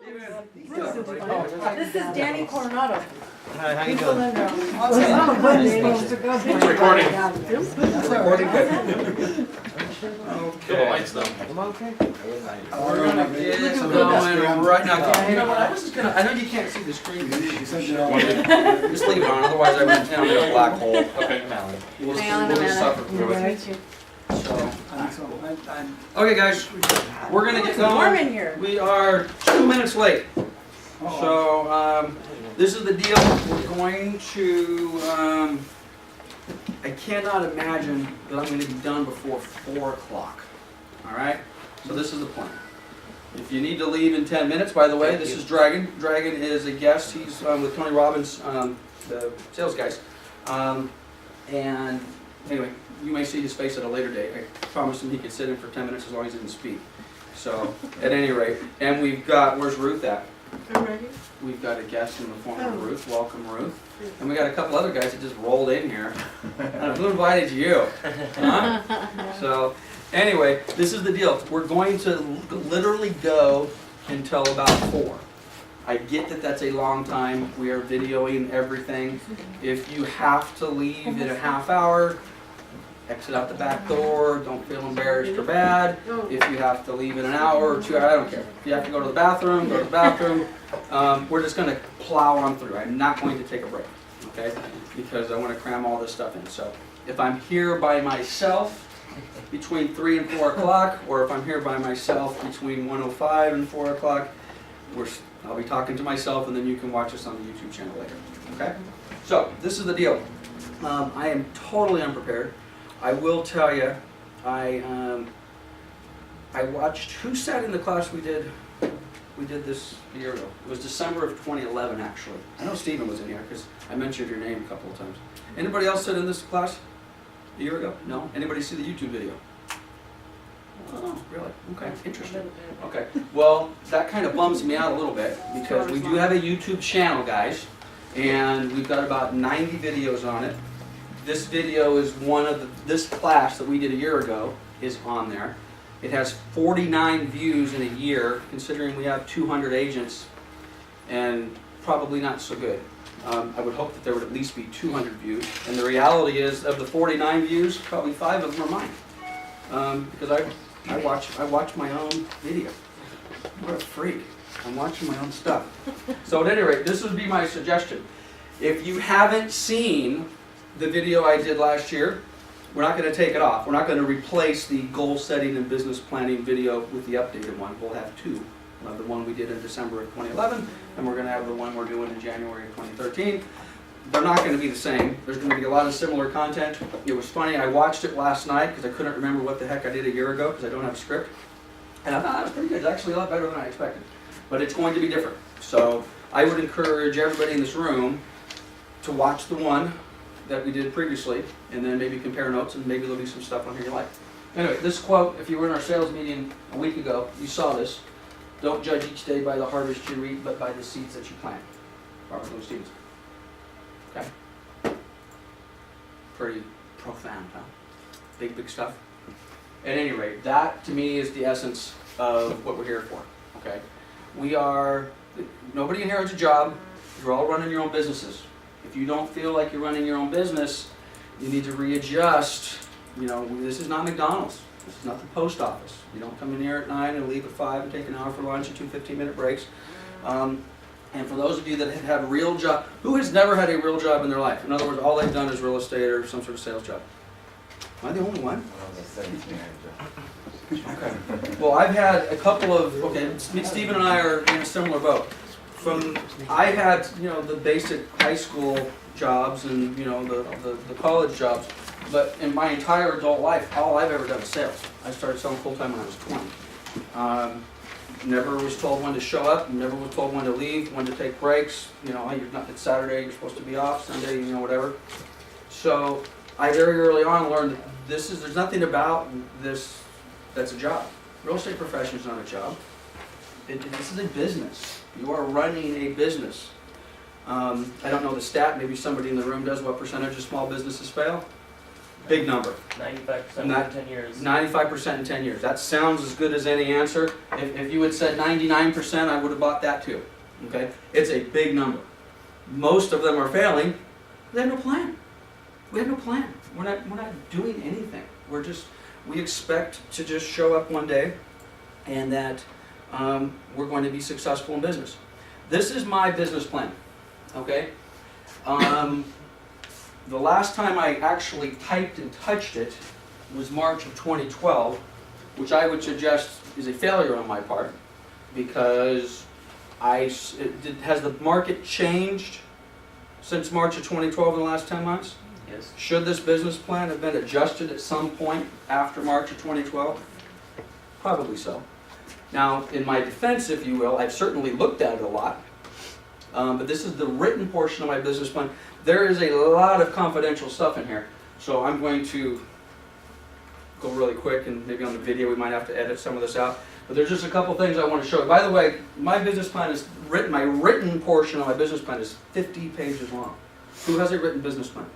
This is Danny Coronado. Hi, how you doing? Recording. Recording good. Kill the lights though. I'm okay. We're gonna get going right now. You know what, I was just gonna, I know you can't see the screen. Just leave it on, otherwise I would down in a black hole. Okay. We'll Hang on a just minute. suffer through it. Meet you. Okay, guys, we're gonna get It's warm going. in here. We are 2 minutes late. So, this is the deal. We're going to, I cannot imagine that I'm gonna be done before 4 o'clock. All right? So this is the plan. If you need to leave in 10 minutes, by the way, this is Dragon. Dragon is a guest. He's with Tony Robbins, the sales guys. And anyway, you may see his face at a later date. I promised him he could sit in for 10 minutes as long as he didn't speak. So, at any rate, and we've got, where's Ruth at? I'm ready. We've got a guest in the form of Ruth. Welcome, Ruth. And we got a couple other guys that just rolled in here. Who invited you? Huh? So, anyway, this is the deal. We're going to literally go until about 4. I get that that's a long time. We are videoing everything. If you have to leave in a half hour, exit out the back door. Don't feel embarrassed or bad. If you have to leave in an hour or 2 hours, I don't care. If you have to go to the bathroom, go to the bathroom. We're just going to plow on through. I'm not going to take a break, okay? Because I want to cram all this stuff in. So if I'm here by myself between 3 and 4 o'clock, or if I'm here by myself between 1:05 and 4 o'clock, I'll be talking to myself, and then you can watch us on the YouTube channel later, okay? So this is the deal. I am totally unprepared. I will tell you, I watched, who sat in the class we did this a year ago? It was December of 2011, actually. I know Stephen was in here, because I mentioned your name a couple of times. Anybody else sit in this class a year ago? No? Anybody see the YouTube video? Oh, really? Okay, interesting. Okay, well, that kind of bums me out a little bit, because we do have a YouTube channel, guys, and we've got about 90 videos on it. This video is one of this class that we did a year ago is on there. It has 49 views in a year, considering we have 200 agents, and probably not so good. I would hope that there would at least be 200 views, and the reality is, of the 49 views, probably 5 of them are mine, because I watch my own video. What a freak! I'm watching my own stuff. So at any rate, this would be my suggestion. If you haven't seen the video I did last year, we're not going to take it off. We're not going to replace the goal setting and business planning video with the updated one. We'll have 2. We'll have the one we did in December of 2011, and we're going to have the one we're doing in January of 2013. They're not going to be the same. There's going to be a lot of similar content. It was funny, I watched it last night because I couldn't remember what the heck I did a year ago because I don't have a script. And I thought that was pretty good. It's actually a lot better than I expected. But it's going to be different. So I would encourage everybody in this room to watch the one that we did previously, and then maybe compare notes, and maybe there'll be some stuff on here you like. Anyway, this quote, if you were in our sales meeting a week ago, you saw this. Don't judge each day by the harvest you reap, but by the seeds that you plant. Robert Louis Stevenson. Okay? Pretty profound, huh? Big, big stuff. At any rate, that to me is the essence of what we're here for. Okay? Nobody in here has a job. You're all running your own businesses. If you don't feel like you're running your own business, you need to readjust. You know, this is not McDonald's. This is not the post office. You don't come in here at 9 and leave at 5 and take an hour for lunch and 2 15-minute breaks. And for those of you that have had real job, who has never had a real job in their life? In other words, all they've done is real estate or some sort of sales job. Am I the only one? Okay. Well, I've had a couple of, Stephen and I are in a similar boat. I had, the basic high school jobs and, the college jobs, but in my entire adult life, all I've ever done is sales. I started selling full-time when I was 20. Never was told when to show up, never was told when to leave, when to take breaks. It's Saturday, you're supposed to be off, Sunday, whatever. So I very early on learned that there's nothing about this that's a job. Real estate profession is not a job. This is a business. You are running a business. I don't know the stat, maybe somebody in the room does. What percentage of small businesses fail? Big number. 95% Not- in 10 years. 95% in 10 years. That sounds as good as any answer. If you had said 99%, I would have bought that too. Okay? It's a big number. Most of them are failing. They have no plan. We have no plan. We're not doing anything. We expect to just show up one day and that we're going to be successful in business. This is my business plan. Okay? The last time I actually typed and touched it was March of 2012, which I would suggest is a failure on my part, because has the market changed since March of 2012 in the last 10 months? Yes. Should this business plan have been adjusted at some point after March of 2012? Probably so. Now, in my defense, if you will, I've certainly looked at it a lot, but this is the written portion of my business plan. There is a lot of confidential stuff in here, so I'm going to go really quick, and maybe on the video we might have to edit some of this out. But there's just a couple things I want to show you. By the way, my business plan is written, my written portion of my business plan is 50 pages long. Who has a written business plan?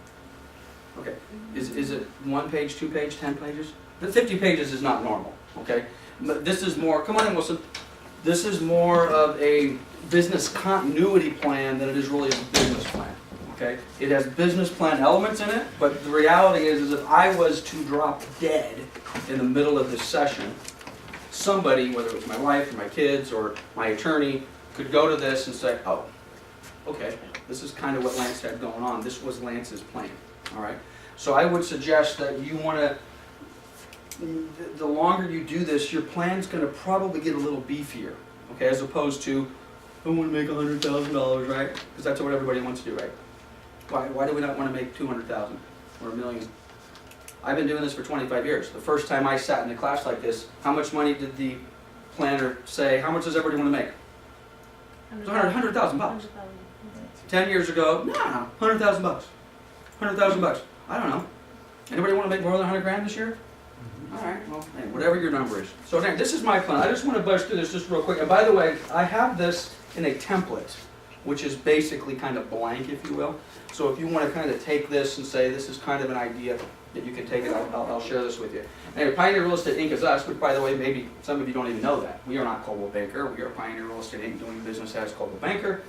Okay. Is it 1 page, 2 page, 10 pages? The 50 pages is not normal, okay? But this is more, come on in, Wilson. This is more of a business continuity plan than it is really a business plan, okay? It has business plan elements in it, but the reality is if I was to drop dead in the middle of this session, somebody, whether it was my wife or my kids or my attorney, could go to this and say, oh, okay, this is kind of what Lance had going on. This was Lance's plan, all right? So I would suggest that you want to, the longer you do this, your plan's going to probably get a little beefier, okay, as opposed to, I want to make $100,000, right? Because that's what everybody wants to do, right? Why do we not want to make $200,000 or $1 million? I've been doing this for 25 years. The first time I sat in a class like this, how much money did the planner say, how much does everybody want to make? It's $100,000. 10 years ago, no, $100,000. $100,000. I don't know. Anybody want to make more than 100 grand this year? All right, well, hey, whatever your number is. So again, this is my plan. I just want to buzz through this just real quick. And by the way, I have this in a template, which is basically kind of blank, if you will. So if you want to kind of take this and say, this is kind of an idea that you can take it, I'll share this with you. Anyway, Pioneer Real Estate Inc. is us, but by the way, maybe some of you don't even know that. We are not Coldwell Banker. We are Pioneer Real Estate Inc. doing business as Coldwell Banker.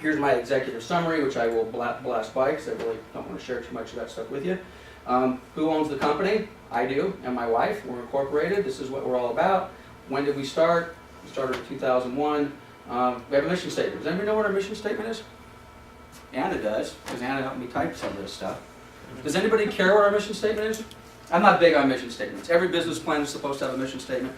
Here's my executive summary, which I will blast by because I really don't want to share too much of that stuff with you. Who owns the company? I do, and my wife. We're incorporated. This is what we're all about. When did we start? We started in 2001. We have a mission statement. Does anybody know what our mission statement is? Anna does, because Anna helped me type some of this stuff. Does anybody care what our mission statement is? I'm not big on mission statements. Every business plan is supposed to have a mission statement.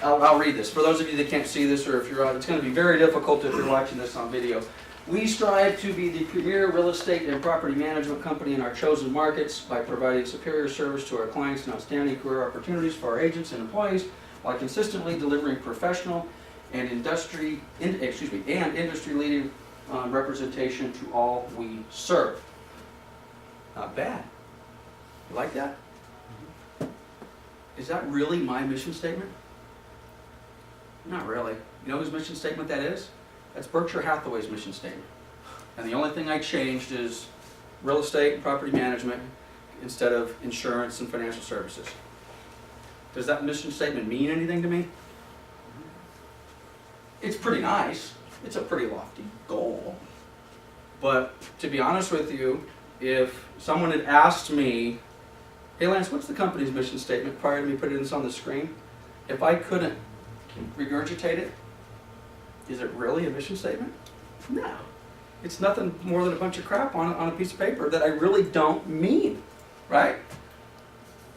I'll read this. For those of you that can't see this, or if you're on, it's going to be very difficult if you're watching this on video. We strive to be the premier real estate and property management company in our chosen markets by providing superior service to our clients and outstanding career opportunities for our agents and employees, while consistently delivering professional and industry-leading representation to all we serve. Not bad. You like that? Is that really my mission statement? Not really. You know whose mission statement that is? That's Berkshire Hathaway's mission statement. And the only thing I changed is real estate and property management instead of insurance and financial services. Does that mission statement mean anything to me? It's pretty nice. It's a pretty lofty goal. But to be honest with you, if someone had asked me, hey Lance, what's the company's mission statement prior to me putting this on the screen? If I couldn't regurgitate it, is it really a mission statement? No. It's nothing more than a bunch of crap on a piece of paper that I really don't mean, right?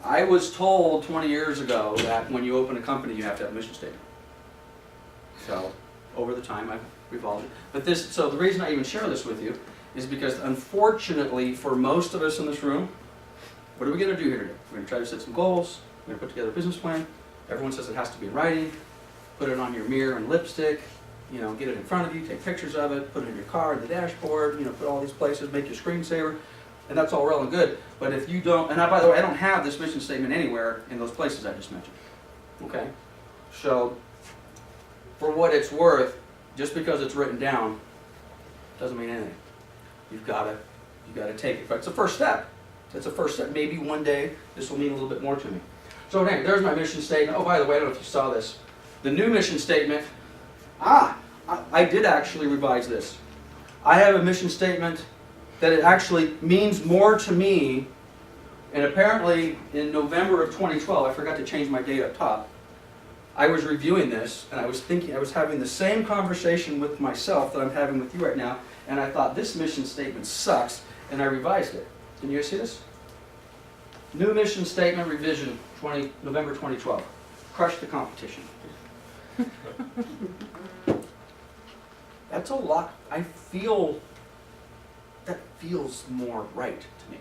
I was told 20 years ago that when you open a company, you have to have a mission statement. So, over the time, I've evolved it. But this, so the reason I even share this with you is because, unfortunately, for most of us in this room, what are we going to do here today? We're going to try to set some goals. We're going to put together a business plan. Everyone says it has to be in writing. Put it on your mirror and lipstick. You know, get it in front of you, take pictures of it, put it in your car, in the dashboard, you know, put all these places, make your screensaver, and that's all well and good. But if you don't, and by the way, I don't have this mission statement anywhere in those places I just mentioned. Okay? So, for what it's worth, just because it's written down, doesn't mean anything. You've got to take it. But it's the first step. That's the first step. Maybe one day this will mean a little bit more to me. So anyway, there's my mission statement. Oh, by the way, I don't know if you saw this. The new mission statement, I did actually revise this. I have a mission statement that it actually means more to me, and apparently in November of 2012, I forgot to change my date up top, I was reviewing this, and I was having the same conversation with myself that I'm having with you right now, and I thought, this mission statement sucks, and I revised it. Can you guys see this? New mission statement revision, November 2012. Crush the competition. That's a lot. I feel that feels more right to me.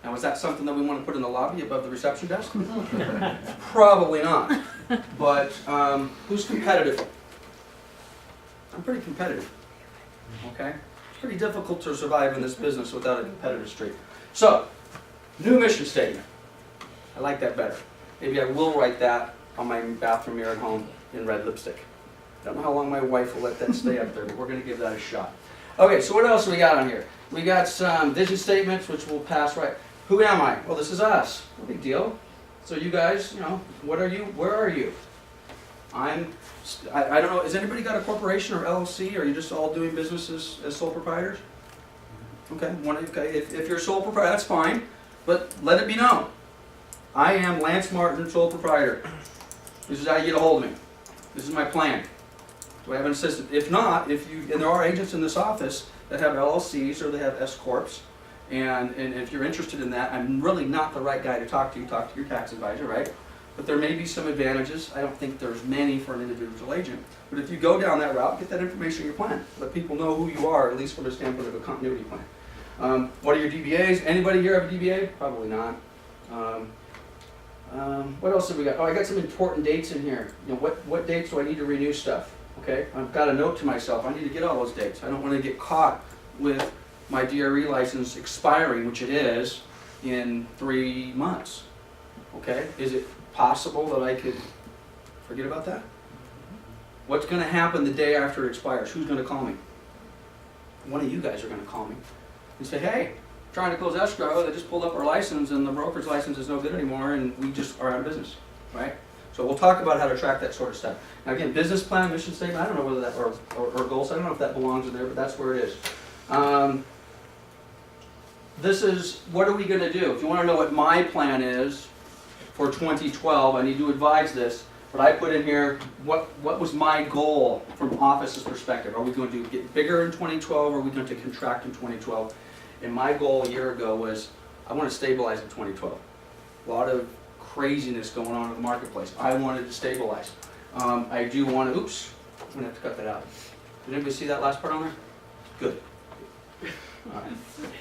Now, is that something that we want to put in the lobby above the reception desk? Probably not. But who's competitive? I'm pretty competitive. Okay? It's pretty difficult to survive in this business without a competitive streak. So, new mission statement. I like that better. Maybe I will write that on my bathroom mirror at home in red lipstick. Don't know how long my wife will let that stay up there, but we're going to give that a shot. Okay, so what else do we got on here? We got some vision statements, which will pass right. Who am I? Well, this is us. No big deal. So you guys, you know, what are you? Where are you? I don't know. Has anybody got a corporation or LLC? Or are you just all doing businesses as sole proprietors? Okay, if you're a sole proprietor, that's fine. But let it be known. I am Lance Martin, sole proprietor. This is how you get a hold of me. This is my plan. Do I have an assistant? If not, and there are agents in this office that have LLCs or they have S corps, and if you're interested in that, I'm really not the right guy to talk to. Talk to your tax advisor, right? But there may be some advantages. I don't think there's many for an individual agent. But if you go down that route, get that information in your plan. Let people know who you are, at least from the standpoint of a continuity plan. What are your DBAs? Anybody here have a DBA? Probably not. What else have we got? Oh, I got some important dates in here. You know, what dates do I need to renew stuff? Okay, I've got a note to myself. I need to get all those dates. I don't want to get caught with my DRE license expiring, which it is, in 3 months. Okay, is it possible that I could forget about that? What's going to happen the day after it expires? Who's going to call me? One of you guys are going to call me and say, hey, trying to close escrow, they just pulled up our license and the broker's license is no good anymore and we just are out of business, right? So we'll talk about how to track that sort of stuff. Now again, business plan, mission statement, I don't know whether that, or goals, I don't know if that belongs in there, but that's where it is. This is, what are we going to do? If you want to know what my plan is for 2012, I need to advise this, but I put in here, what was my goal from office's perspective? Are we going to get bigger in 2012 or are we going to contract in 2012? And my goal a year ago was, I want to stabilize in 2012. A lot of craziness going on in the marketplace. I wanted to stabilize. I do want to, oops, I'm going to have to cut that out. Did anybody see that last part on there? Good. All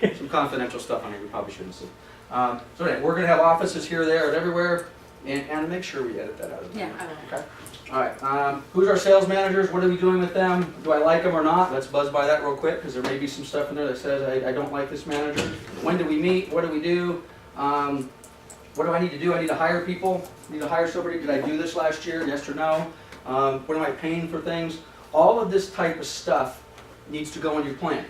right. Some confidential stuff on here we probably shouldn't see. So anyway, we're going to have offices here, there, and everywhere, and make sure we edit that out of there. Yeah, I will. Okay. All right. Who's our sales managers? What are we doing with them? Do I like them or not? Let's buzz by that real quick because there may be some stuff in there that says I don't like this manager. When do we meet? What do we do? What do I need to do? I need to hire people. I need to hire somebody. Did I do this last year? Yes or no? What am I paying for things? All of this type of stuff needs to go in your plan.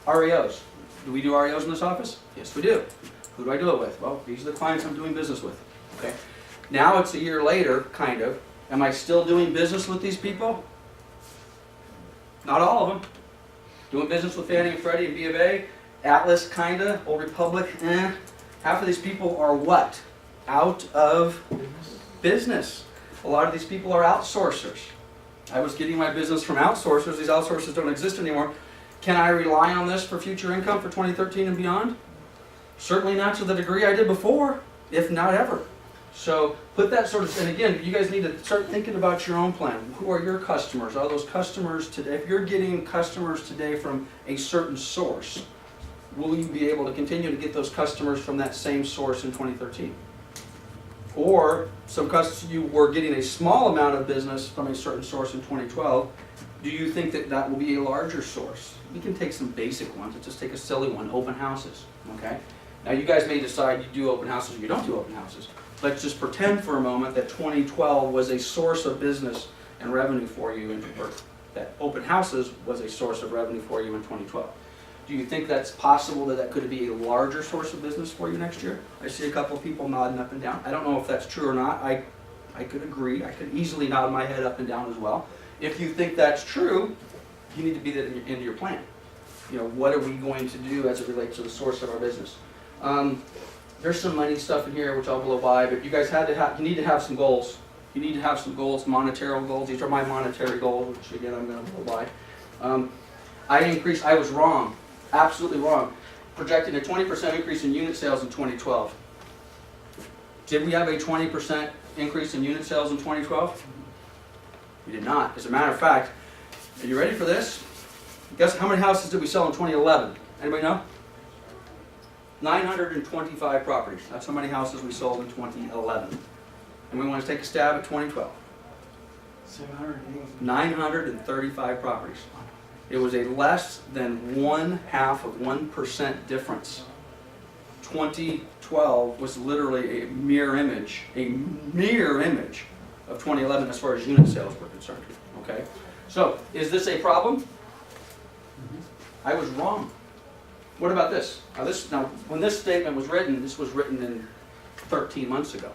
REOs. Do we do REOs in this office? Yes, we do. Who do I do it with? Well, these are the clients I'm doing business with. Okay. Now it's a year later, kind of. Am I still doing business with these people? Not all of them. Doing business with Fannie and Freddie and B of A, Atlas, kinda, Old Republic, Half of these people are what? Out of business. A lot of these people are outsourcers. I was getting my business from outsourcers. These outsourcers don't exist anymore. Can I rely on this for future income for 2013 and beyond? Certainly not to the degree I did before, if not ever. So put that sort of, and again, you guys need to start thinking about your own plan. Who are your customers? Are those customers today? If you're getting customers today from a certain source, will you be able to continue to get those customers from that same source in 2013? Or you were getting a small amount of business from a certain source in 2012. Do you think that that will be a larger source? We can take some basic ones. Let's just take a silly one, open houses. Okay. Now you guys may decide you do open houses or you don't do open houses. Let's just pretend for a moment that 2012 was a source of business and revenue for you, or that open houses was a source of revenue for you in 2012. Do you think that's possible that that could be a larger source of business for you next year? I see a couple of people nodding up and down. I don't know if that's true or not. I could agree. I could easily nod my head up and down as well. If you think that's true, you need to be that into your plan. You know, what are we going to do as it relates to the source of our business? There's some money stuff in here which I'll blow by, but you guys you need to have some goals. You need to have some goals, monetary goals. These are my monetary goals, which again I'm going to blow by. I was wrong, absolutely wrong, projecting a 20% increase in unit sales in 2012. Did we have a 20% increase in unit sales in 2012? We did not. As a matter of fact, are you ready for this? Guess how many houses did we sell in 2011? Anybody know? 925 properties. That's how many houses we sold in 2011. And we want to take a stab at 2012. 935 properties. It was a less than 0.5% difference. 2012 was literally a mirror image of 2011 as far as unit sales were concerned. Okay? So, is this a problem? I was wrong. What about this? Now, when this statement was written, this was written in 13 months ago.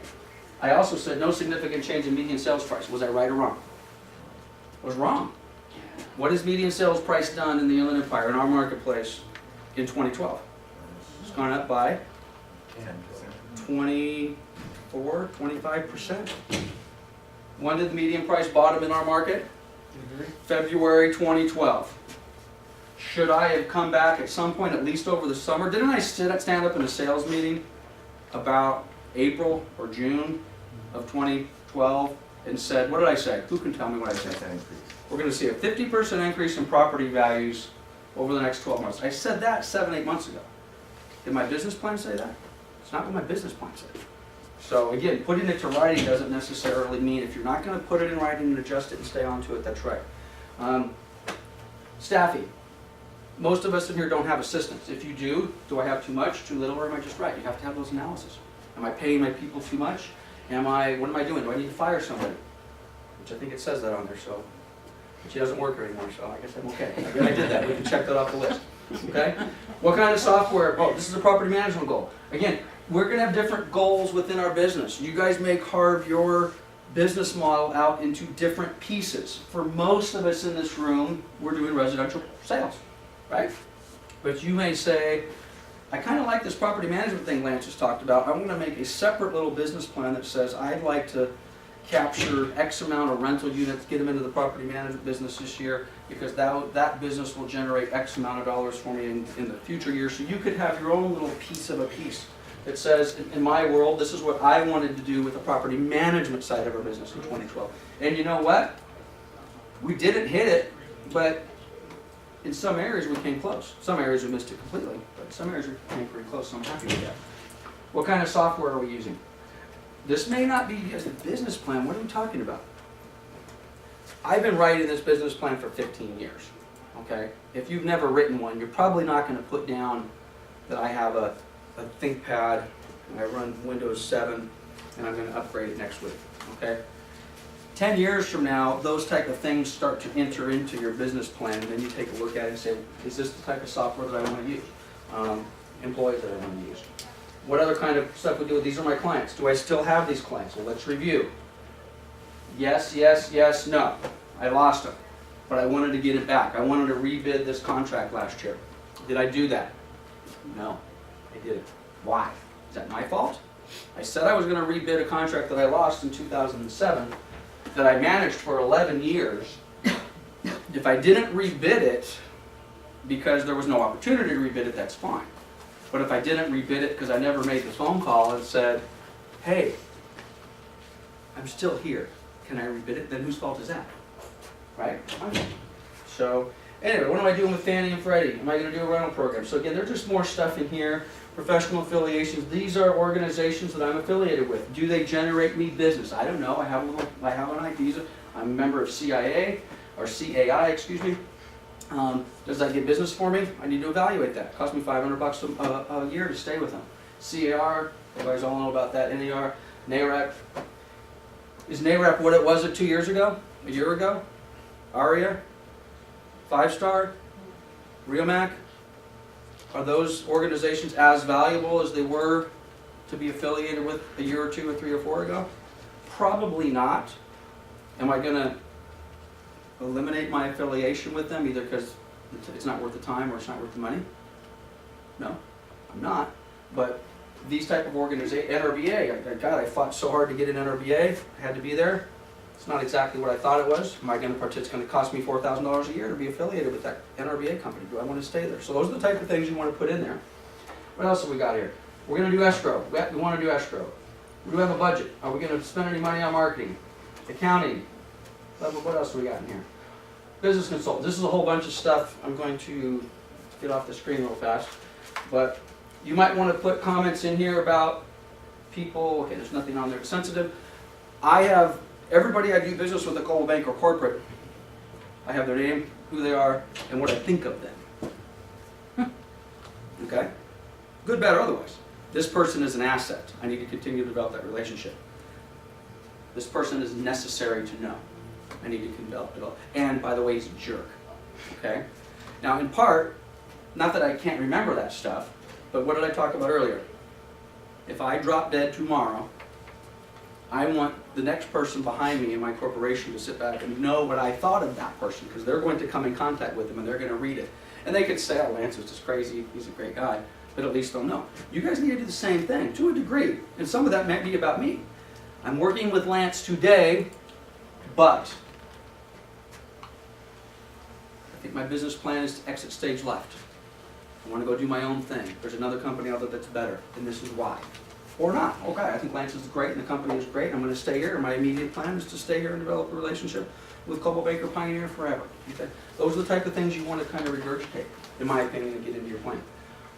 I also said no significant change in median sales price. Was I right or wrong? I was wrong. What has median sales price done in the Inland Empire, in our marketplace, in 2012? It's gone up by 24, 25%. When did the median price bottom in our market? February 2012. Should I have come back at some point, at least over the summer? Didn't I stand up in a sales meeting about April or June of 2012 and said, what did I say? Who can tell me what I said? We're going to see a 50% increase in property values over the next 12 months. I said that 7-8 months ago. Did my business plan say that? It's not what my business plan said. So again, putting it to writing doesn't necessarily mean, if you're not going to put it in writing and adjust it and stay on to it, that's right. Staffing. Most of us in here don't have assistants. If you do I have too much, too little, or am I just right? You have to have those analyses. Am I paying my people too much? What am I doing? Do I need to fire somebody? Which I think it says that on there, so. But she doesn't work anymore, so I guess I'm okay. I did that. We can check that off the list. Okay? What kind of software? Oh, this is a property management goal. Again, we're going to have different goals within our business. You guys may carve your business model out into different pieces. For most of us in this room, we're doing residential sales, right? But you may say, I kind of like this property management thing Lance just talked about. I'm going to make a separate little business plan that says I'd like to capture X amount of rental units, get them into the property management business this year, because that business will generate X amount of dollars for me in the future years. So you could have your own little piece of a piece that says, in my world, this is what I wanted to do with the property management side of our business in 2012. And you know what? We didn't hit it, but in some areas we came close. Some areas we missed it completely, but some areas we came pretty close, so I'm happy with that. What kind of software are we using? This may not be as a business plan. What are we talking about? I've been writing this business plan for 15 years, okay? If you've never written one, you're probably not going to put down that I have a ThinkPad, and I run Windows 7, and I'm going to upgrade it next week, okay? 10 years from now, those type of things start to enter into your business plan, and then you take a look at it and say, is this the type of software that I want to use? Employees that I want to use. What other kind of stuff we do? These are my clients. Do I still have these clients? Well, let's review. Yes, yes, yes, no. I lost them, but I wanted to get it back. I wanted to rebid this contract last year. Did I do that? No, I didn't. Why? Is that my fault? I said I was going to rebid a contract that I lost in 2007 that I managed for 11 years. If I didn't rebid it because there was no opportunity to rebid it, that's fine. But if I didn't rebid it because I never made the phone call and said, hey, I'm still here, can I rebid it? Then whose fault is that? Right? So, anyway, what am I doing with Fannie and Freddie? Am I going to do a rental program? So again, there's just more stuff in here. Professional affiliations. These are organizations that I'm affiliated with. Do they generate me business? I don't know. I have an idea. I'm a member of CIA, or CAI, excuse me. Does that get business for me? I need to evaluate that. It cost me $500 a year to stay with them. CAR, you guys all know about that. NAR, NAREP. Is NAREP what it was 2 years ago? A year ago? ARIA? 5 Star? REOMAC? Are those organizations as valuable as they were to be affiliated with a year or two or 3 or 4 ago? Probably not. Am I going to eliminate my affiliation with them either because it's not worth the time or it's not worth the money? No, I'm not. But these type of organizations, NRBA, God, I fought so hard to get an NRBA, I had to be there. It's not exactly what I thought it was. Am I going to participate? It's going to cost me $4,000 a year to be affiliated with that NRBA company. Do I want to stay there? So those are the type of things you want to put in there. What else have we got here? We're going to do escrow. We want to do escrow. We do have a budget. Are we going to spend any money on marketing? Accounting? What else have we got in here? Business consultant. This is a whole bunch of stuff. I'm going to get off the screen real fast. But you might want to put comments in here about people. Okay, there's nothing on there sensitive. I have everybody I do business with at Coldwell Banker Corporate. I have their name, who they are, and what I think of them. Okay? Good, bad, or otherwise. This person is an asset. I need to continue to develop that relationship. This person is necessary to know. I need to develop. And by the way, he's a jerk. Okay? Now, in part, not that I can't remember that stuff, but what did I talk about earlier? If I drop dead tomorrow, I want the next person behind me in my corporation to sit back and know what I thought of that person, because they're going to come in contact with them and they're going to read it. And they could say, oh, Lance is just crazy, he's a great guy, but at least they'll know. You guys need to do the same thing, to a degree, and some of that might be about me. I'm working with Lance today, but I think my business plan is to exit stage left. I want to go do my own thing. There's another company out there that's better, and this is why. Or not. Okay, I think Lance is great and the company is great. I'm going to stay here. My immediate plan is to stay here and develop a relationship with Coldwell Banker Pioneer forever. Okay? Those are the type of things you want to kind of regurgitate, in my opinion, and get into your plan.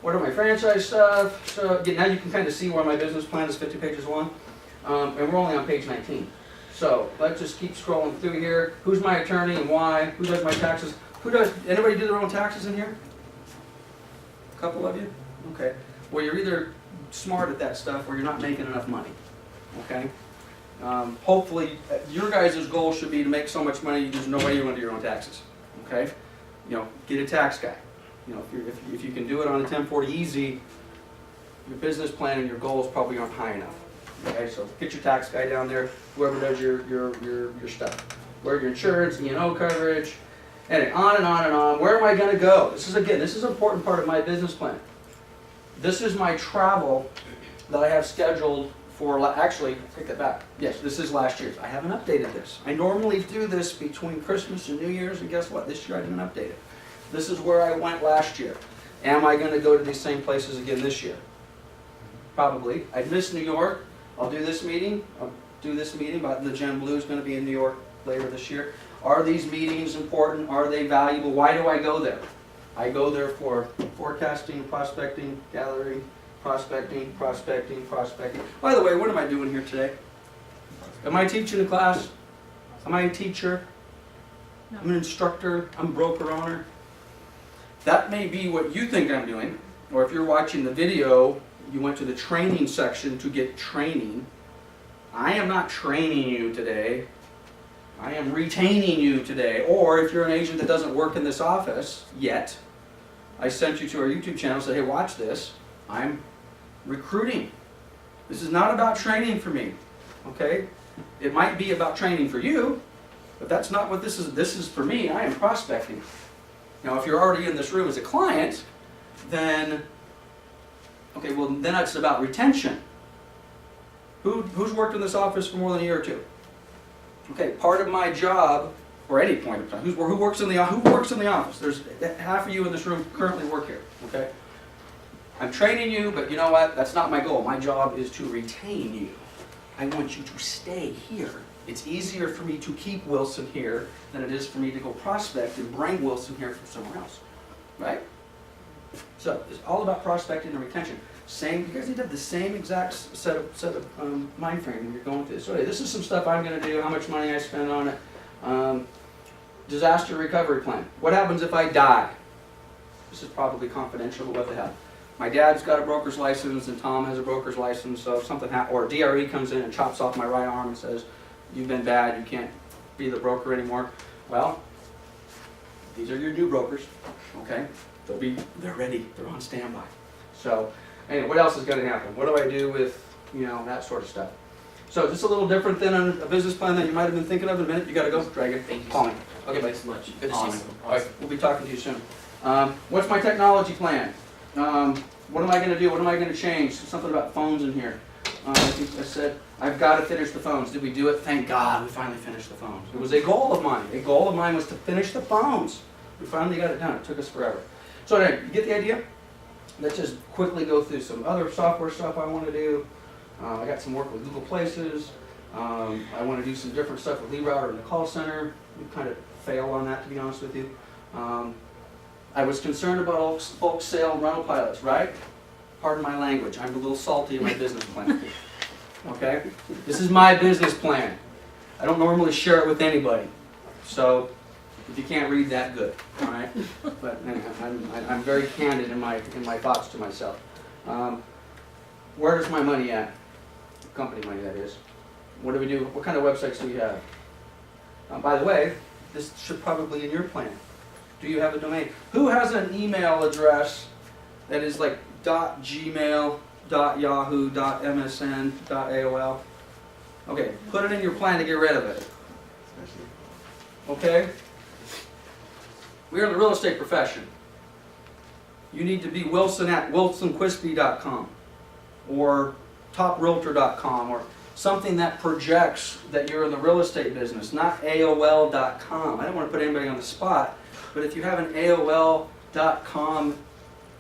What are my franchise stuff? So now you can kind of see where my business plan is 50 pages long. And we're only on page 19. So let's just keep scrolling through here. Who's my attorney and why? Who does my taxes? Anybody do their own taxes in here? A couple of you? Okay. Well, you're either smart at that stuff or you're not making enough money. Okay? Hopefully, your guys' goal should be to make so much money there's no way you want to do your own taxes. Okay? You know, get a tax guy. You know, if you can do it on a 1040 easy, your business plan and your goals probably aren't high enough. Okay? So get your tax guy down there, whoever does your stuff. Where your insurance, E&O coverage, and on and on and on. Where am I going to go? This is an important part of my business plan. This is my travel that I have scheduled for, actually, take that back. Yes, this is last year's. I haven't updated this. I normally do this between Christmas and New Year's, and guess what? This year I didn't update it. This is where I went last year. Am I going to go to these same places again this year? Probably. I missed New York. I'll do this meeting. But the Gen Blue is going to be in New York later this year. Are these meetings important? Are they valuable? Why do I go there? I go there for forecasting, prospecting, gathering, prospecting. By the way, what am I doing here today? Am I teaching a class? Am I a teacher? No. I'm an instructor. I'm a broker owner. That may be what you think I'm doing, or if you're watching the video, you went to the training section to get training. I am not training you today. I am retaining you today. Or if you're an agent that doesn't work in this office yet, I sent you to our YouTube channel and said, hey, watch this. I'm recruiting. This is not about training for me, okay? It might be about training for you, but that's not what this is. This is for me. I am prospecting. Now, if you're already in this room as a client, then, okay, well, then it's about retention. Who's worked in this office for more than a year or two? Okay, part of my job, or any point of time, who works in the office? There's half of you in this room currently work here. Okay, I'm training you, but you know what? That's not my goal. My job is to retain you. I want you to stay here. It's easier for me to keep Wilson here than it is for me to go prospect and bring Wilson here from somewhere else, right? So it's all about prospecting and retention. You guys need to have the same exact set of mind frame when you're going through this. So this is some stuff I'm going to do, how much money I spend on it. Disaster recovery plan. What happens if I die? This is probably confidential, but what the hell. My dad's got a broker's license and Tom has a broker's license, so if something happens, or DRE comes in and chops off my right arm and says, you've been bad, you can't be the broker anymore. Well, these are your new brokers, okay? they're ready, they're on standby. So, anyway, what else is gonna happen? What do I do with, that sort of stuff? So, just a little different than a business plan that you might have been thinking of in a minute. You gotta go, Dragon. Thank you. Call me. Okay, Thanks so much. Good to see you. Awesome. All right, we'll be talking to you soon. What's my technology plan? What am I gonna do? What am I gonna change? Something about phones in here. I think I said, I've got to finish the phones. Did we do it? Thank God, we finally finished the phones. It was a goal of mine. A goal of mine was to finish the phones. We finally got it done. It took us forever. So anyway, you get the idea? Let's just quickly go through some other software stuff I want to do. I got some work with Google Places. I want to do some different stuff with LeRouter in the call center. We kind of failed on that, to be honest with you. I was concerned about bulk sale rental pilots, right? Pardon my language. I'm a little salty in my business plan. Okay? This is my business plan. I don't normally share it with anybody. So, if you can't read that, good. All right? But anyway, I'm very candid in my thoughts to myself. Where is my money at? Company money, that is. What do we do? What kind of websites do we have? By the way, this should probably be in your plan. Do you have a domain? Who has an email address that is like .gmail, .yahoo, .msn, .aol? Okay, put it in your plan to get rid of it. Okay? We are in the real estate profession. You need to be Wilson at wilsonquispe.com or toprealtor.com or something that projects that you're in the real estate business, not AOL.com. I don't want to put anybody on the spot, but if you have an AOL.com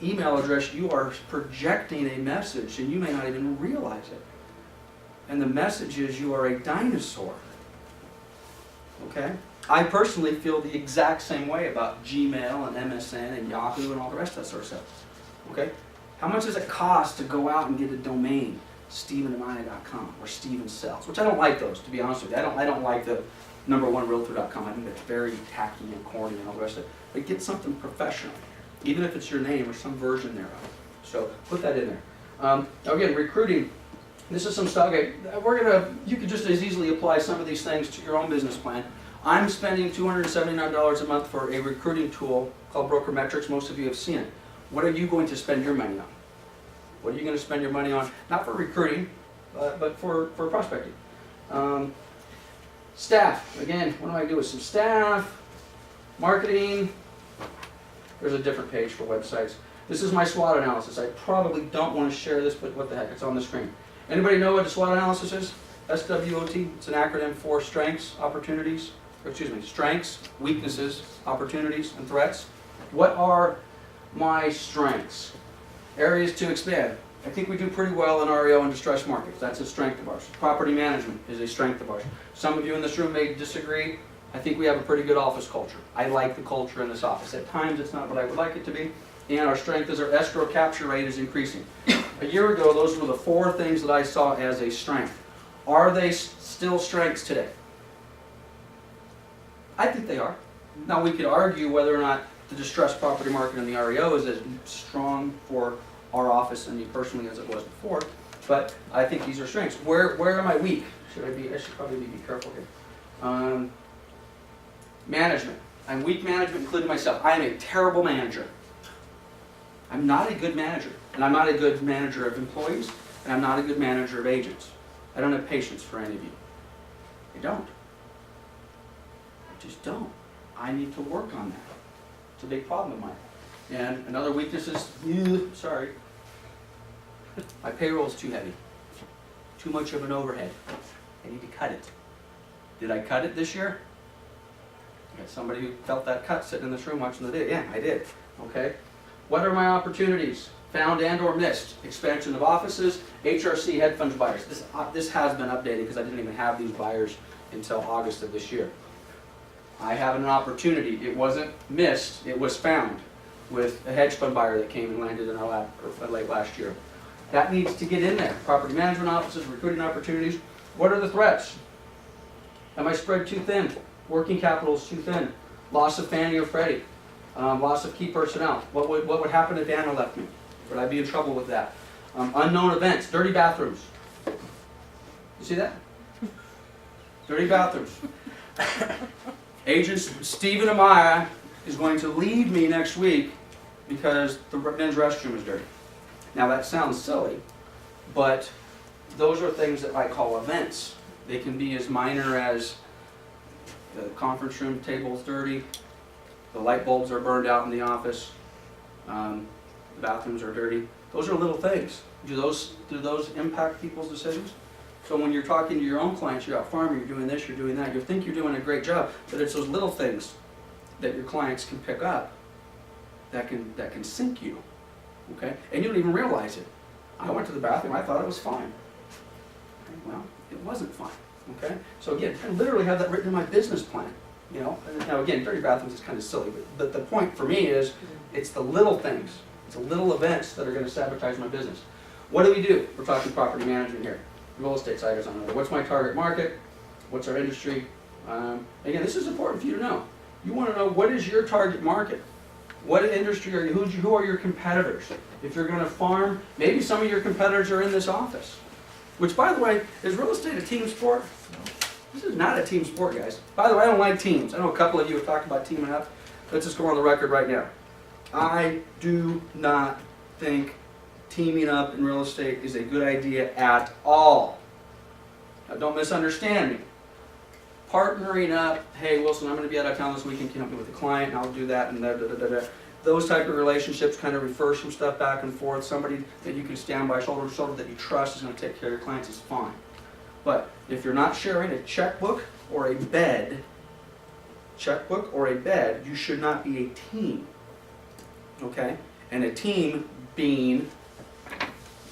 email address, you are projecting a message and you may not even realize it. And the message is you are a dinosaur. Okay? I personally feel the exact same way about Gmail and MSN and Yahoo and all the rest of that sort of stuff. Okay? How much does it cost to go out and get a domain? StephenAmaya.com or Steven Sells, which I don't like those, to be honest with you. I don't like the #1realtor.com. I think that's very tacky and corny and all the rest of it. But get something professional, even if it's your name or some version thereof. So put that in there. Again, recruiting. This is some stuff. Okay, you could just as easily apply some of these things to your own business plan. I'm spending $279 a month for a recruiting tool called Brokermetrics. Most of you have seen it. What are you going to spend your money on? What are you going to spend your money on? Not for recruiting, but for prospecting. Staff. Again, what do I do with some staff? Marketing. There's a different page for websites. This is my SWOT analysis. I probably don't want to share this, but what the heck, it's on the screen. Anybody know what a SWOT analysis is? SWOT. It's an acronym for strengths, weaknesses, opportunities, and threats. What are my strengths? Areas to expand. I think we do pretty well in REO and distressed markets. That's a strength of ours. Property management is a strength of ours. Some of you in this room may disagree. I think we have a pretty good office culture. I like the culture in this office. At times it's not what I would like it to be. And our strength is our escrow capture rate is increasing. A year ago, those were the 4 things that I saw as a strength. Are they still strengths today? I think they are. Now we could argue whether or not the distressed property market in the REO is as strong for our office and me personally as it was before, but I think these are strengths. Where am I weak? I should probably be careful here. Management. I'm weak management, including myself. I am a terrible manager. I'm not a good manager, and I'm not a good manager of employees, and I'm not a good manager of agents. I don't have patience for any of you. I don't. I just don't. I need to work on that. It's a big problem of mine. And another weakness is, my payroll is too heavy. Too much of an overhead. I need to cut it. Did I cut it this year? I got somebody who felt that cut sitting in this room watching the video. Yeah, I did. Okay. What are my opportunities? Found and or missed. Expansion of offices, HRC hedge fund buyers. This has been updated because I didn't even have these buyers until August of this year. I have an opportunity. It wasn't missed, it was found with a hedge fund buyer that came and landed in our lap late last year. That needs to get in there. Property management offices, recruiting opportunities. What are the threats? Am I spread too thin? Working capital is too thin. Loss of Fannie or Freddie. Loss of key personnel. What would happen if Daniel left me? Would I be in trouble with that? Unknown events. Dirty bathrooms. You see that? Dirty bathrooms. Agent Stephen Amaya is going to leave me next week because the men's restroom is dirty. Now that sounds silly, but those are things that I call events. They can be as minor as the conference room table's dirty, the light bulbs are burned out in the office, the bathrooms are dirty. Those are little things. Do those impact people's decisions? So when you're talking to your own clients, you're out farming, you're doing this, you're doing that, you think you're doing a great job, but it's those little things that your clients can pick up that can sink you, okay? And you don't even realize it. I went to the bathroom, I thought it was fine. Okay, well, it wasn't fine, okay? So again, I literally have that written in my business plan, you know? Now again, dirty bathrooms is kind of silly, but the point for me is, it's the little things, it's the little events that are gonna sabotage my business. What do? We're talking property management here. Real estate side is on there. What's my target market? What's our industry? Again, this is important for you to know. You want to know what is your target market? What industry are you? Who are your competitors? If you're going to farm, maybe some of your competitors are in this office. Which, by the way, is real estate a team sport? This is not a team sport, guys. By the way, I don't like teams. I know a couple of you have talked about teaming up. Let's just go on the record right now. I do not think teaming up in real estate is a good idea at all. Now don't misunderstand me. Partnering up, hey Wilson, I'm going to be out of town this weekend, can you help me with a client, and I'll do that, and da-da-da-da-da. Those type of relationships kind of refer some stuff back and forth. Somebody that you can stand by shoulder to shoulder that you trust is going to take care of your clients is fine. But if you're not sharing a checkbook or a bed, you should not be a team. Okay? And a team being,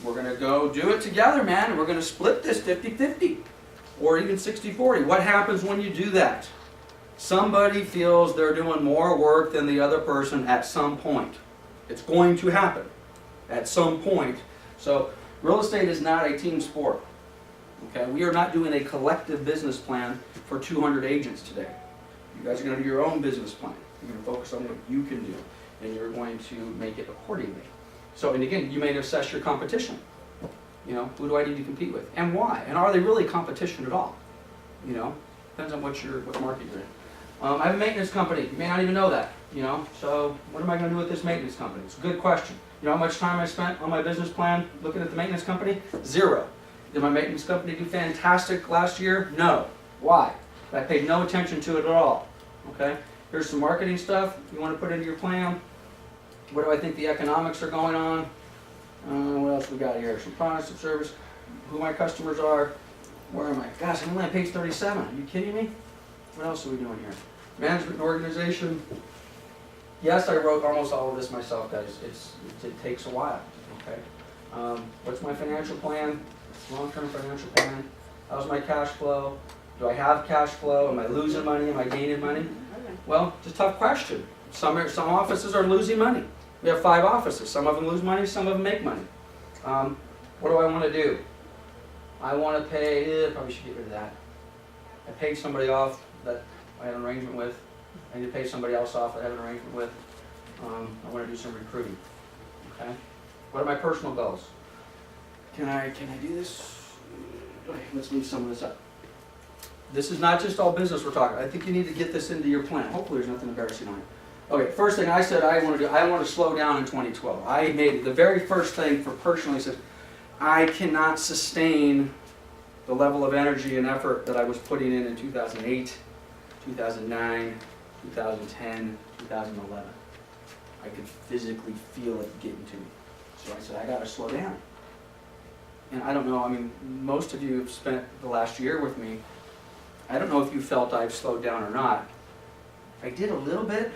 we're going to go do it together, man, and we're going to split this 50-50 or even 60-40. What happens when you do that? Somebody feels they're doing more work than the other person at some point. It's going to happen at some point. So real estate is not a team sport. Okay? We are not doing a collective business plan for 200 agents today. You guys are going to do your own business plan. You're going to focus on what you can do, and you're going to make it accordingly. So, and again, you may assess your competition. You know, who do I need to compete with, and why? And are they really competition at all? You know, depends on what market you're in. I have a maintenance company. You may not even know that. You know, so what am I going to do with this maintenance company? It's a good question. You know how much time I spent on my business plan looking at the maintenance company? 0. Did my maintenance company do fantastic last year? No. Why? I paid no attention to it at all. Okay. Here's some marketing stuff you want to put into your plan. What do I think the economics are going on? What else we got here? Some products, some service, who my customers are. Where am I? Gosh, I'm only on page 37. Are you kidding me? What else are we doing here? Management and organization. Yes, I wrote almost all of this myself, guys. It takes a while. Okay. What's my financial plan? Long-term financial plan. How's my cash flow? Do I have cash flow? Am I losing money? Am I gaining money? Well, it's a tough question. Some offices are losing money. We have 5 offices. Some of them lose money, some of them make money. What do I want to do? I want to pay, probably should get rid of that. I paid somebody off that I had an arrangement with. I need to pay somebody else off that I have an arrangement with. I want to do some recruiting. Okay? What are my personal goals? Can I do this? Okay, let's move some of this up. This is not just all business we're talking. I think you need to get this into your plan. Hopefully there's nothing embarrassing on it. Okay, first thing I said I want to slow down in 2012. I made the very first thing for personally said, I cannot sustain the level of energy and effort that I was putting in 2008, 2009, 2010, 2011. I could physically feel it getting to me. So I said, I got to slow down. And I don't know, I mean, most of you have spent the last year with me. I don't know if you felt I've slowed down or not. I did a little bit,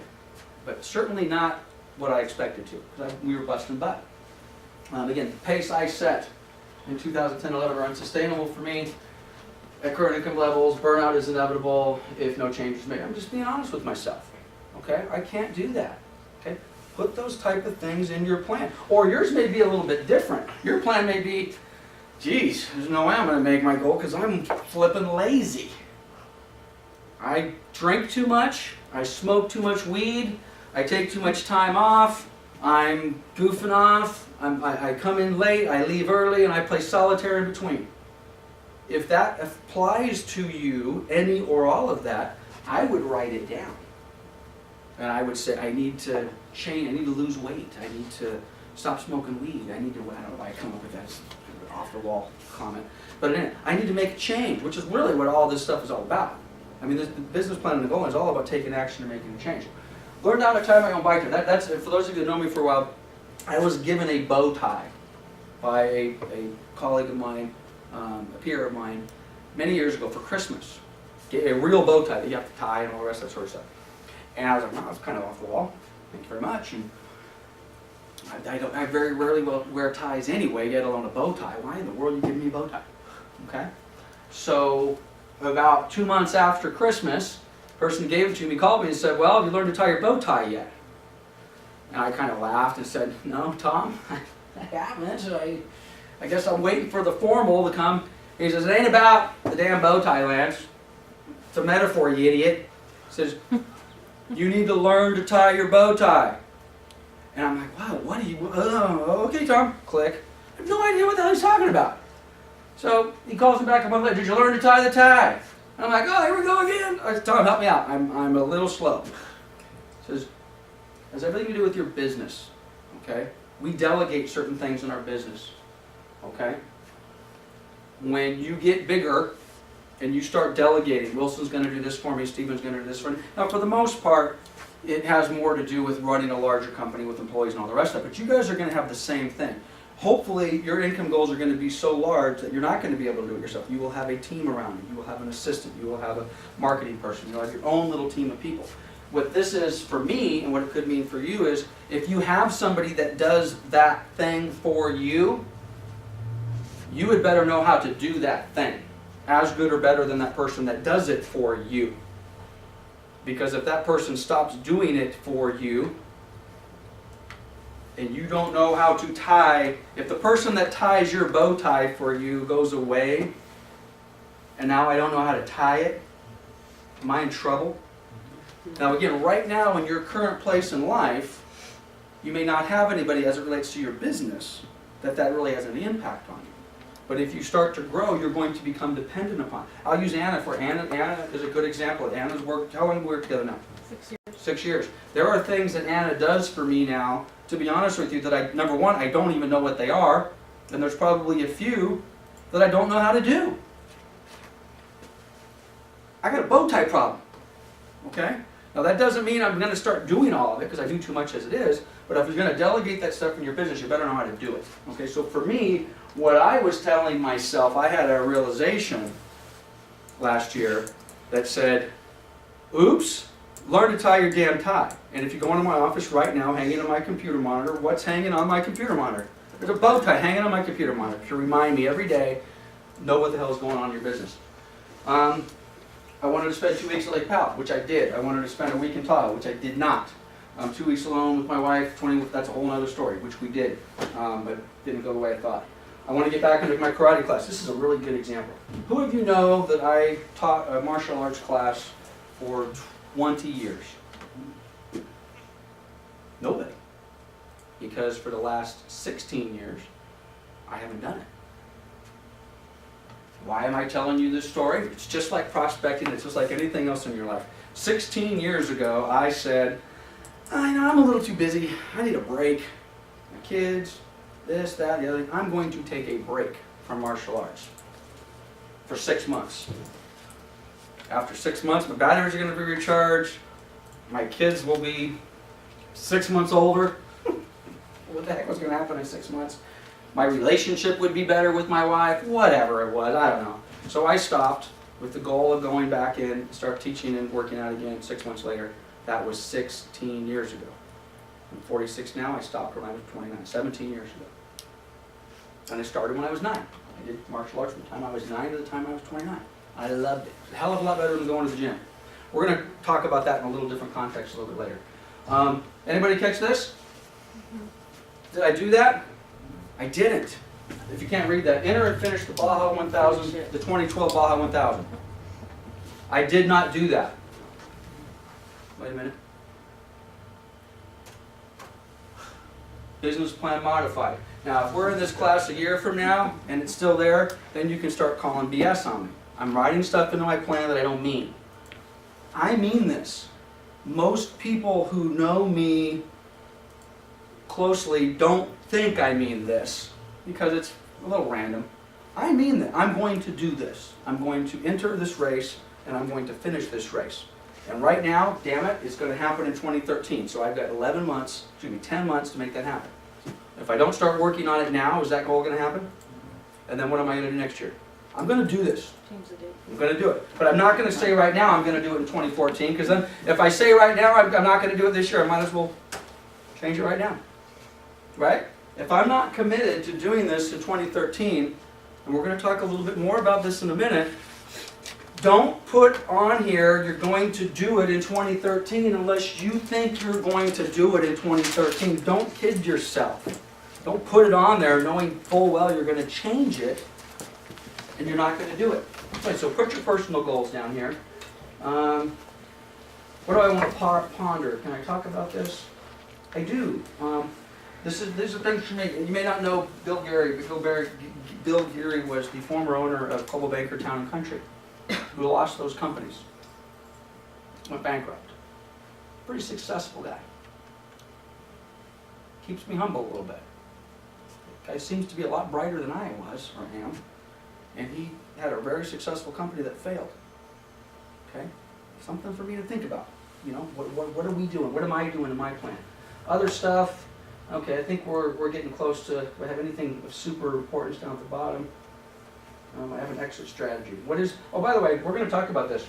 but certainly not what I expected to, because we were busting butt. Again, the pace I set in 2010-11 are unsustainable for me. At current income levels, burnout is inevitable if no change is made. I'm just being honest with myself. Okay, I can't do that. Okay, put those type of things in your plan. Or yours may be a little bit different. Your plan may be, geez, there's no way I'm going to make my goal because I'm flipping lazy. I drink too much. I smoke too much weed. I take too much time off. I'm goofing off. I come in late. I leave early, and I play solitaire in between. If that applies to you, any or all of that, I would write it down. And I would say, I need to change, I need to lose weight, I need to stop smoking weed, I need to, I don't know why I come up with that off the wall comment, but I need to make a change, which is really what all this stuff is all about. I mean, the business plan and the goal is all about taking action and making a change. Learned how to tie my own bike tie. That's, for those of you that know me for a while, I was given a bow tie by a colleague of mine, a peer of mine, many years ago for Christmas. A real bow tie that you have to tie and all the rest of that sort of stuff. And I was like, wow, that's kind of off the wall. Thank you very much. And I very rarely wear ties anyway, let alone a bow tie. Why in the world are you giving me a bow tie? Okay? So about 2 months after Christmas, the person who gave it to me called me and said, well, have you learned to tie your bow tie yet? And I kind of laughed and said, no, Tom, I haven't. I guess I'm waiting for the formal to come. He says, it ain't about the damn bow tie, Lance. It's a metaphor, you idiot. He says, you need to learn to tie your bow tie. And I'm like, wow, what are you, okay, Tom, click. I have no idea what the hell he's talking about. So he calls me back a month later, did you learn to tie the tie? And I'm like, oh, here we go again. I said, Tom, help me out. I'm a little slow. He says, it has everything to do with your business, okay? We delegate certain things in our business, okay? When you get bigger and you start delegating, Wilson's going to do this for me, Stephen's going to do this for me. Now, for the most part, it has more to do with running a larger company with employees and all the rest of it, but you guys are going to have the same thing. Hopefully, your income goals are going to be so large that you're not going to be able to do it yourself. You will have a team around you. You will have an assistant. You will have a marketing person. You'll have your own little team of people. What this is for me, and what it could mean for you, is if you have somebody that does that thing for you, you would better know how to do that thing as good or better than that person that does it for you. Because if that person stops doing it for you, and you don't know how to tie, if the person that ties your bow tie for you goes away, and now I don't know how to tie it, am I in trouble? Now again, right now in your current place in life, you may not have anybody as it relates to your business that really has any impact on you. But if you start to grow, you're going to become dependent upon. I'll use Anna for Anna is a good example. Anna's worked, how long have we worked together now? 6 years. 6 years. There are things that Anna does for me now, to be honest with you, that number one, I don't even know what they are, and there's probably a few that I don't know how to do. I got a bow tie problem, okay? Now that doesn't mean I'm going to start doing all of it, because I do too much as it is, but if you're going to delegate that stuff in your business, you better know how to do it. Okay, so for me, what I was telling myself, I had a realization last year that said, oops, learn to tie your damn tie. And if you go into my office right now, hanging on my computer monitor, what's hanging on my computer monitor? There's a bow tie hanging on my computer monitor to remind me every day, know what the hell is going on in your business. I wanted to spend 2 weeks at Lake Powell, which I did. I wanted to spend a week in Tahoe, which I did not. 2 weeks alone with my wife, that's a whole other story, which we did, but didn't go the way I thought. I want to get back into my karate class. This is a really good example. Who of you know that I taught a martial arts class for 20 years? Nobody. Because for the last 16 years, I haven't done it. Why am I telling you this story? It's just like prospecting. It's just like anything else in your life. 16 years ago, I said, I know I'm a little too busy. I need a break. My kids, this, that, the other thing. I'm going to take a break from martial arts for 6 months. After 6 months, my batteries are going to be recharged. My kids will be 6 months older. What the heck was going to happen in 6 months? My relationship would be better with my wife. Whatever it was, I don't know. So I stopped with the goal of going back in, start teaching and working out again 6 months later. That was 16 years ago. I'm 46 now. I stopped when I was 29, 17 years ago. And I started when I was 9. I did martial arts from the time I was 9 to the time I was 29. I loved it. A hell of a lot better than going to the gym. We're going to talk about that in a little different context a little bit later. Anybody catch this? Did I do that? I didn't. If you can't read that, enter and finish the Baja 1000, the 2012 Baja 1000. I did not do that. Wait a minute. Business plan modified. Now, if we're in this class a year from now and it's still there, then you can start calling BS on me. I'm writing stuff into my plan that I don't mean. I mean this. Most people who know me closely, don't think I mean this, because it's a little random. I mean that. I'm going to do this. I'm going to enter this race, and I'm going to finish this race. And right now, damn it, it's going to happen in 2013. So I've got 11 months, excuse me, 10 months to make that happen. If I don't start working on it now, is that goal going to happen? And then what am I going to do next year? I'm going to do this. Change the date. I'm going to do it. But I'm not going to say right now I'm going to do it in 2014, because then if I say right now I'm not going to do it this year, I might as well change it right now. Right? If I'm not committed to doing this in 2013, and we're going to talk a little bit more about this in a minute, don't put on here you're going to do it in 2013 unless you think you're going to do it in 2013. Don't kid yourself. Don't put it on there knowing full well you're going to change it and you're not going to do it. Okay, so put your personal goals down here. What do I want to ponder? Can I talk about this? I do. These are things you may not know Bill Geary, but Bill Geary was the former owner of Coldwell Banker Town and Country, who lost those companies, went bankrupt. Pretty successful guy. Keeps me humble a little bit. Guy seems to be a lot brighter than I was, or am, and he had a very successful company that failed. Okay? Something for me to think about. You know, what are we doing? What am I doing in my plan? Other stuff, okay, I think we're getting close to, do I have anything of super importance down at the bottom? I have an exit strategy. What is, oh, by the way, we're going to talk about this.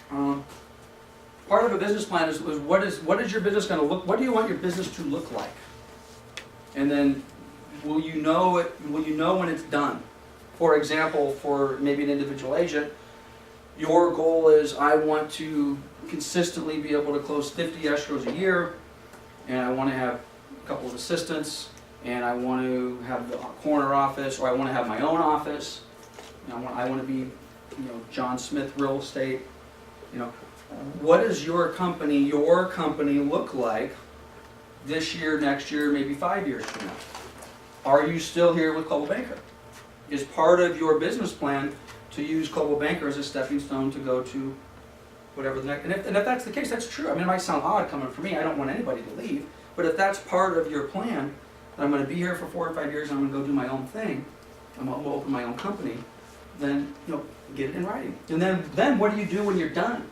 Part of a business plan is what is your business going to look, what do you want your business to look like? And then will you know when it's done? For example, for maybe an individual agent, your goal is I want to consistently be able to close 50 escrows a year, and I want to have a couple of assistants, and I want to have the corner office, or I want to have my own office. You know, I want to be, John Smith Real Estate. What does your company look like this year, next year, maybe 5 years from now? Are you still here with Coldwell Banker? Is part of your business plan to use Coldwell Banker as a stepping stone to go to whatever the next, and if that's the case, that's true. I mean, it might sound odd coming from me. I don't want anybody to leave. But if that's part of your plan, that I'm going to be here for 4 or 5 years and I'm going to go do my own thing, I'm going to open my own company, then, get it in writing. And then what do you do when you're done?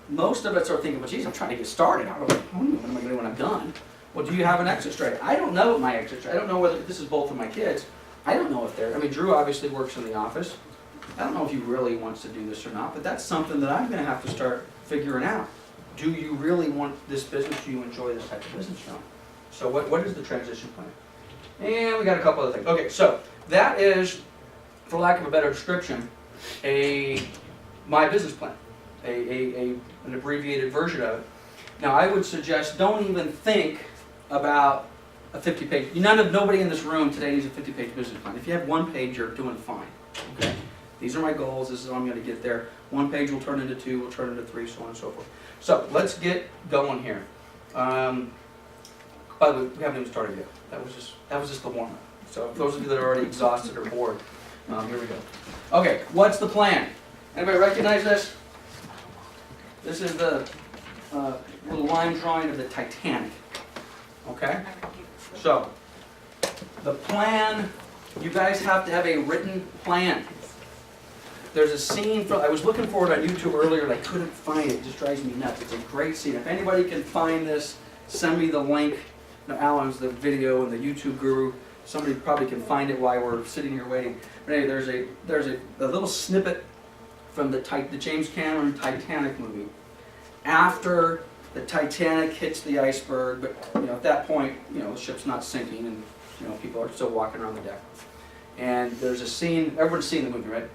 Most of us are thinking, well, geez, I'm trying to get started. What am I going to do when I'm done? Well, do you have an exit strategy? I don't know what my exit strategy. I don't know whether this is both of my kids. I don't know if they're, Drew obviously works in the office. I don't know if he really wants to do this or not, but that's something that I'm going to have to start figuring out. Do you really want this business? Do you enjoy this type of business or not? So what is the transition plan? And we got a couple other things. Okay, so that is, for lack of a better description, my business plan, an abbreviated version of it. Now I would suggest don't even think about a 50-page, nobody in this room today needs a 50-page business plan. If you have 1 page, you're doing fine, okay? These are my goals, this is how I'm going to get there. 1 page will turn into 2, will turn into 3, so on and so forth. So, let's get going here. By the way, we haven't even started yet. That was just the warm-up. So, for those of you that are already exhausted or bored, here we go. Okay, what's the plan? Anybody recognize this? This is the little line drawing of the Titanic. Okay? So, the plan, you guys have to have a written plan. There's a scene, I was looking for it on YouTube earlier and I couldn't find it. It just drives me nuts. It's a great scene. If anybody can find this, send me the link. Now, Alan's the video and the YouTube guru. Somebody probably can find it while we're sitting here waiting. But anyway, there's a little snippet from the James Cameron Titanic movie. After the Titanic hits the iceberg, but at that point, the ship's not sinking and people are still walking around the deck. And there's a scene, everyone's seen the movie, right?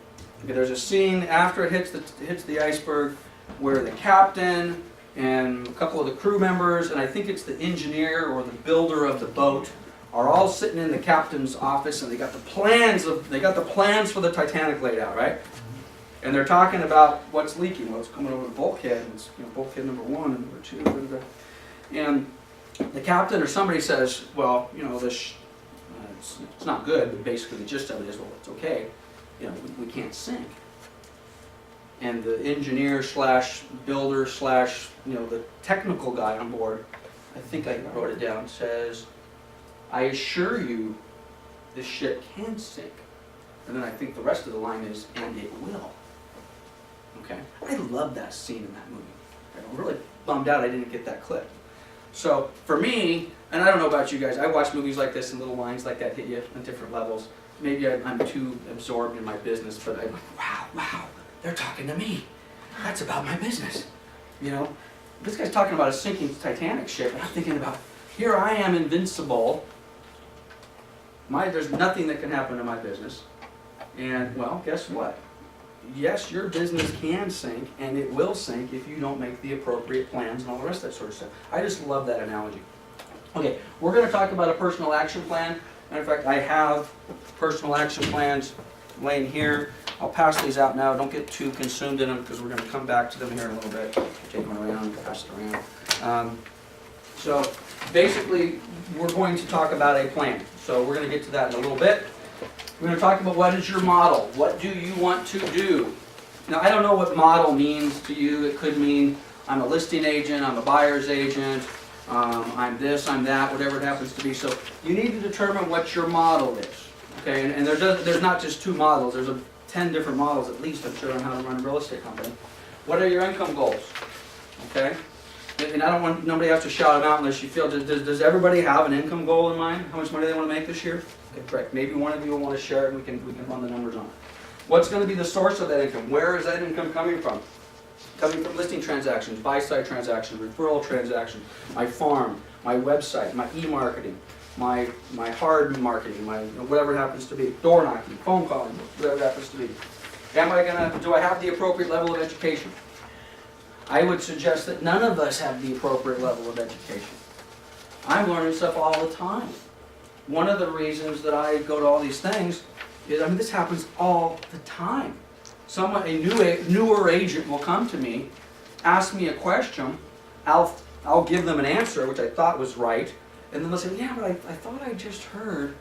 Okay, there's a scene after it hits the iceberg where the captain and a couple of the crew members, and I think it's the engineer or the builder of the boat, are all sitting in the captain's office, and they got the plans for the Titanic laid out, right? And they're talking about what's leaking, what's coming over the bulkhead, and it's bulkhead number 1 and number 2, blah, blah, blah. And the captain or somebody says, well, this it's not good, but basically the gist of it is, well, it's okay. We can't sink. And the engineer slash builder slash, the technical guy on board, I think I wrote it down, says, I assure you, this ship can sink. And then I think the rest of the line is, and it will. Okay? I love that scene in that movie. I'm really bummed out I didn't get that clip. So for me, and I don't know about you guys, I watch movies like this and little lines like that hit you on different levels. Maybe I'm too absorbed in my business, but I'm like, wow, they're talking to me. That's about my business. You know, this guy's talking about a sinking Titanic ship, and I'm thinking about, here I am invincible. There's nothing that can happen to my business. And, well, guess what? Yes, your business can sink, and it will sink if you don't make the appropriate plans and all the rest of that sort of stuff. I just love that analogy. Okay, we're going to talk about a personal action plan. Matter of fact, I have personal action plans laying here. I'll pass these out now. Don't get too consumed in them because we're going to come back to them here in a little bit. Take one around, pass it around. So basically, we're going to talk about a plan. So we're going to get to that in a little bit. We're going to talk about what is your model. What do you want to do? Now, I don't know what model means to you. It could mean I'm a listing agent, I'm a buyer's agent, I'm this, I'm that, whatever it happens to be. So you need to determine what your model is. Okay, and there's not just 2 models. There's 10 different models at least, I'm sure, on how to run a real estate company. What are your income goals? Okay, and I don't want nobody else to shout them out unless you feel. Does everybody have an income goal in mind? How much money they want to make this year? Okay, correct. Maybe one of you will want to share it. And we can run the numbers on it. What's going to be the source of that income? Where is that income coming from? Coming from listing transactions, buy-side transactions, referral transactions, my farm, my website, my e-marketing, my hard marketing, my whatever it happens to be, door knocking, phone calling, whatever it happens to be. Do I have the appropriate level of education? I would suggest that none of us have the appropriate level of education. I'm learning stuff all the time. One of the reasons that I go to all these things is, this happens all the time. A newer agent will come to me, ask me a question, I'll give them an answer, which I thought was right, and then they'll say, yeah, but I thought I just heard,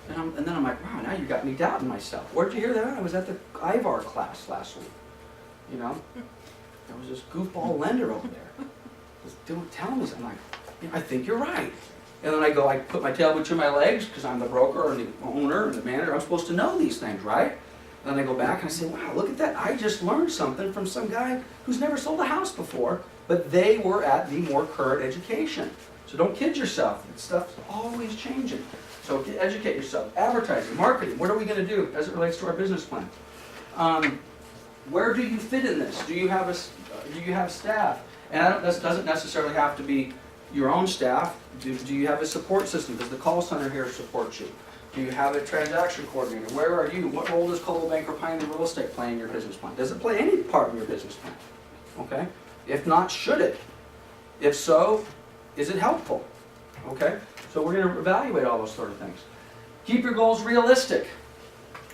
and then I'm like, wow, now you got me doubting myself. Where'd you hear that? I was at the IVAR class last week. You know? There was this goofball lender over there. Just telling me something. I'm like, I think you're right. And then I put my tail between my legs, because I'm the broker and the owner and the manager. I'm supposed to know these things, right? And then I go back and I say, wow, look at that. I just learned something from some guy who's never sold a house before, but they were at the more current education. So don't kid yourself. Stuff's always changing. So educate yourself. Advertising, marketing, what are we going to do as it relates to our business plan? Where do you fit in this? Do you have staff? And this doesn't necessarily have to be your own staff. Do you have a support system? Does the call center here support you? Do you have a transaction coordinator? Where are you? What role does Coldwell Banker Pioneer Real Estate play in your business plan? Does it play any part in your business plan? Okay? If not, should it? If so, is it helpful? Okay? So we're going to evaluate all those sort of things. Keep your goals realistic.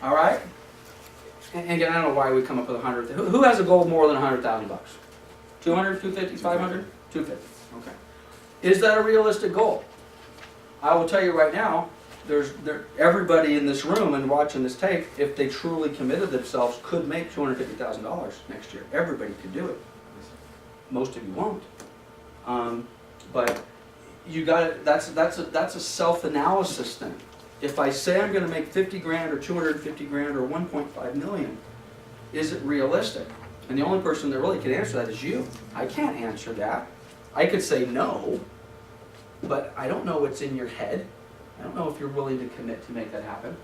All right? And again, I don't know why we come up with 100. Who has a goal more than $100,000? 200, 250, 500? 250. Okay. Is that a realistic goal? I will tell you right now, everybody in this room and watching this tape, if they truly committed themselves, could make $250,000 next year. Everybody could do it. Most of you won't. But you got that's a self-analysis thing. If I say I'm going to make 50 grand or 250 grand or 1.5 million, is it realistic? And the only person that really can answer that is you. I can't answer that. I could say no, but I don't know what's in your head. I don't know if you're willing to commit to make that happen.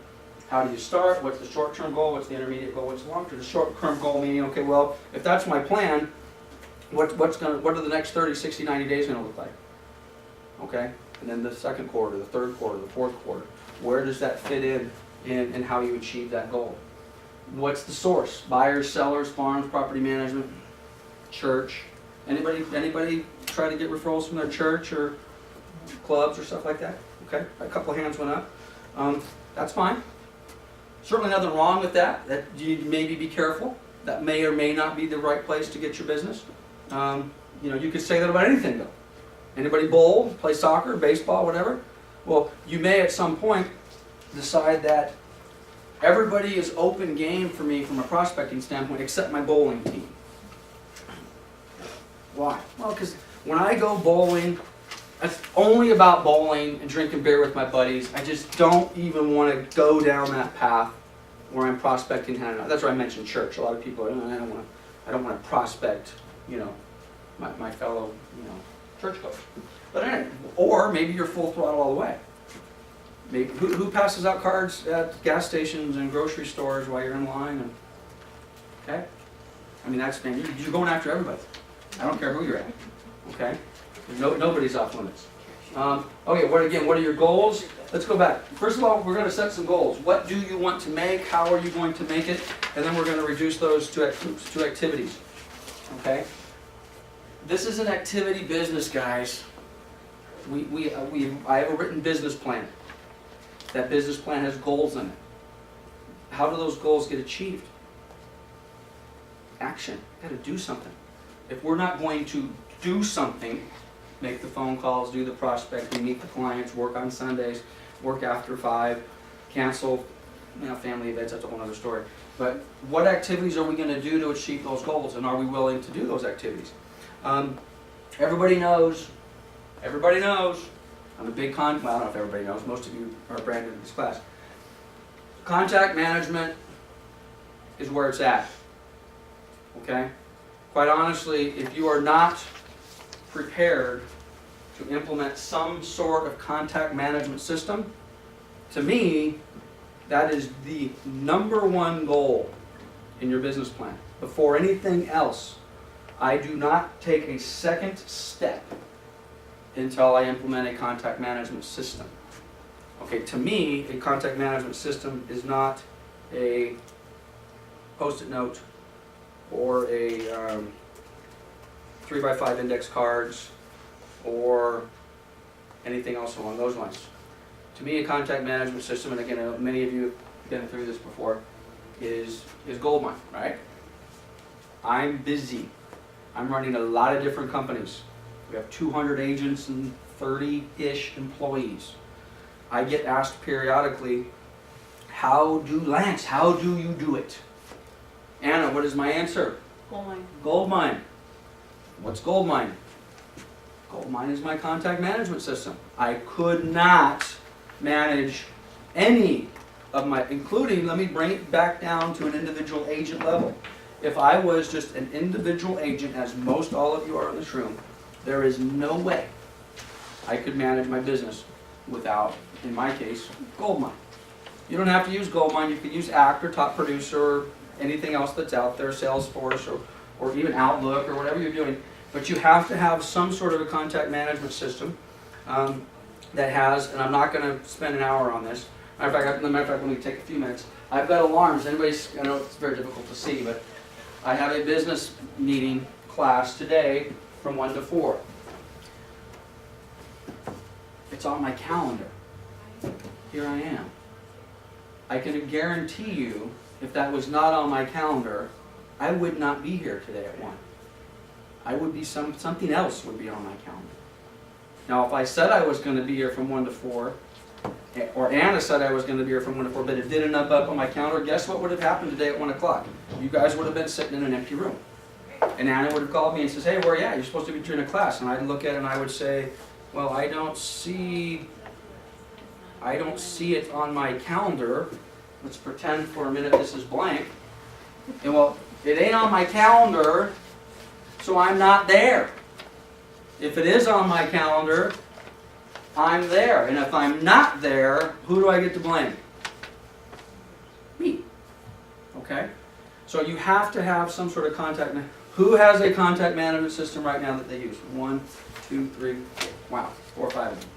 How do you start? What's the short-term goal? What's the intermediate goal? What's the long-term? The short-term goal meaning, okay, well, if that's my plan, what are the next 30, 60, 90 days going to look like? Okay? And then the second quarter, the third quarter, the fourth quarter. Where does that fit in how you achieve that goal? What's the source? Buyers, sellers, farms, property management, church. Anybody try to get referrals from their church or clubs or stuff like that? Okay, a couple of hands went up. That's fine. Certainly nothing wrong with that. That you maybe be careful. That may or may not be the right place to get your business. You could say that about anything though. Anybody bowl, play soccer, baseball, whatever? Well, you may at some point decide that everybody is open game for me from a prospecting standpoint except my bowling team. Why? Well, because when I go bowling it's only about bowling and drinking beer with my buddies. I just don't even want to go down that path where I'm prospecting. That's why I mentioned church. A lot of people are, I don't want to prospect, my fellow, churchgoers. But anyway, or maybe you're full throttle all the way. Maybe, who passes out cards at gas stations and grocery stores while you're in line? And, okay? I mean, that's, man, you're going after everybody. I don't care who you're at. Okay? Nobody's off limits. Okay, what are your goals? Let's go back. First of all, we're going to set some goals. What do you want to make? How are you going to make it? And then we're going to reduce those to activities. Okay? This is an activity business, guys. I have a written business plan. That business plan has goals in it. How do those goals get achieved? Action. Got to do something. If we're not going to do something, make the phone calls, do the prospecting, meet the clients, work on Sundays, work after 5, cancel, family events, that's a whole other story. But what activities are we going to do to achieve those goals, and are we willing to do those activities? Everybody knows, I'm a big well, I don't know if everybody knows, most of you are brand new to this class. Contact management is where it's at, okay? Quite honestly, if you are not prepared to implement some sort of contact management system, to me, that is the #1 goal in your business plan. Before anything else, I do not take a second step until I implement a contact management system. Okay, to me, a contact management system is not a Post-it note or a 3x5 index cards or anything else along those lines. To me, a contact management system, and again, I know many of you have been through this before, is goldmine, right? I'm busy. I'm running a lot of different companies. We have 200 agents and 30-ish employees. I get asked periodically, Lance, how do you do it? Anna, what is my answer? Goldmine. What's Goldmine? Goldmine is my contact management system. I could not manage any of my, including, let me bring it back down to an individual agent level. If I was just an individual agent, as most all of you are in this room, there is no way I could manage my business without, in my case, Goldmine. You don't have to use Goldmine. You can use ACT or Top Producer or anything else that's out there, Salesforce or even Outlook or whatever you're doing. But you have to have some sort of a contact management system that has, and I'm not going to spend an hour on this. Matter of fact, let me take a few minutes. I've got alarms. I know it's very difficult to see, but I have a business meeting class today from 1 to 4. It's on my calendar. Here I am. I can guarantee you, if that was not on my calendar, I would not be here today at 1. I would be something else would be on my calendar. Now, if I said I was going to be here from 1 to 4, or Anna said I was going to be here from 1 to 4, but it didn't up on my calendar, guess what would have happened today at 1 o'clock? You guys would have been sitting in an empty room. And Anna would have called me and says, hey, where are you at? You're supposed to be doing a class. And I'd look at it and I would say, well, I don't see it on my calendar. Let's pretend for a minute this is blank. And well, it ain't on my calendar, so I'm not there. If it is on my calendar, I'm there. And if I'm not there, who do I get to blame? Me. Okay? So you have to have some sort of contact. Who has a contact management system right now that they use? 1, 2, 3, wow, 4 or 5 of them.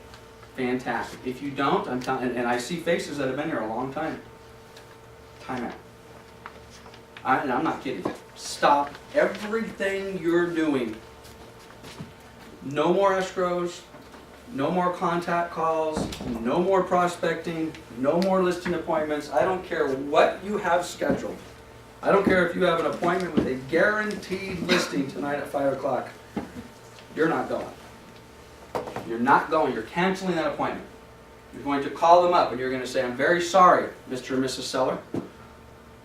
Fantastic. If you don't, I'm telling, and I see faces that have been here a long time. Time out. And I'm not kidding. Stop everything you're doing. No more escrows, no more contact calls, no more prospecting, no more listing appointments. I don't care what you have scheduled. I don't care if you have an appointment with a guaranteed listing tonight at 5 o'clock. You're not going. You're not going. You're canceling that appointment. You're going to call them up and you're going to say, I'm very sorry, Mr. and Mrs. Seller,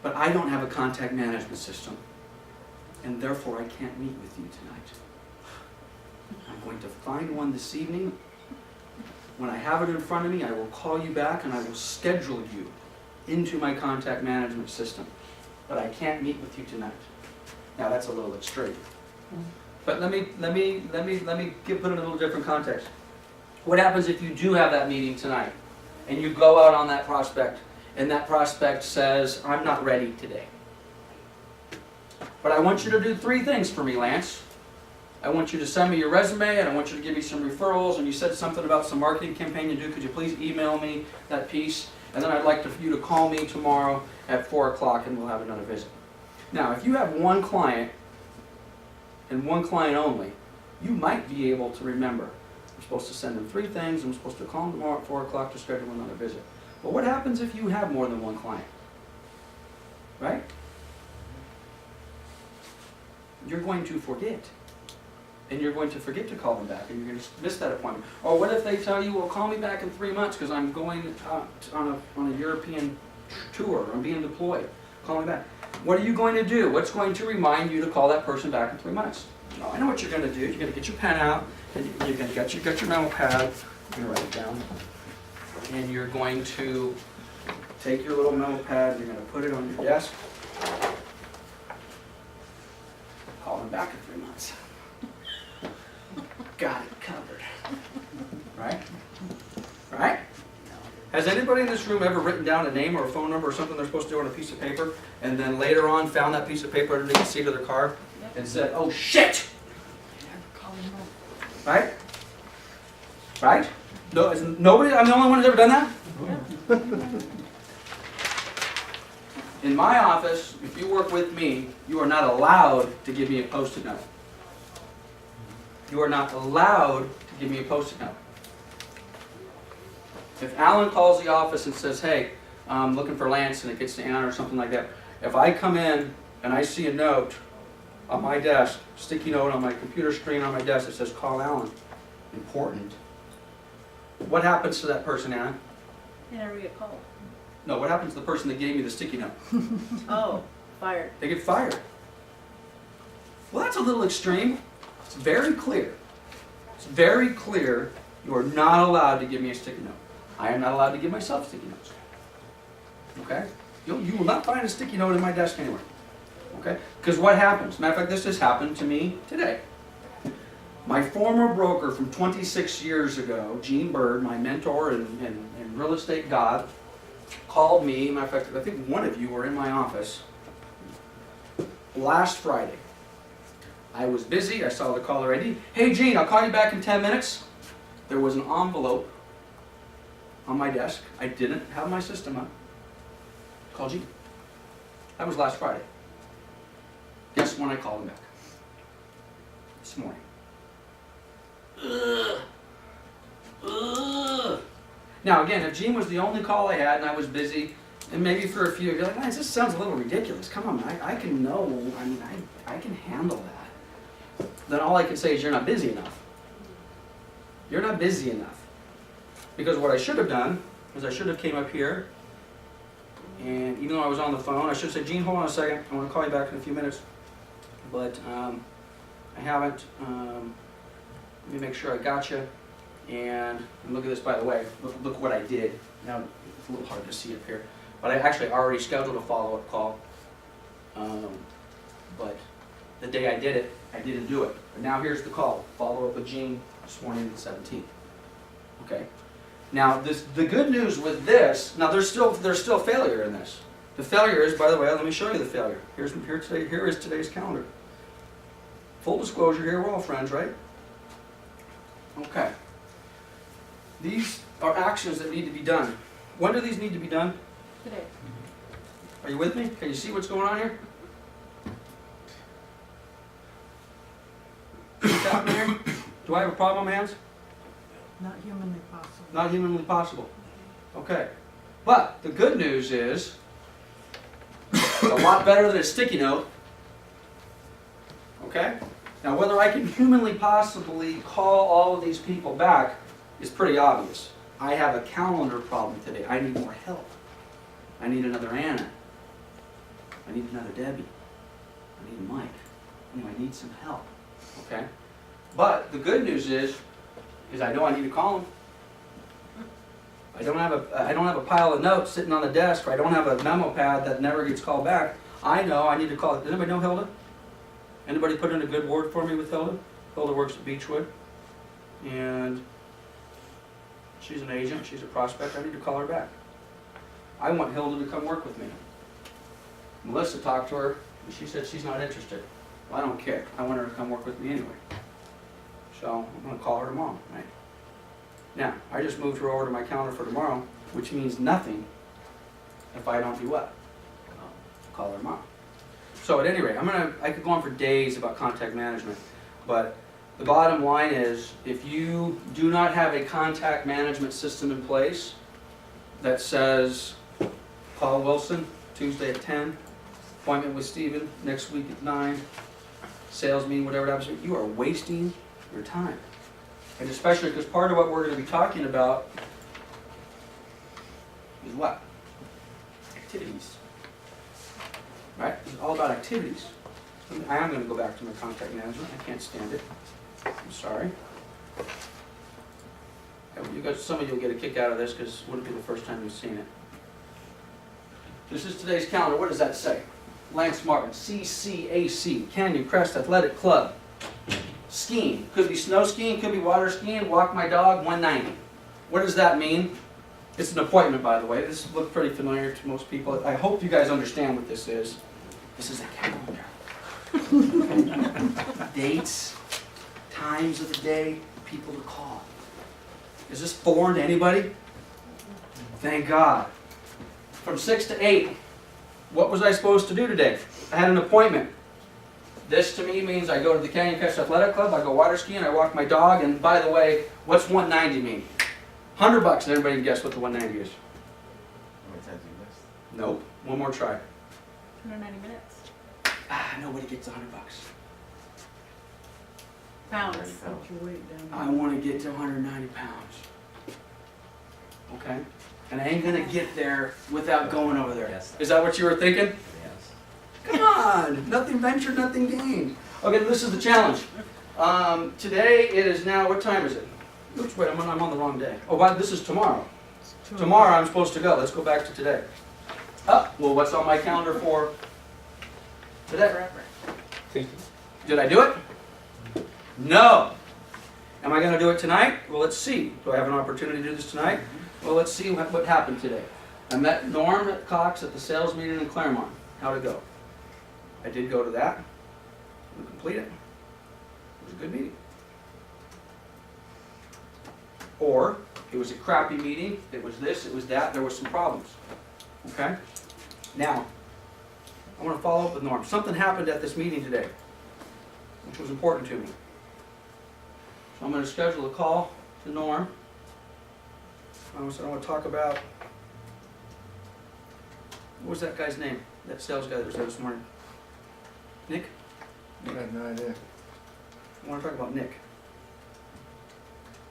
but I don't have a contact management system, and therefore I can't meet with you tonight. I'm going to find one this evening, When I have it in front of me, I will call you back and I will schedule you into my contact management system. But I can't meet with you tonight. Now that's a little extreme. But let me put it in a little different context. What happens if you do have that meeting tonight and you go out on that prospect and that prospect says, I'm not ready today. But I want you to do 3 things for me, Lance. I want you to send me your resume and I want you to give me some referrals, and you said something about some marketing campaign you do. Could you please email me that piece? And then I'd like for you to call me tomorrow at 4 o'clock and we'll have another visit. Now, if you have one client and one client only, you might be able to remember. I'm supposed to send them 3 things. I'm supposed to call them tomorrow at 4 o'clock to schedule another visit. But what happens if you have more than one client? Right? You're going to forget. And you're going to forget to call them back, and you're going to miss that appointment. Or what if they tell you, well, call me back in 3 months because I'm going on a European tour, I'm being deployed. Call me back. What are you going to do? What's going to remind you to call that person back in 3 months? Oh, I know what you're going to do. You're going to get your pen out, and you're going to get your memo pad. You're going to write it down. And you're going to take your little memo pad, and you're going to put it on your desk. Call them back in 3 months. Got it covered. Right? Right? Has anybody in this room ever written down a name or a phone number or something they're supposed to do on a piece of paper, and then later on found that piece of paper underneath the seat of their car and said, oh shit! Right? Right? No, nobody, I'm the only one who's ever done that? In my office, if you work with me, you are not allowed to give me a Post-it note. You are not allowed to give me a Post-it note. If Alan calls the office and says, hey, I'm looking for Lance, and it gets to Anna or something like that, if I come in and I see a note on my desk, sticky note on my computer screen on my desk that says, call Alan, important, what happens to that person, Anna? They never get called. No, what happens to the person that gave me the sticky note? Oh, fired. They get fired. Well, that's a little extreme. It's very clear. It's very clear you are not allowed to give me a sticky note. I am not allowed to give myself sticky notes. Okay? You will not find a sticky note in my desk anywhere. Okay? Because what happens? Matter of fact, this just happened to me today. My former broker from 26 years ago, Gene Bird, my mentor and real estate god, called me. Matter of fact, I think one of you were in my office last Friday. I was busy. I saw the caller ID. Hey, Gene, I'll call you back in 10 minutes. There was an envelope on my desk. I didn't have my system up. Call Gene. That was last Friday. Guess when I called him back? This morning. Now again, if Gene was the only call I had and I was busy, and maybe for a few, you're like, this sounds a little ridiculous. Come on, I can know. I mean, I can handle that. Then all I can say is you're not busy enough. You're not busy enough. Because what I should have done is I should have came up here, and even though I was on the phone, I should have said, Gene, hold on a second. I want to call you back in a few minutes. But I haven't. Let me make sure I got you. And look at this, by the way. Look what I did. Now, it's a little hard to see up here. But I actually already scheduled a follow-up call. But the day I did it, I didn't do it. But now here's the call. Follow up with Gene this morning, the 17th. Okay. Now the good news with this. Now there's still failure in this. The failure is, by the way, let me show you the failure. Here is today's calendar. Full disclosure here, we're all friends, right? Okay. These are actions that need to be done. When do these need to be done? Today. Are you with me? Can you see what's going on here? What's happening here? Do I have a problem on my hands? Not humanly possible. Not humanly possible. Okay. But the good news is, it's a lot better than a sticky note. Okay? Now whether I can humanly possibly call all of these people back is pretty obvious. I have a calendar problem today. I need more help. I need another Anna. I need another Debbie. I need Mike. Anyway, I need some help. Okay? But the good news is I know I need to call them. I don't have a pile of notes sitting on the desk, or I don't have a memo pad that never gets called back. I know I need to call. Does anybody know Hilda? Anybody put in a good word for me with Hilda? Hilda works at Beechwood, and she's an agent. She's a prospect. I need to call her back. I want Hilda to come work with me. Melissa talked to her, and she said she's not interested. Well, I don't care. I want her to come work with me anyway. So I'm going to call her tomorrow, right? Now, I just moved her over to my calendar for tomorrow, which means nothing if I don't do what? Call her tomorrow. So at any rate, I could go on for days about contact management, but the bottom line is, if you do not have a contact management system in place that says, call Wilson, Tuesday at 10, appointment with Stephen next week at 9, sales meeting, whatever it happens to be, you are wasting your time. And especially because part of what we're going to be talking about is what? Activities. Right? It's all about activities. I am going to go back to my contact management. I can't stand it. I'm sorry. Some of you will get a kick out of this because it wouldn't be the first time you've seen it. This is today's calendar. What does that say? Lance Martin, CCAC, Canyon Crest Athletic Club. Skiing. Could be snow skiing, could be water skiing. Walk my dog, 190. What does that mean? It's an appointment, by the way. This looks pretty familiar to most people. I hope you guys understand what this is. This is a calendar. Dates, times of the day, people to call. Is this foreign to anybody? Thank God. From 6 to 8, what was I supposed to do today? I had an appointment. This to me means I go to the Canyon Crest Athletic Club, I go water skiing, I walk my dog, and by the way, what's 190 mean? $100, and everybody can guess what the 190 is. How many times have you missed? Nope. One more try. 190 minutes. Nobody gets $100. Pounds. Pounds. Put your weight down. I want to get to 190 pounds. Okay? And I ain't going to get there without going over there. Yes. Is that what you were thinking? Yes. Come on! Nothing ventured, nothing gained. Okay, this is the challenge. Today it is now, what time is it? Oops, wait, I'm on the wrong day. Oh, this is tomorrow. Tomorrow I'm supposed to go. Let's go back to today. Oh, well, what's on my calendar for today? Forever. Did I do it? No. Am I going to do it tonight? Well, let's see. Do I have an opportunity to do this tonight? Well, let's see what happened today. I met Norm Cox at the sales meeting in Claremont. How'd it go? I did go to that. We completed it. It was a good meeting. Or it was a crappy meeting. It was this, it was that. There were some problems. Okay? Now, I want to follow up with Norm. Something happened at this meeting today, which was important to me. So I'm going to schedule a call to Norm. I want to talk about, what was that guy's name? That sales guy that was there this morning? Nick? I have no idea. I want to talk about Nick,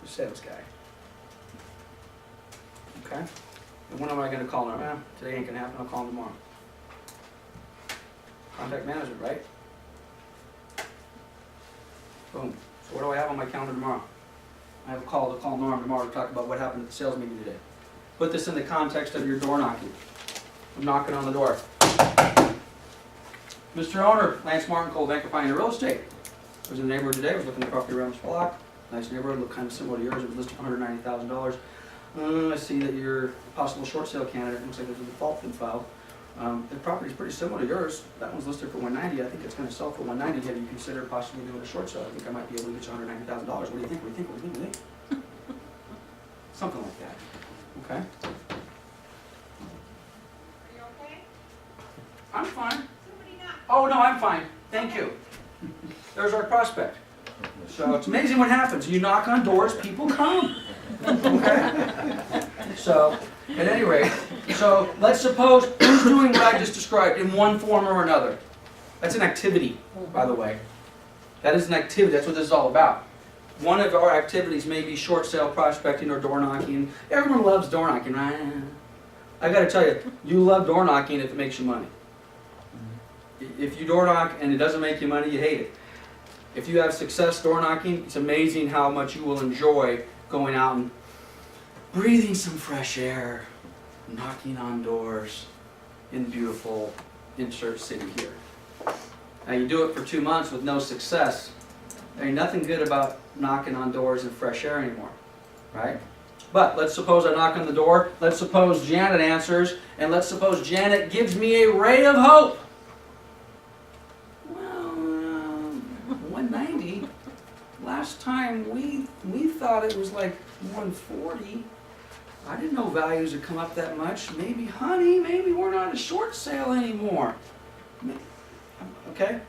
the sales guy. Okay? And when am I going to call him? Today ain't going to happen. I'll call him tomorrow. Contact management, right? Boom. So what do I have on my calendar tomorrow? I have a call to call Norm tomorrow to talk about what happened at the sales meeting today. Put this in the context of your door knocking. I'm knocking on the door. Mr. Owner, Lance Martin, Cold Bank of Pioneer Real Estate. I was in the neighborhood today. I was looking at property around this block. Nice neighborhood, looked kind of similar to yours. It was listed for $190,000. I see that you're a possible short sale candidate. Looks like there's a default been filed. The property's pretty similar to yours. That one's listed for $190. I think it's going to sell for $190. Have you considered possibly doing a short sale? I think I might be able to get you $190,000. What do you think? What do you think? What do you think? What do you think? Something like that. Okay. Are you okay? I'm fine. Somebody knocked. Oh no, I'm fine. Thank you. There's our prospect. So it's amazing what happens. You knock on doors, people come. Okay. So, at any rate, so let's suppose who's doing what I just described in one form or another. That's an activity, by the way. That is an activity. That's what this is all about. One of our activities may be short sale prospecting or door knocking. Everyone loves door knocking, right? I got to tell you, you love door knocking if it makes you money. If you door knock and it doesn't make you money, you hate it. If you have success door knocking, it's amazing how much you will enjoy going out and breathing some fresh air, knocking on doors in beautiful insert city here. Now you do it for 2 months with no success. There ain't nothing good about knocking on doors in fresh air anymore, right? But let's suppose I knock on the door, let's suppose Janet answers, and let's suppose Janet gives me a ray of hope. Well, 190. Last time we thought it was like 140. I didn't know values had come up that much. Maybe, honey, maybe we're not a short sale anymore. Okay?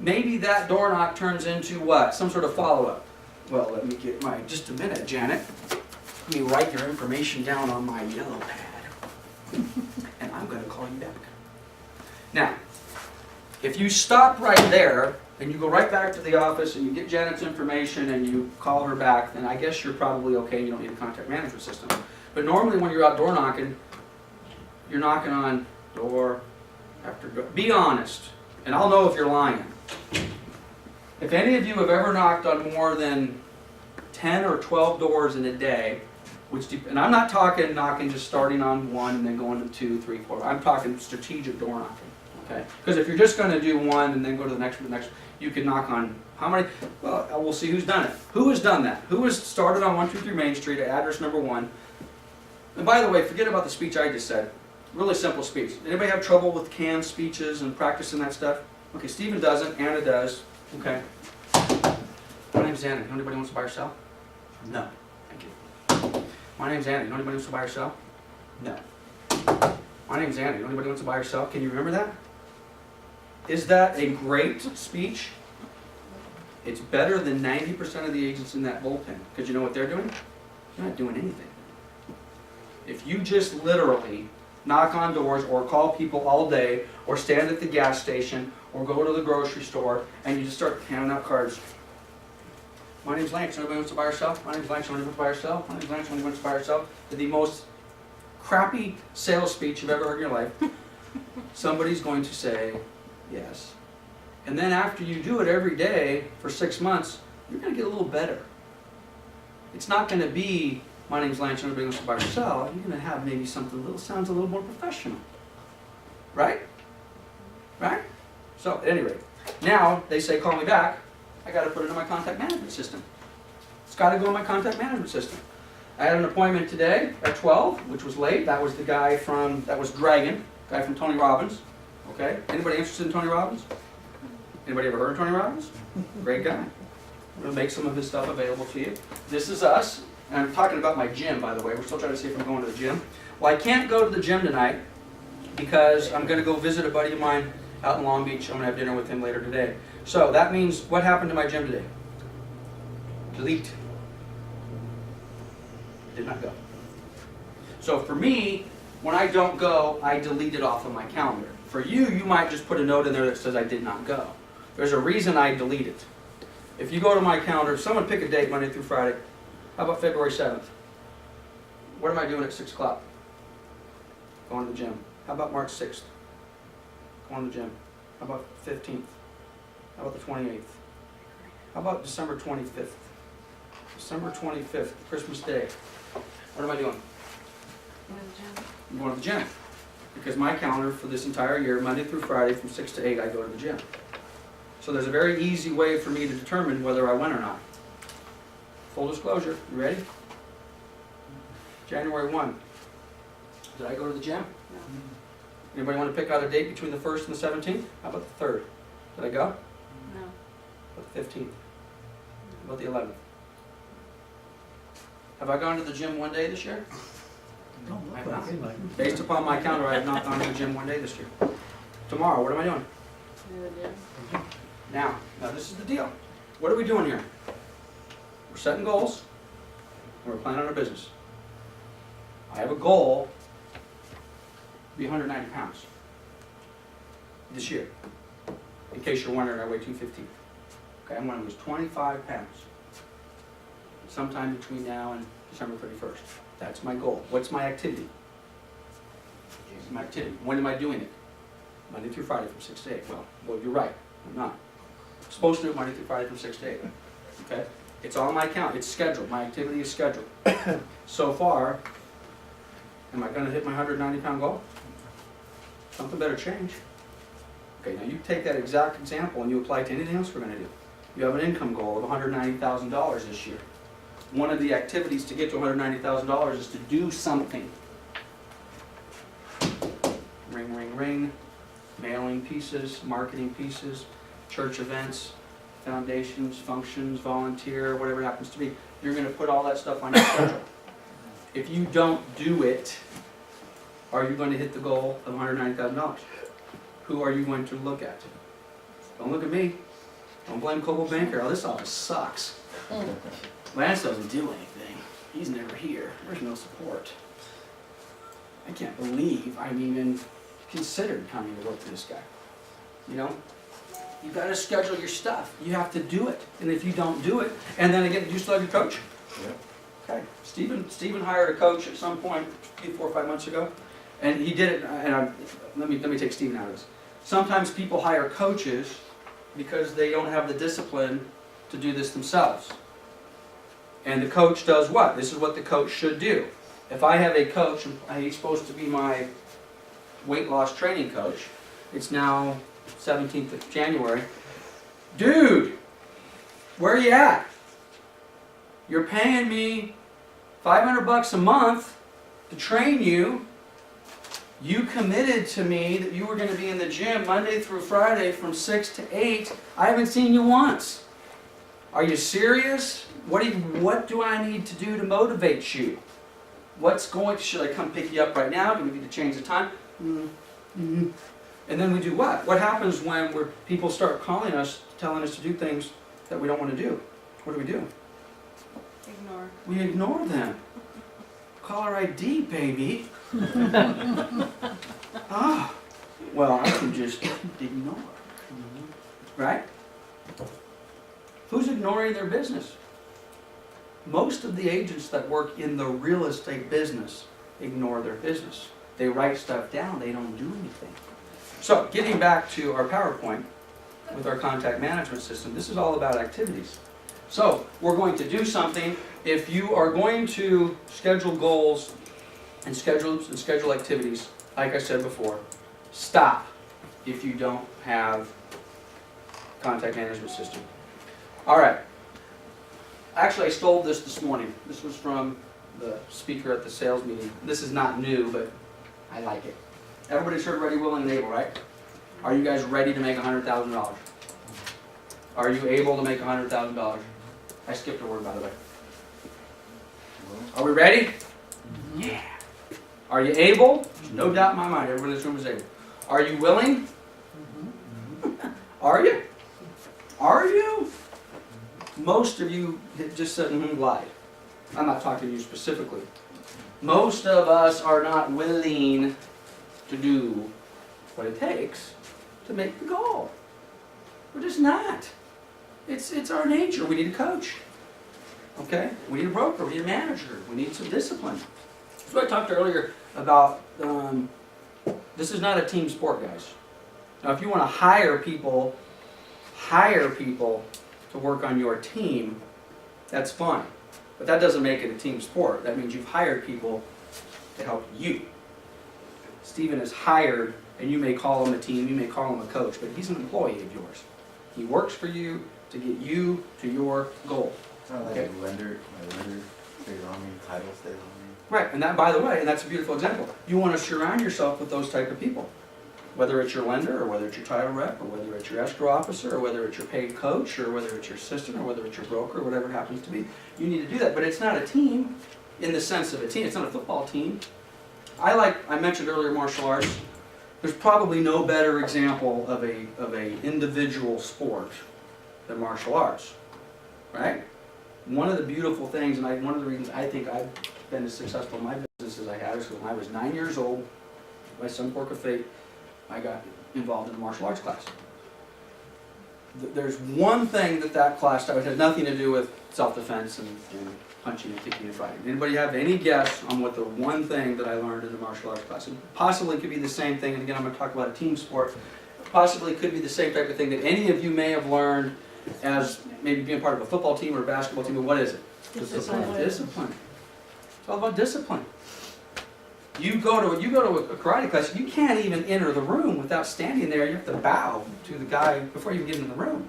Maybe that door knock turns into what? Some sort of follow-up. Well, let me get my, just a minute, Janet. Let me write your information down on my yellow pad. And I'm going to call you back. Now, if you stop right there, and you go right back to the office and you get Janet's information and you call her back, then I guess you're probably okay, you don't need a contact management system. But normally when you're out door knocking, you're knocking on door after door. Be honest, and I'll know if you're lying. If any of you have ever knocked on more than 10 or 12 doors in a day, and I'm not talking knocking just starting on one and then going to 2, 3, 4, I'm talking strategic door knocking. Okay? Because if you're just going to do one and then go to the next one, you can knock on how many? Well, we'll see who's done it. Who has done that? Who has started on 123 Main Street at address number 1? And by the way, forget about the speech I just said. Really simple speech. Anybody have trouble with canned speeches and practicing that stuff? Okay, Stephen doesn't. Anna does. Okay. My name's Anna. You know anybody wants to buy or sell? No. Thank you. My name's Anna. You know anybody wants to buy or sell? No. My name's Anna. You know anybody wants to buy or sell? Can you remember that? Is that a great speech? It's better than 90% of the agents in that bullpen. Because you know what they're doing? They're not doing anything. If you just literally knock on doors or call people all day or stand at the gas station or go to the grocery store and you just start handing out cards. My name's Lance. Anybody wants to buy or sell? My name's Lance. Anybody wants to buy or sell? My name's Lance. Anybody wants to buy or sell? The most crappy sales speech you've ever heard in your life. Somebody's going to say yes. And then after you do it every day for 6 months, you're going to get a little better. It's not going to be, my name's Lance, everybody wants to buy or sell. You're going to have maybe something a little, sounds a little more professional. Right? Right? So, at any rate, now they say call me back. I got to put it in my contact management system. It's got to go in my contact management system. I had an appointment today at 12, which was late. That was the guy from, that was Dragon, guy from Tony Robbins. Okay? Anybody interested in Tony Robbins? Anybody ever heard of Tony Robbins? Great guy. I'm going to make some of his stuff available to you. This is us. And I'm talking about my gym, by the way. We're still trying to see if I'm going to the gym. Well, I can't go to the gym tonight because I'm going to go visit a buddy of mine out in Long Beach. I'm going to have dinner with him later today. So that means, what happened to my gym today? Delete. Did not go. So for me, when I don't go, I delete it off of my calendar. For you, you might just put a note in there that says I did not go. There's a reason I delete it. If you go to my calendar, someone pick a date Monday through Friday. How about February 7th? What am I doing at 6 o'clock? Going to the gym. How about March 6th? Going to the gym. How about 15th? How about the 28th? How about December 25th? December 25th, Christmas Day. What am I doing? I'm going to the gym. Because my calendar for this entire year, Monday through Friday, from 6 to 8, I go to the gym. So there's a very easy way for me to determine whether I went or not. Full disclosure, you ready? January 1. Did I go to the gym? No. Anybody want to pick out a date between the 1st and the 17th? How about the 3rd? Did I go? No. How about the 15th? How about the 11th? Have I gone to the gym one day this year? I have not. Based upon my calendar, I have not gone to the gym one day this year. Tomorrow, what am I doing? Now this is the deal. What are we doing here? We're setting goals, and we're planning our business. I have a goal to be 190 pounds this year. In case you're wondering, I weigh 215. Okay, I'm going to lose 25 pounds sometime between now and December 31st. That's my goal. What's my activity? My activity. When am I doing it? Monday through Friday from 6 to 8. Well, you're right. I'm not. I'm supposed to do it Monday through Friday from 6 to 8. Okay? It's on my account, it's scheduled, my activity is scheduled. So far, am I gonna hit my 190-pound goal? Something better change. Okay, now you take that exact example and you apply it to anything else we're gonna do. You have an income goal of $190,000 this year. One of the activities to get to $190,000 is to do something. Ring, ring, ring. Mailing pieces, marketing pieces, church events, foundations, functions, volunteer, whatever it happens to be. You're going to put all that stuff on your schedule. If you don't do it, are you going to hit the goal of $190,000? Who are you going to look at? Don't look at me. Don't blame Coldwell Banker. Oh, this office sucks. Lance doesn't do anything. He's never here. There's no support. I can't believe I'm even considered coming to work for this guy. You know? You gotta schedule your stuff. You have to do it. And if you don't do it, and then again, do you still have your coach? Yep. Okay. Stephen hired a coach at some point, 4 or 5 months ago, and he did it. And let me take Stephen out of this. Sometimes people hire coaches because they don't have the discipline to do this themselves. And the coach does what? This is what the coach should do. If I have a coach, and he's supposed to be my weight loss training coach. It's now 17th of January. Dude, where are you at? You're paying me $500 a month to train you. You committed to me that you were going to be in the gym Monday through Friday from 6 to 8. I haven't seen you once. Are you serious? What do I need to do to motivate you? Should I come pick you up right now? Do we need to change the time? Mm-hmm. And then we do what? What happens when people start calling us, telling us to do things that we don't want to do? What do? Ignore. We ignore them. Caller ID, baby. Well, I can just ignore. Right? Who's ignoring their business? Most of the agents that work in the real estate business ignore their business. They write stuff down, they don't do anything. So, getting back to our PowerPoint with our contact management system, this is all about activities. So, we're going to do something. If you are going to schedule goals and schedule activities, like I said before, stop if you don't have contact management system. All right. Actually, I stole this morning. This was from the speaker at the sales meeting. This is not new, but I like it. Everybody's heard Ready, Willing, and Able, right? Are you guys ready to make $100,000? Are you able to make $100,000? I skipped a word, by the way. Are we ready? Yeah. Are you able? No doubt in my mind, everybody in this room is able. Are you willing? Are you? Are you? Most of you just said lied. I'm not talking to you specifically. Most of us are not willing to do what it takes to make the goal. We're just not. It's our nature. We need a coach. Okay? We need a broker. We need a manager. We need some discipline. That's what I talked earlier about. This is not a team sport, guys. Now, if you want to hire people to work on your team, that's fine. But that doesn't make it a team sport. That means you've hired people to help you. Stephen is hired, and you may call him a team, you may call him a coach, but he's an employee of yours. He works for you to get you to your goal. It's not like a lender, my lender stays on me, title stays on me. Right, and that, by the way, and that's a beautiful example. You want to surround yourself with those type of people. Whether it's your lender, or whether it's your title rep, or whether it's your escrow officer, or whether it's your paid coach, or whether it's your assistant, or whether it's your broker, or whatever it happens to be, you need to do that. But it's not a team in the sense of a team. It's not a football team. I mentioned earlier martial arts. There's probably no better example of a individual sport than martial arts, right? One of the beautiful things, and one of the reasons I think I've been as successful in my business as I have is when I was 9 years old, by some quirk of fate, I got involved in a martial arts class. There's one thing that class taught. It had nothing to do with self-defense and punching and kicking and fighting. Anybody have any guess on what the one thing that I learned in the martial arts class? It possibly could be the same thing, and again I'm going to talk about a team sport. Possibly could be the same type of thing that any of you may have learned as maybe being part of a football team or a basketball team, or what is it? Discipline. Discipline. It's all about discipline. You go to a karate class, you can't even enter the room without standing there. You have to bow to the guy before you even get in the room.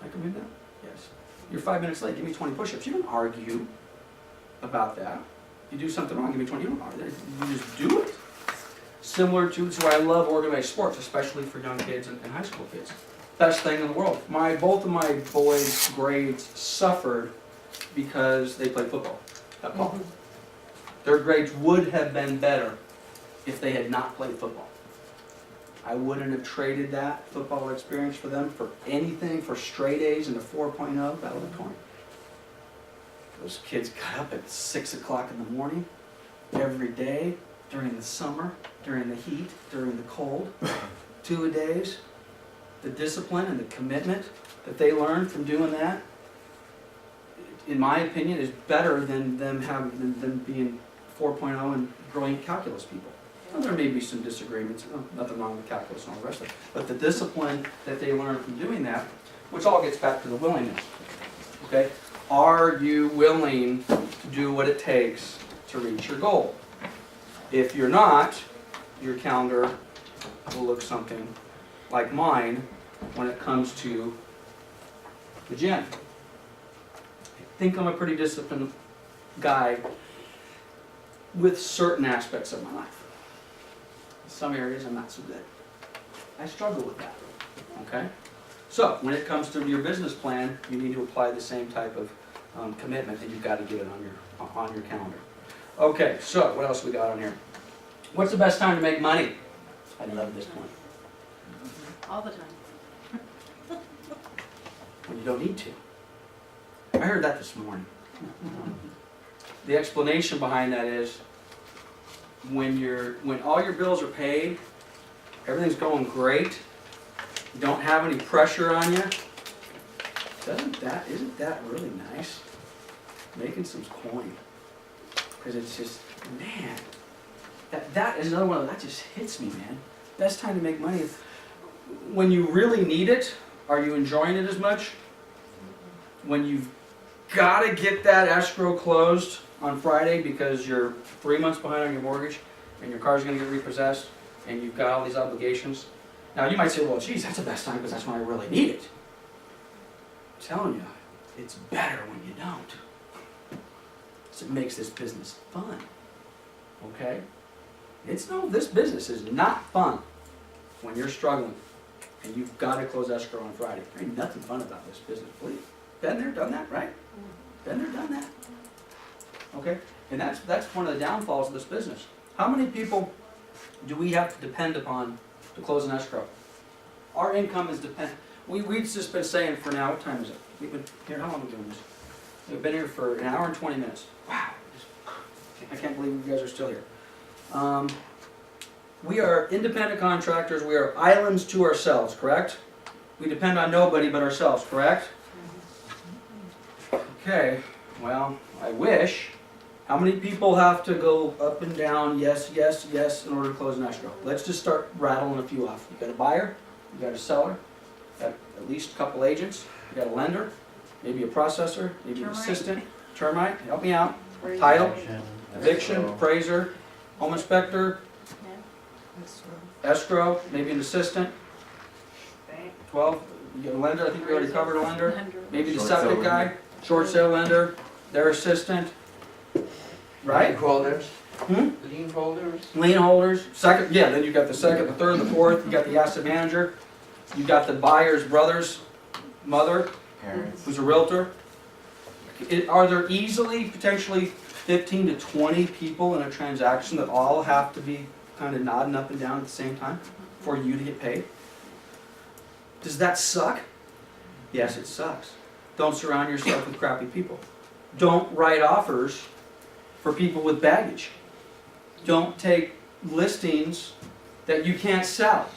I can do that? Yes. You're 5 minutes late, give me 20 push-ups. You don't argue about that. You do something wrong, give me 20. You don't argue. You just do it. Similar to, that's why I love organized sports, especially for young kids and high school kids. Best thing in the world. Both of my boys' grades suffered because they played football. That's all. Their grades would have been better if they had not played football. I wouldn't have traded that football experience for them for anything, for straight A's and a 4.0 out of the coin. Those kids got up at 6 o'clock in the morning every day during the summer, during the heat, during the cold, 2-a-days. The discipline and the commitment that they learned from doing that, in my opinion, is better than them being 4.0 and brilliant calculus people. Well, there may be some disagreements, nothing wrong with calculus and all the rest of it, but the discipline that they learn from doing that, which all gets back to the willingness. Okay? Are you willing to do what it takes to reach your goal? If you're not, your calendar will look something like mine when it comes to the gym. I think I'm a pretty disciplined guy with certain aspects of my life. In some areas I'm not so good. I struggle with that, okay? So, when it comes to your business plan, you need to apply the same type of commitment, and you've got to get it on your calendar. Okay, so what else we got on here? What's the best time to make money? I love this one. All the time. When you don't need to. I heard that this morning. The explanation behind that is when all your bills are paid, everything's going great, you don't have any pressure on you, isn't that really nice? Making some coin. Because it's just, man, that is another one of that just hits me, man. Best time to make money is when you really need it. Are you enjoying it as much? When you've got to get that escrow closed on Friday because you're 3 months behind on your mortgage and your car's going to get repossessed and you've got all these obligations. Now you might say, well, geez, that's the best time because that's when I really need it. I'm telling you, it's better when you don't. So it makes this business fun. Okay? This business is not fun when you're struggling and you've got to close escrow on Friday. There ain't nothing fun about this business, believe me. Been there, done that, right? Been there, done that. Okay? And that's one of the downfalls of this business. How many people do we have to depend upon to close an escrow? Our income is dependent. We've just been saying for now, what time is it? We've been here, how long have we been doing this? We've been here for an hour and 20 minutes. Wow. I can't believe you guys are still here. We are independent contractors. We are islands to ourselves, correct? We depend on nobody but ourselves, correct? Okay, well, I wish. How many people have to go up and down, yes, yes, yes, in order to close an escrow? Let's just start rattling a few off. You got a buyer, you got a seller, you got at least a couple agents, you got a lender, maybe a processor, maybe an assistant, termite, help me out, title, eviction, appraiser, home inspector, escrow, maybe an assistant, 12, you got a lender, I think we already covered a lender, maybe the Short septic sale guy, short sale lender, their assistant, right? Lien holders. Hmm? Lien holders. Lien holders, second, yeah, then you got the second, the third, the fourth, you got the asset manager, you got the buyer's brother's mother, Parents. who's a realtor. Are there easily, potentially 15 to 20 people in a transaction that all have to be kind of nodding up and down at the same time for you to get paid? Does that suck? Yes, it sucks. Don't surround yourself with crappy people. Don't write offers for people with baggage. Don't take listings that you can't sell.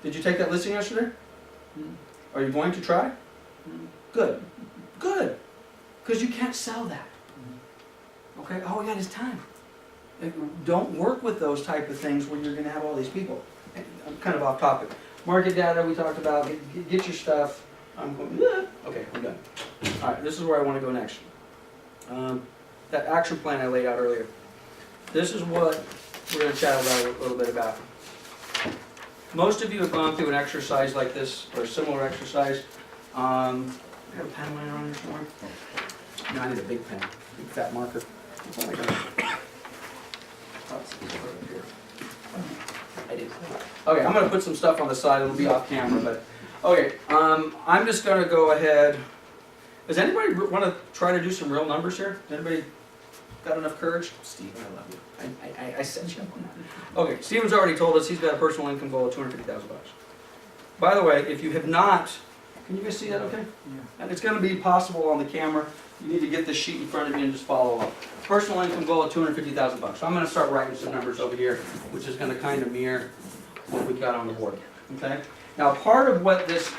Did you take that listing yesterday? Are you going to try? Good. Good. Because you can't sell that. Okay? All we got is time. Don't work with those type of things when you're going to have all these people. I'm kind of off topic. Market data we talked about, get your stuff. I'm going, okay, I'm done. All right, this is where I want to go next. That action plan I laid out earlier. This is what we're going to chat about a little bit about. Most of you have gone through an exercise like this, or a similar exercise. I have a pen laying around here somewhere. No, I need a big pen, big fat marker. That's all I got. Oh, it's right up here. I did. Okay, I'm gonna put some stuff on the side. It'll be off camera, but okay. I'm just gonna go ahead. Does anybody want to try to do some real numbers here? Does anybody got enough courage? Steve, I love you. I said you. Okay, Steven's already told us he's got a personal income goal of $250,000. By the way, if you have not, can you guys see that okay? Yeah. And it's going to be possible on the camera. You need to get this sheet in front of you and just follow up. Personal income goal of $250,000. So I'm going to start writing some numbers over here, which is going to kind of mirror what we've got on the board. Okay? Now, part of what this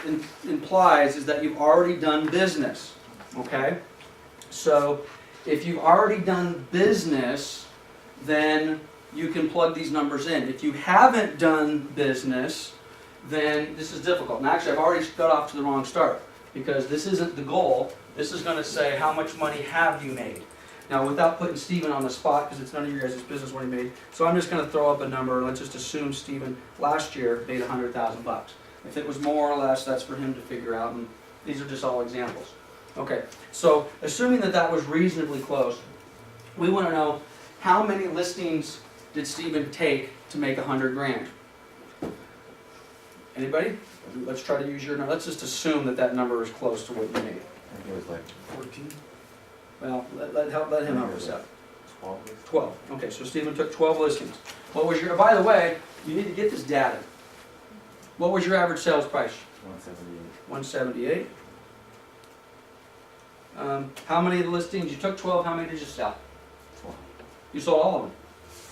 implies is that you've already done business. Okay? So, if you've already done business, then you can plug these numbers in. If you haven't done business, then this is difficult. And actually, I've already got off to the wrong start, because this isn't the goal. This is going to say, how much money have you made? Now, without putting Stephen on the spot, because it's none of your guys' business what he made, so I'm just going to throw up a number. Let's just assume Stephen last year made $100,000. If it was more or less, that's for him to figure out, and these are just all examples. Okay, so assuming that that was reasonably close, we want to know how many listings did Stephen take to make 100 grand? Anybody? Let's try to use your number. Let's just assume that that number is close to what you made. I think it was like 14. Well, let him help us out. 12. 12. Okay, so Stephen took 12 listings. What was your? By the way, you need to get this data. What was your average sales price? 178. 178. How many of the listings? You took 12. How many did you sell? 12. You sold all of them.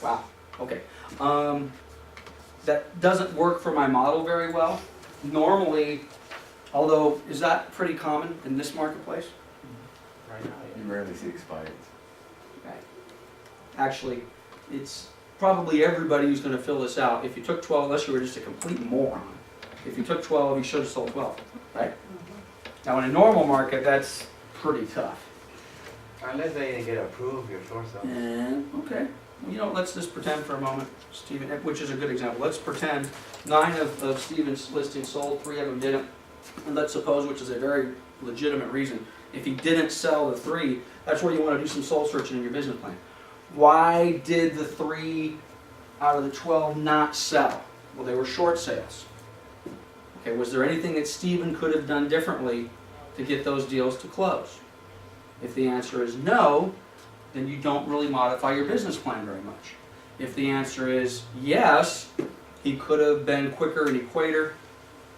Wow. Okay. That doesn't work for my model very well. Normally, although, is that pretty common in this marketplace? Right now, you rarely see expireds. Right. Actually, it's probably everybody who's going to fill this out. If you took 12, unless you were just a complete moron, if you took 12, you should have sold 12, right? Now, in a normal market, that's pretty tough. Unless they get approved, your short sale. And, okay. Well, you know, let's just pretend for a moment, Stephen, which is a good example. Let's pretend 9 of Stephen's listings sold, 3 of them didn't. And let's suppose, which is a very legitimate reason, if he didn't sell the 3, that's where you want to do some soul searching in your business plan. Why did the 3 out of the 12 not sell? Well, they were short sales. Okay, was there anything that Stephen could have done differently to get those deals to close? If the answer is no, then you don't really modify your business plan very much. If the answer is yes, he could have been quicker in Equator,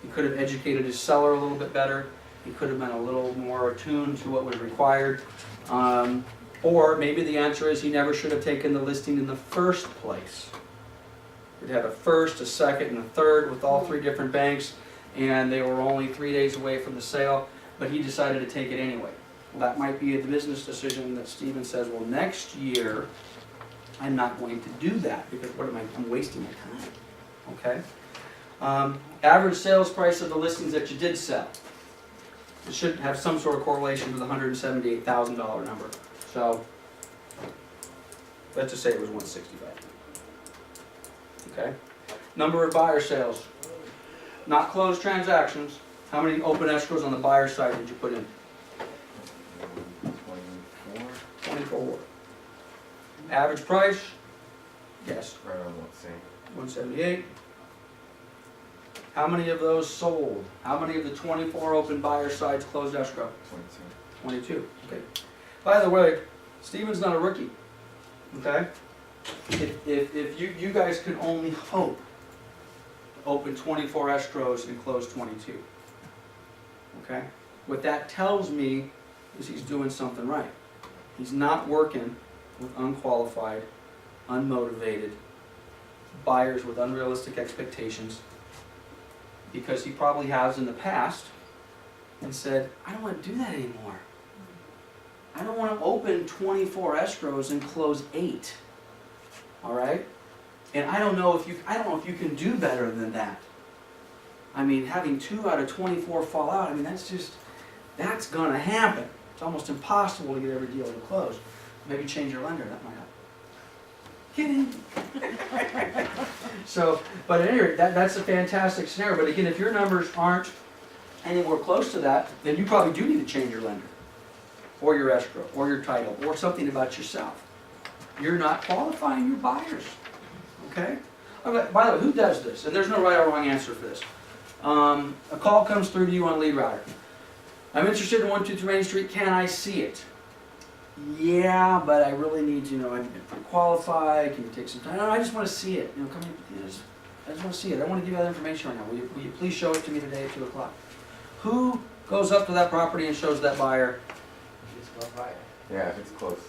he could have educated his seller a little bit better, he could have been a little more attuned to what was required, or maybe the answer is he never should have taken the listing in the first place. It had a first, a second, and a third with all 3 different banks, and they were only 3 days away from the sale, but he decided to take it anyway. Well, that might be a business decision that Stephen says, well, next year, I'm not going to do that, because what am I'm wasting my time, okay? Average sales price of the listings that you did sell. It should have some sort of correlation with the $178,000 number. So, let's just say it was 165. Okay? Number of buyer sales. Not closed transactions. How many open escrows on the buyer side did you put in? 24. 24. Average price? Yes. Right on what same. 178. How many of those sold? How many of the 24 open buyer sides closed escrow? 22. 22. Okay. By the way, Stephen's not a rookie. Okay? If you guys could only hope to open 24 escrows and close 22. Okay? What that tells me is he's doing something right. He's not working with unqualified, unmotivated buyers with unrealistic expectations, because he probably has in the past and said, I don't want to do that anymore. I don't want to open 24 escrows and close 8. All right? And I don't know if you can do better than that. I mean, having 2 out of 24 fall out, I mean, that's gonna happen. It's almost impossible to get every deal to close. Maybe change your lender, that might help. Kidding. So, but anyway, that's a fantastic scenario. But again, if your numbers aren't anywhere close to that, then you probably do need to change your lender, or your escrow, or your title, or something about yourself. You're not qualifying your buyers, okay? Okay, by the way, who does this? And there's no right or wrong answer for this. A call comes through to you on Lead Router. I'm interested in 123 Main Street, can I see it? Yeah, but I really need to know, I'm qualified, can you take some time? No, I just want to see it. You know, come in, I just want to see it. I want to give you that information right now. Will you please show it to me today at 2 o'clock? Who goes up to that property and shows that buyer? Just go by it. Yeah, if it's close.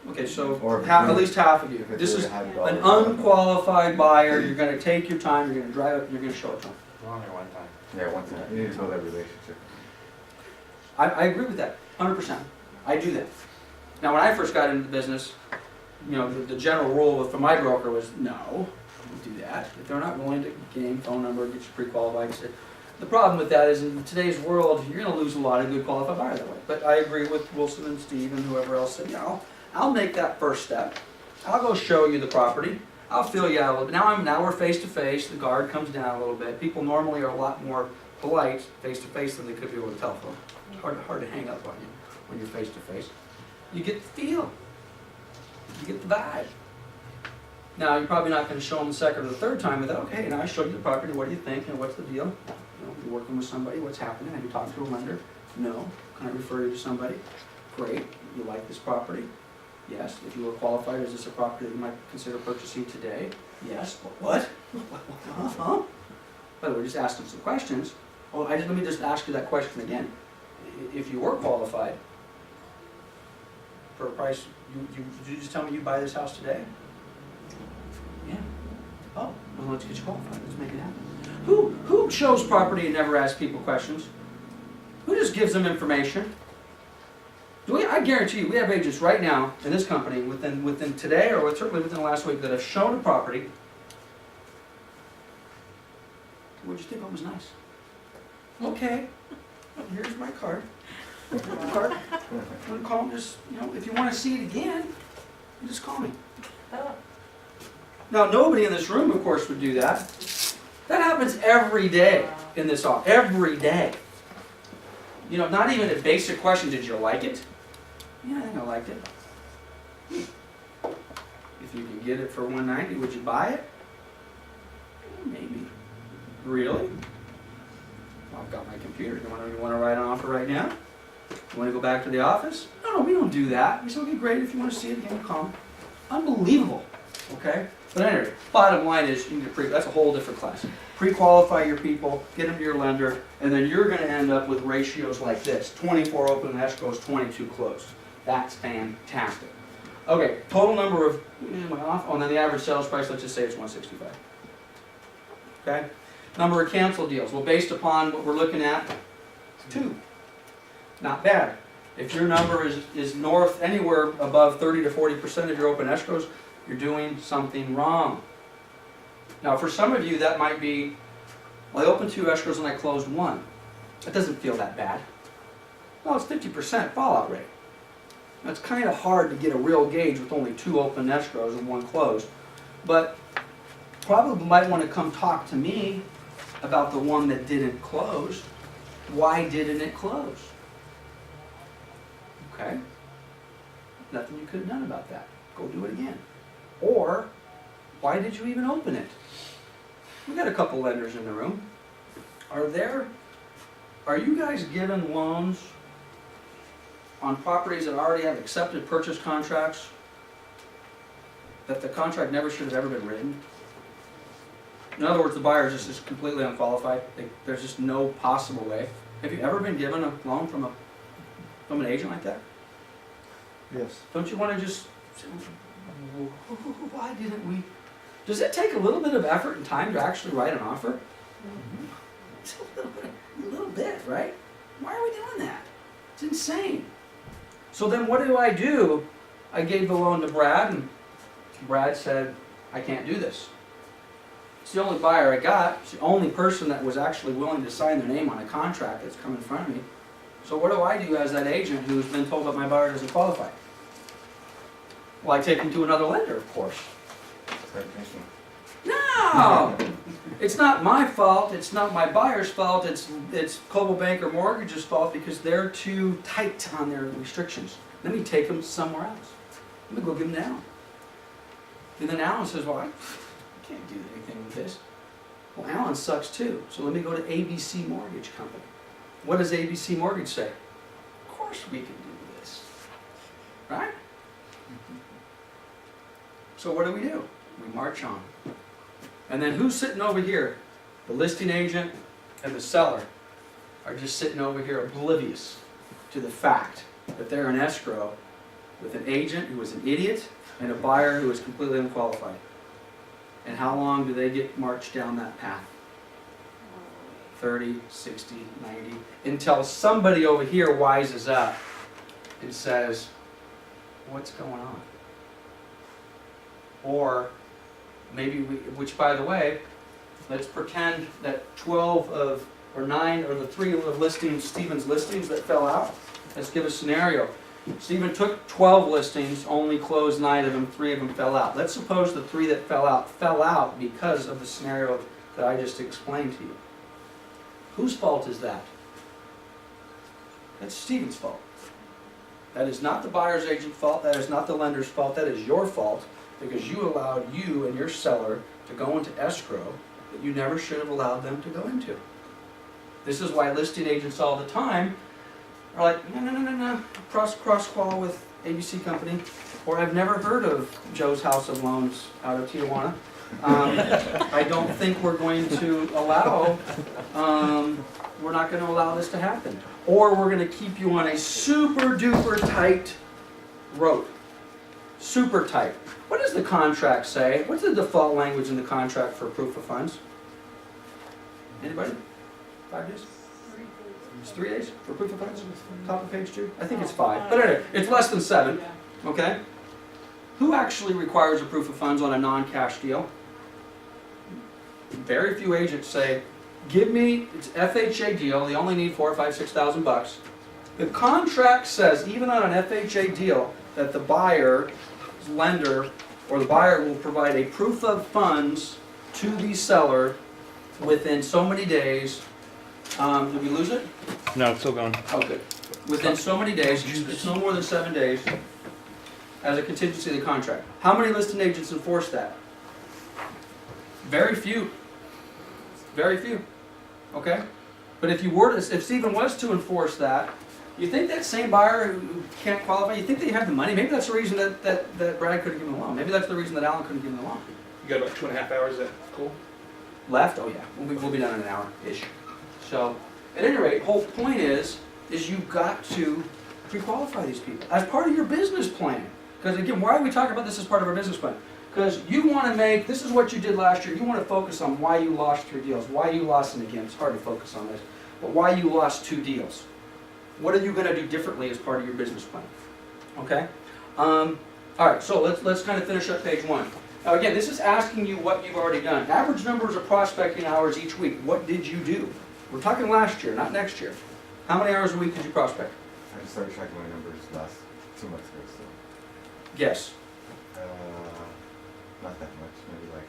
Okay, so Or if at it's- least half of you. If it's This a is $100 an unqualified buyer. You're going to take your time, you're going to drive up, you're going to show it to them. Only one time. Yeah, one time. You need to build that relationship. I agree with that, 100%. I do that. Now, when I first got into the business, you know, the general rule for my broker was, no, don't do that. If they're not willing to gain phone number, get you pre-qualified. The problem with that is in today's world, you're going to lose a lot of good qualified buyers that way. But I agree with Wilson and Steve and whoever else said, yeah, I'll make that first step. I'll go show you the property. I'll fill you out a little bit. Now we're face to face. The guard comes down a little bit. People normally are a lot more polite face to face than they could be over the telephone. Hard to hang up on you when you're face to face. You get the feel. You get the vibe. Now you're probably not going to show them the second or the third time without, okay, now I showed you the property. What do you think? And what's the deal? You know, you're working with somebody. What's happening? Have you talked to a lender? No. Can I refer you to somebody? Great. You like this property? Yes. If you were qualified, is this a property that you might consider purchasing today? Yes. What? Huh? By the way, just asking some questions. Oh, let me just ask you that question again. If you were qualified for a price, did you just tell me you buy this house today? Yeah. Oh, well, let's get you qualified. Let's make it happen. Who shows property and never asks people questions? Who just gives them information? I guarantee you, we have agents right now in this company within today or certainly within the last week that have shown a property. What did you think? It was nice. Okay, here's my card. Here's my card. You want to call them? Just, you know, if you want to see it again, you just call me. Now, nobody in this room, of course, would do that. That happens every day in this office. Every day. You know, not even a basic question, did you like it? Yeah, I think I liked it. If you can get it for $190, would you buy it? Maybe. Really? I've got my computer. You want to write an offer right now? You want to go back to the office? No, we don't do that. We said, okay, great. If you want to see it again, call me. Unbelievable. Okay? But anyway, bottom line is, you need to that's a whole different class. Pre-qualify your people, get them to your lender, and then you're going to end up with ratios like this. 24 open escrows, 22 closed. That's fantastic. Okay, total number of, and then the average sales price, let's just say it's $165. Okay? Number of canceled deals. Well, based upon what we're looking at, 2. Not bad. If your number is north, anywhere above 30 to 40% of your open escrows, you're doing something wrong. Now, for some of you, that might be, well, I opened 2 escrows and I closed 1. That doesn't feel that bad. Well, it's 50% fallout rate. Now, it's kind of hard to get a real gauge with only 2 open escrows and 1 closed. But probably might want to come talk to me about the one that didn't close. Why didn't it close? Okay? Nothing you could have done about that. Go do it again. Or, why did you even open it? We've got a couple lenders in the room. Are you guys given loans on properties that already have accepted purchase contracts that the contract never should have ever been written? In other words, the buyer is just completely unqualified. There's just no possible way. Have you ever been given a loan from an agent like that? Yes. Don't you want to just say, why didn't we? Does it take a little bit of effort and time to actually write an offer? It's a little bit, right? Why are we doing that? It's insane. So then what do? I gave the loan to Brad, and Brad said, I can't do this. It's the only buyer I got. It's the only person that was actually willing to sign their name on a contract that's come in front of me. So what do I do as that agent who's been told that my buyer doesn't qualify? Well, I take him to another lender, of course. Start thinking. No! It's not my fault, it's not my buyer's fault, it's Coldwell Banker Mortgage's fault because they're too tight on their restrictions. Let me take them somewhere else. Let me go give them to Alan. And then Alan says, well, I can't do anything with this. Well, Alan sucks too, so let me go to ABC Mortgage Company. What does ABC Mortgage say? Of course we can do this. Right? So what do? We march on. And then who's sitting over here? The listing agent and the seller are just sitting over here oblivious to the fact that they're in escrow with an agent who is an idiot and a buyer who is completely unqualified. And how long do they get marched down that path? 30, 60, 90, until somebody over here wises up and says, what's going on? Or maybe which by the way, let's pretend that 12 of, or 9 or the 3 of the listings, Stephen's listings that fell out. Let's give a scenario. Stephen took 12 listings, only closed 9 of them, 3 of them fell out. Let's suppose the 3 that fell out because of the scenario that I just explained to you. Whose fault is that? That's Stephen's fault. That is not the buyer's agent's fault, that is not the lender's fault, that is your fault because you allowed you and your seller to go into escrow that you never should have allowed them to go into. This is why listing agents all the time are like, no, cross-qual with ABC Company, or I've never heard of Joe's House of Loans out of Tijuana. I don't think we're going to allow, we're not going to allow this to happen. Or we're going to keep you on a super duper tight rope. Super tight. What does the contract say? What's the default language in the contract for proof of funds? Anybody? 5 days? It's 3 days for proof of funds? Top of page 2? I think it's 5. But anyway, it's less than 7. Okay? Who actually requires a proof of funds on a non-cash deal? Very few agents say, give me, it's FHA deal, they only need $4,000, $5,000, $6,000. The contract says, even on an FHA deal, that the buyer, lender, or the buyer will provide a proof of funds to the seller within so many days. Did we lose it? No, it's still going. Oh, good. Within so many days, it's no more than 7 days, as a contingency of the contract. How many listing agents enforce that? Very few. Very few. Okay? But if you were to, if Stephen was to enforce that, you think that same buyer who can't qualify, you think they have the money? Maybe that's the reason that Brad couldn't give him a loan. Maybe that's the reason that Alan couldn't give him a loan. You got about 2.5 hours, is that cool? Left? Oh yeah, we'll be done in an hour-ish. So, at any rate, whole point is you've got to pre-qualify these people as part of your business plan. Because again, why are we talking about this as part of our business plan? Because you want to make, this is what you did last year, you want to focus on why you lost 3 deals, why you lost, and again, it's hard to focus on this, but why you lost 2 deals. What are you going to do differently as part of your business plan? Okay? All right, so let's kind of finish up page 1. Now again, this is asking you what you've already done. Average numbers of prospecting hours each week. What did you do? We're talking last year, not next year. How many hours a week did you prospect? I just started tracking my numbers last 2 months ago, so Yes. not that much, maybe like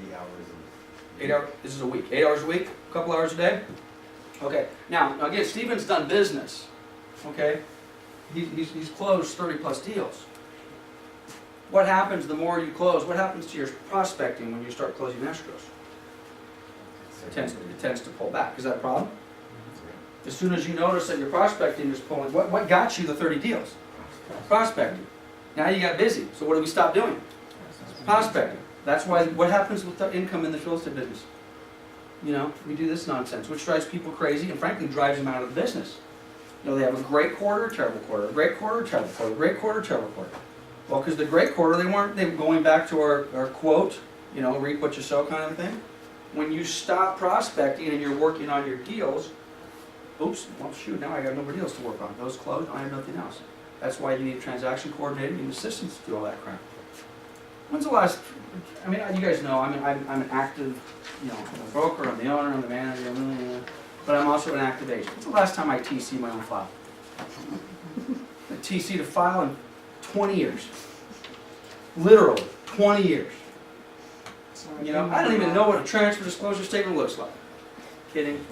8 hours. 8 hours, this is a week. 8 hours a week, a couple hours a day? Okay, now again, Stephen's done business, okay? He's closed 30 plus deals. What happens the more you close? What happens to your prospecting when you start closing escrows? It tends to pull back. Is that a problem? As soon as you notice that your prospecting is pulling, what got you the 30 deals? Prospecting. Now you got busy, so what do we stop doing? Prospecting. That's why, what happens with the income in the real estate business? You know, we do this nonsense, which drives people crazy and frankly drives them out of the business. You know, they have a great quarter, a terrible quarter, a great quarter, a terrible quarter, a great quarter, terrible quarter. Well, because the great quarter, they were going back to our quote, you know, reap what you sow kind of thing. When you stop prospecting and you're working on your deals, oops, well shoot, now I got no more deals to work on. Those closed, I have nothing else. That's why you need a transaction coordinator, you need assistants to do all that crap. When's the last, I mean, you guys know, I'm an active, I'm a broker, I'm the owner, I'm the manager, but I'm also an active agent. When's the last time I TC my own file? I TC'd a file in 20 years. Literally, 20 years. You know, I don't even know what a transfer disclosure statement looks like. Kidding?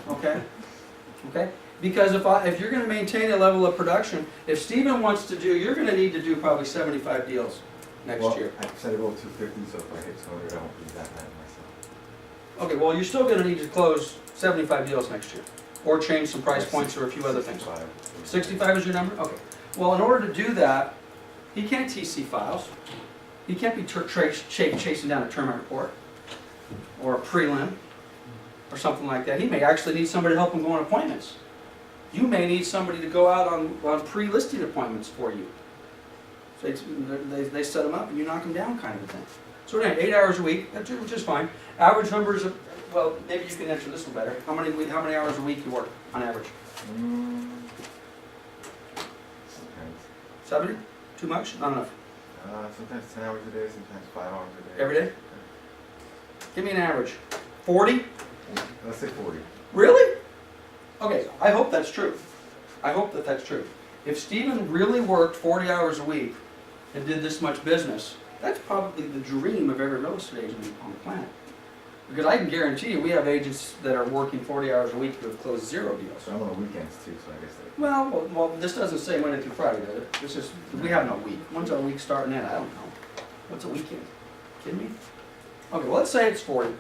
Okay? Okay? Because if you're gonna maintain a level of production, if Stephen wants to do, you're gonna need to do probably 75 deals next year. I said about 250, so if I hit 200, I won't be that mad at myself. Okay, well, you're still gonna need to close 75 deals next year, or change some price points or a few other things. 65 is your number? Okay. Well, in order to do that, he can't TC files. He can't be chasing down a term report, or a prelim, or something like that. He may actually need somebody to help him go on appointments. You may need somebody to go out on pre-listing appointments for you. So they set them up and you knock them down kind of a thing. So anyway, 8 hours a week, which is fine. Average numbers of, well, maybe you can answer this one better. How many hours a week you work on average? Sometimes. 70? Too much? Not enough. Sometimes 10 hours a day, sometimes 5 hours a day. Every day? Give me an average. 40? Let's say 40. Really? Okay, I hope that's true. I hope that that's true. If Stephen really worked 40 hours a week and did this much business, that's probably the dream of every real estate agent on the planet. Because I can guarantee you, we have agents that are working 40 hours a week who have closed 0 deals. So I'm on the weekends too, so I guess that. Well, this doesn't say Monday through Friday, does it? This is, we have no week. When's our week starting at? I don't know. What's a weekend? Kidding me? Okay, well, let's say it's 40.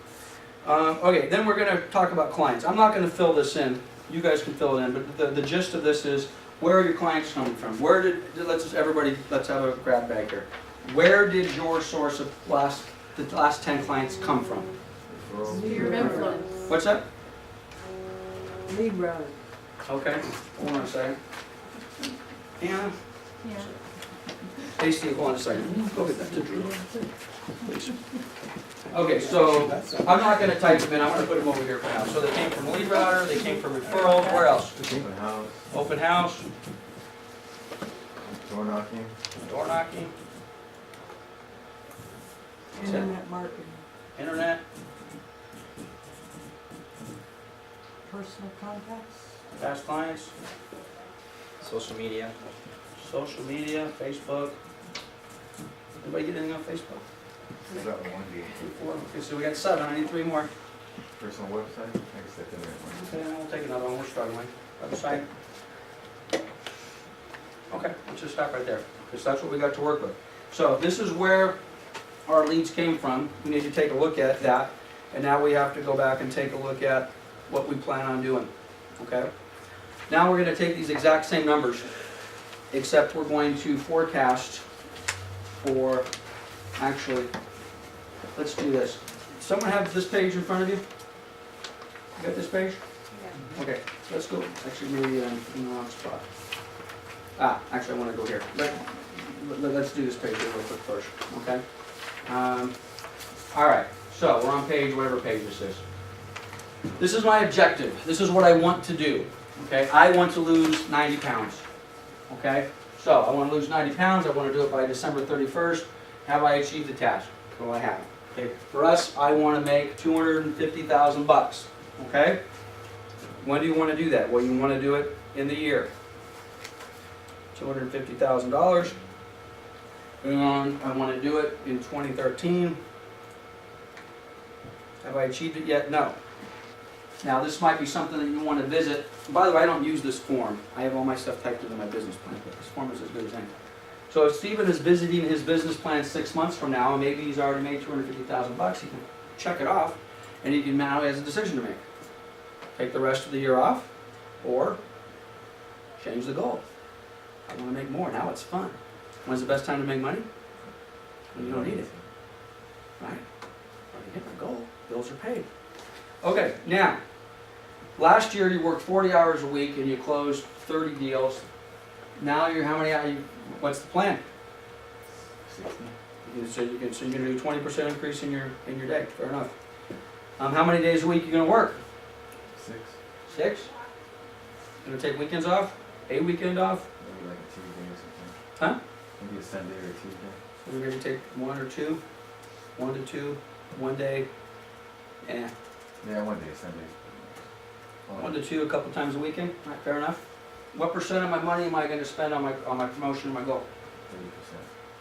Okay, then we're going to talk about clients. I'm not going to fill this in. You guys can fill it in, but the gist of this is, where are your clients coming from? Where did, let's have a grab bag here. Where did your source of the last 10 clients come from? Sphere of influence. What's that? Lee Road. Okay, hold on a second. Anna, Yeah. Stacy, hold on a second. Go get that to Drew, please. Okay, so I'm not going to type them in. I'm going to put them over here for now. So they came from lead router, they came from referrals. Where else? Open house, Open house, door knocking, door knocking, Internet marketing. internet, Personal contacts. past clients, Social media. social media, Facebook. Anybody get anything on Facebook? is that one day? 4. Okay, so we got 7. I need 3 more. Personal website, I guess that's in there. Okay, we'll take another one. We're struggling. Website. Okay, let's just stop right there, because that's what we got to work with. So this is where our leads came from. We need to take a look at that, and now we have to go back and take a look at what we plan on doing, okay? Now we're going to take these exact same numbers, except we're going to forecast for, actually, let's do this. Someone have this page in front of you? You got this page? Okay, let's go, actually maybe I'm in the wrong spot. Actually I want to go here. Let's do this page here real quick first, okay? All right, so we're on page, whatever page this is. This is my objective. This is what I want to do, okay? I want to lose 90 pounds, okay? So I want to lose 90 pounds. I want to do it by December 31st. Have I achieved the task? Well, I have. Okay. For us, I want to make $250,000, okay? When do you want to do that? Well, you want to do it in the year. $250,000. And I want to do it in 2013. Have I achieved it yet? No. Now, this might be something that you want to visit. By the way, I don't use this form. I have all my stuff typed into my business plan, but this form is as good as anything. So if Stephen is visiting his business plan 6 months from now, and maybe he's already made $250,000, he can check it off, and he can now has a decision to make. Take the rest of the year off, or change the goal. I want to make more. Now it's fun. When's the best time to make money? When you don't need it. Right? When you hit my goal, bills are paid. Okay, now, last year you worked 40 hours a week and you closed 30 deals. Now you're how many hours? What's the plan? 60. So you're going to do 20% increase in your day. Fair enough. How many days a week are you going to work? 6. 6? Going to take weekends off? A weekend off? Maybe like a Tuesday or something. Huh? Maybe a Sunday or a Tuesday. So we maybe take 1 or 2, 1 to 2, 1 day, Yeah, one day, Sundays. 1 to 2 a couple times a weekend, all right, fair enough. What percent of my money am I gonna spend on my promotion and my goal? 30%.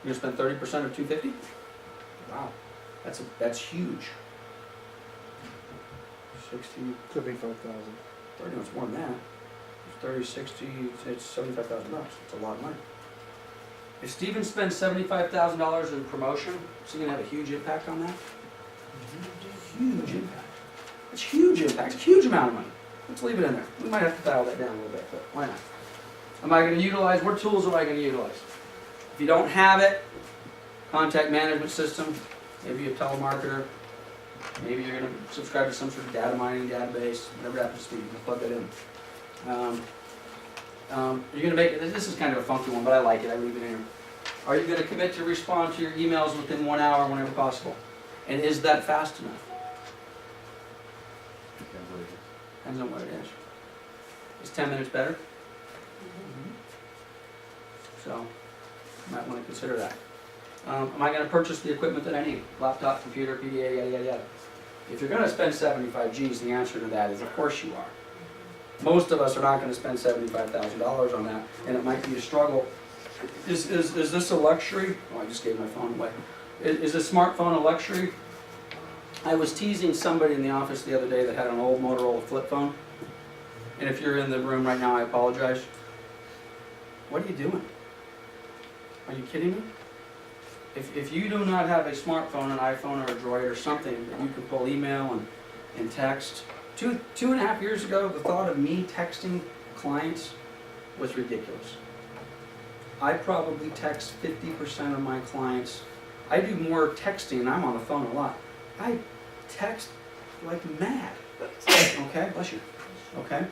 You're gonna spend 30% of 250? Wow, that's huge. 60, Could be 5,000. 30, no, it's more than that. 30, 60, it's $75,000. It's a lot of money. If Steven spends $75,000 in promotion, is he gonna have a huge impact on that? Huge impact. It's huge impact, it's a huge amount of money. Let's leave it in there. We might have to dial that down a little bit, but why not? Am I gonna utilize, what tools am I gonna utilize? If you don't have it, contact management system, maybe a telemarketer, maybe you're gonna subscribe to some sort of data mining database, whatever it happens to be, you can plug that in. You're gonna make, this is kind of a funky one, but I like it, I leave it in here. Are you gonna commit to respond to your emails within 1 hour whenever possible? And is that fast enough? Depends what it is. Depends on what it is. Is 10 minutes better? So, you might want to consider that. Am I going to purchase the equipment that I need? Laptop, computer, PDA, yada, yada, yada. If you're going to spend 75 G's, the answer to that is of course you are. Most of us are not going to spend $75,000 on that, and it might be a struggle. Is this a luxury? Oh, I just gave my phone away. Is a smartphone a luxury? I was teasing somebody in the office the other day that had an old Motorola flip phone. And if you're in the room right now, I apologize. What are you doing? Are you kidding me? If you do not have a smartphone, an iPhone or a Droid or something that you can pull email and text. Two and a half years ago, the thought of me texting clients was ridiculous. I probably text 50% of my clients. I do more texting, and I'm on the phone a lot. I text like mad. Okay, bless you. Okay.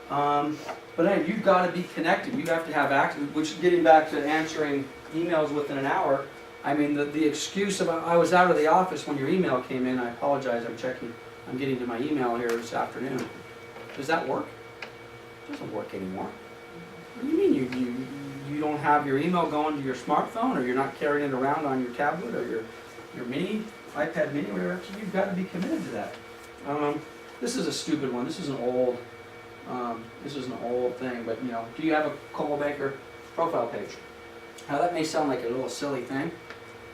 But anyway, you've got to be connected. You have to have access, which is getting back to answering emails within an hour. I mean, the excuse about I was out of the office when your email came in, I apologize, I'm getting to my email here this afternoon. Does that work? It doesn't work anymore. What do you mean you don't have your email going to your smartphone, or you're not carrying it around on your tablet or your mini, iPad mini, whatever? You've got to be committed to that. This is a stupid one. This is an old thing, but you know, do you have a Coldwell Banker profile page? Now that may sound like a little silly thing,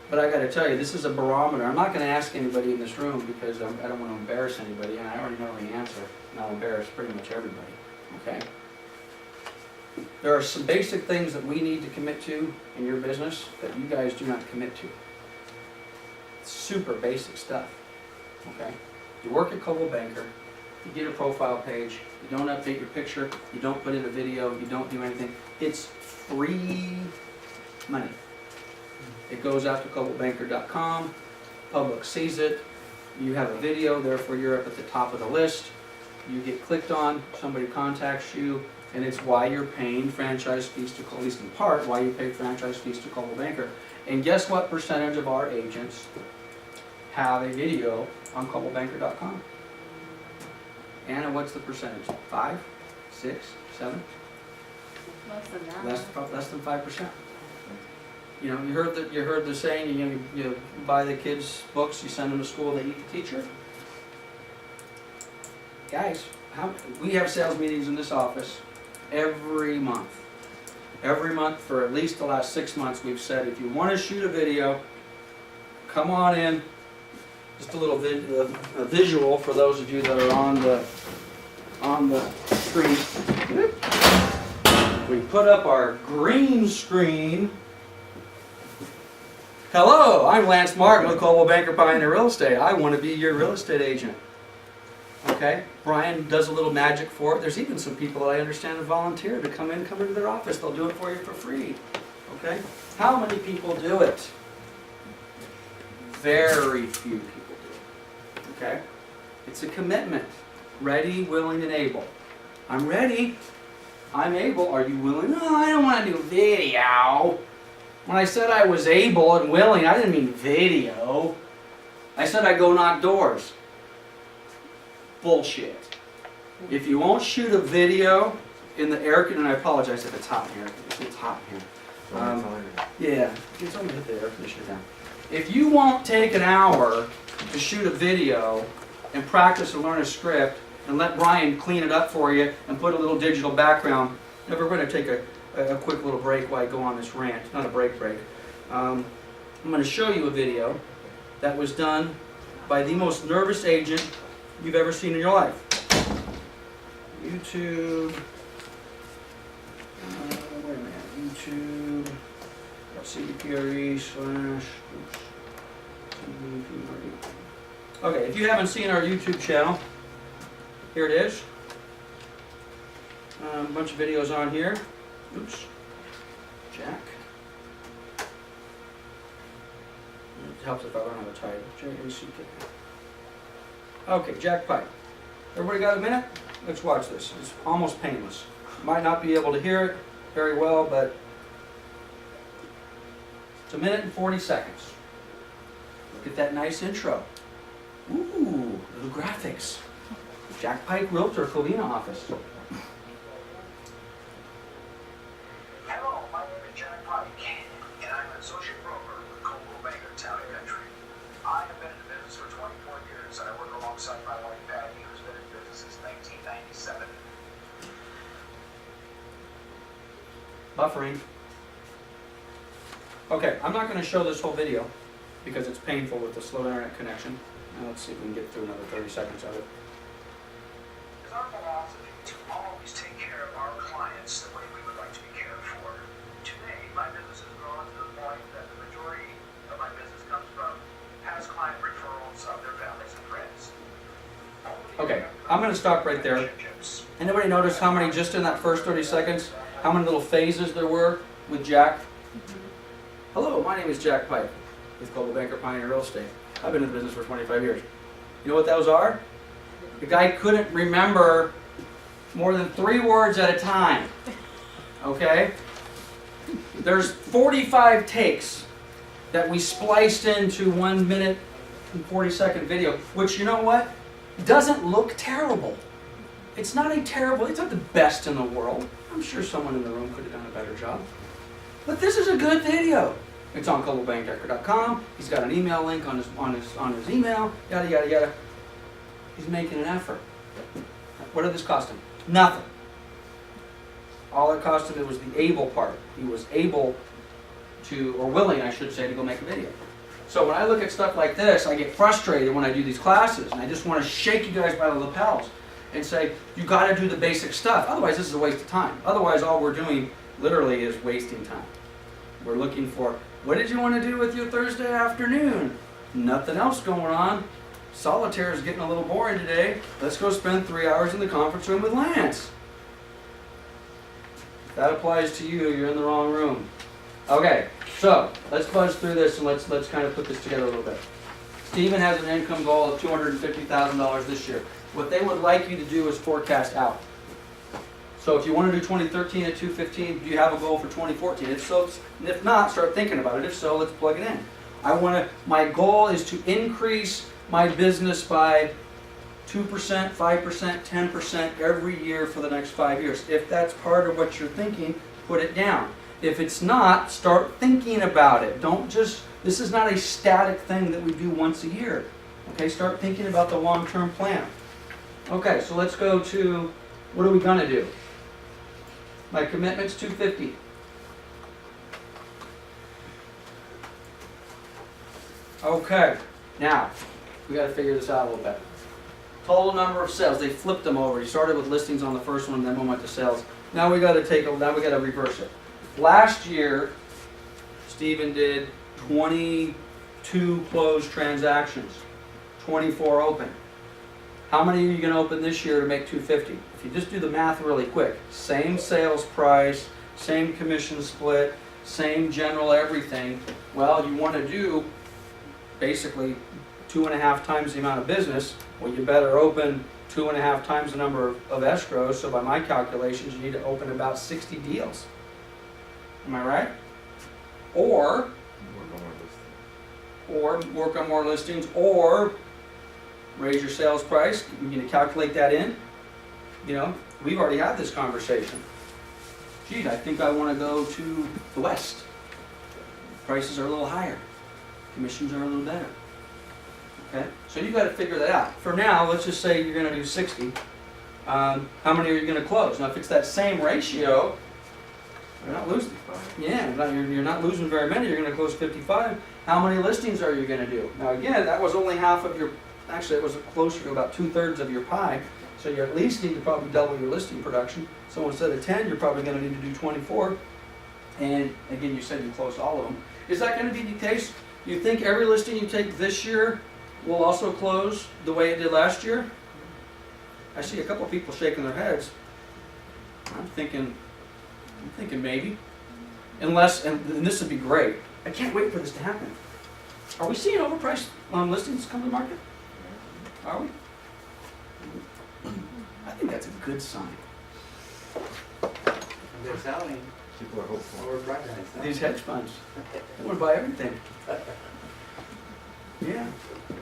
but I got to tell you, this is a barometer. I'm not going to ask anybody in this room because I don't want to embarrass anybody, and I already know the answer, and I'll embarrass pretty much everybody. Okay? There are some basic things that we need to commit to in your business that you guys do not commit to. Super basic stuff. Okay? You work at Coldwell Banker, you get a profile page, you don't update your picture, you don't put in a video, you don't do anything. It's free money. It goes out to coldwellbanker.com, public sees it, you have a video, therefore you're up at the top of the list, you get clicked on, somebody contacts you, and it's why you're paying franchise fees to, at least in part, why you pay franchise fees to Coldwell Banker. And guess what percentage of our agents have a video on coldwellbanker.com? Anna, what's the percentage? 5, 6, 7? Less than that. Less than 5%. You know, you heard the saying, you buy the kids books, you send them to school, they eat the teacher. Guys, we have sales meetings in this office every month. Every month for at least the last 6 months, we've said, if you want to shoot a video, come on in. Just a little visual for those of you that are on the screen. We put up our green screen. Hello, I'm Lance Martin with Coldwell Banker Pioneer Real Estate. I want to be your real estate agent. Okay, Brian does a little magic for it. There's even some people that I understand have volunteered to come into their office. They'll do it for you for free. Okay, how many people do it? Very few people do it. Okay, it's a commitment. Ready, willing, and able. I'm ready. I'm able. Are you willing? No, I don't want to do video. When I said I was able and willing, I didn't mean video. I said I'd go knock doors. Bullshit. If you won't shoot a video in the air, and I apologize if it's hot in here. It's hot in here. So it's only- Yeah, it's only hit the air conditioner down. If you won't take an hour to shoot a video and practice and learn a script and let Brian clean it up for you and put a little digital background, we're going to take a quick little break while I go on this rant. Not a break. I'm going to show you a video that was done by the most nervous agent you've ever seen in your life. YouTube. Wait a minute. YouTube. CPRE slash. Okay, if you haven't seen our YouTube channel, here it is. A bunch of videos on here. Oops. Jack. It helps if I don't have a title. J-A-C-K. Okay, Jack Pipe. Everybody got a minute? Let's watch this. It's almost painless. Might not be able to hear it very well, but it's 1 minute and 40 seconds. Look at that nice intro. Ooh, little graphics. Jack Pike Realtor, Covina office. Hello, my name is Jack Pike, and I'm an associate broker with Coldwell Banker Town and Country. I have been in the business for 24 years, and I work alongside my wife Patty, who's been in business since 1997. Buffering. Okay, I'm not going to show this whole video because it's painful with the slow internet connection. Now let's see if we can get through another 30 seconds of it. It's our philosophy to always take care of our clients the way we would like to be cared for. Today, my business has grown to the point that the majority of my business comes from past client referrals of their families and friends. Okay, I'm going to stop right there. Anybody notice how many, just in that first 30 seconds, how many little phases there were with Jack? Hello, my name is Jack Pipe with Global Banker Pioneer Real Estate. I've been in the business for 25 years. You know what those are? The guy couldn't remember more than 3 words at a time. Okay? There's 45 takes that we spliced into 1 minute and 40-second video, which, you know what? Doesn't look terrible. It's not the best in the world. I'm sure someone in the room could have done a better job. But this is a good video. It's on coldwellbankdecker.com. He's got an email link on his email, yada, yada, yada. He's making an effort. What did this cost him? Nothing. All it cost him was the able part. He was able to, or willing, I should say, to go make a video. So when I look at stuff like this, I get frustrated when I do these classes, and I just want to shake you guys by the lapels and say, you got to do the basic stuff. Otherwise, this is a waste of time. Otherwise, all we're doing literally is wasting time. We're looking for, what did you want to do with your Thursday afternoon? Nothing else going on. Solitaire is getting a little boring today. Let's go spend 3 hours in the conference room with Lance. If that applies to you, you're in the wrong room. Okay, so let's buzz through this and let's kind of put this together a little bit. Stephen has an income goal of $250,000 this year. What they would like you to do is forecast out. So if you want to do 2013 at 215, do you have a goal for 2014? If so, if not, start thinking about it. If so, let's plug it in. My goal is to increase my business by 2%, 5%, 10% every year for the next 5 years. If that's part of what you're thinking, put it down. If it's not, start thinking about it. This is not a static thing that we do once a year. Okay, start thinking about the long-term plan. Okay, so let's go to, what are we going to do? My commitment's $250. Okay, now, we got to figure this out a little bit. Total number of sales, they flipped them over. You started with listings on the first one, then one went to sales. Now we got to reverse it. Last year, Stephen did 22 closed transactions, 24 open. How many are you going to open this year to make 250? If you just do the math really quick, same sales price, same commission split, same general everything, well, you want to do basically 2.5 times the amount of business. Well, you better open 2.5 times the number of escrows, so by my calculations, you need to open about 60 deals. Am I right? Or work on more listings, or raise your sales price. You're going to calculate that in. You know, we've already had this conversation. geez, I think I wanna go to the west. Prices are a little higher, commissions are a little better. Okay, so you gotta figure that out. For now, let's just say you're gonna do 60. How many are you gonna close? Now, if it's that same ratio, you're not losing. Yeah, you're not losing very many, you're gonna close 55. How many listings are you gonna do? Now again, that was only half of your, actually it was closer to about 2/3 of your pie, so you at least need to probably double your listing production. So instead of 10, you're probably gonna need to do 24. And again, you said you closed all of them. Is that gonna be the case? You think every listing you take this year will also close the way it did last year? I see a couple of people shaking their heads. I'm thinking maybe. Unless, and this would be great. I can't wait for this to happen. Are we seeing overpriced listings come to the market? Are we? I think that's a good sign. They're selling. People are hopeful. We're pricing. These hedge funds, they want to buy everything. Yeah.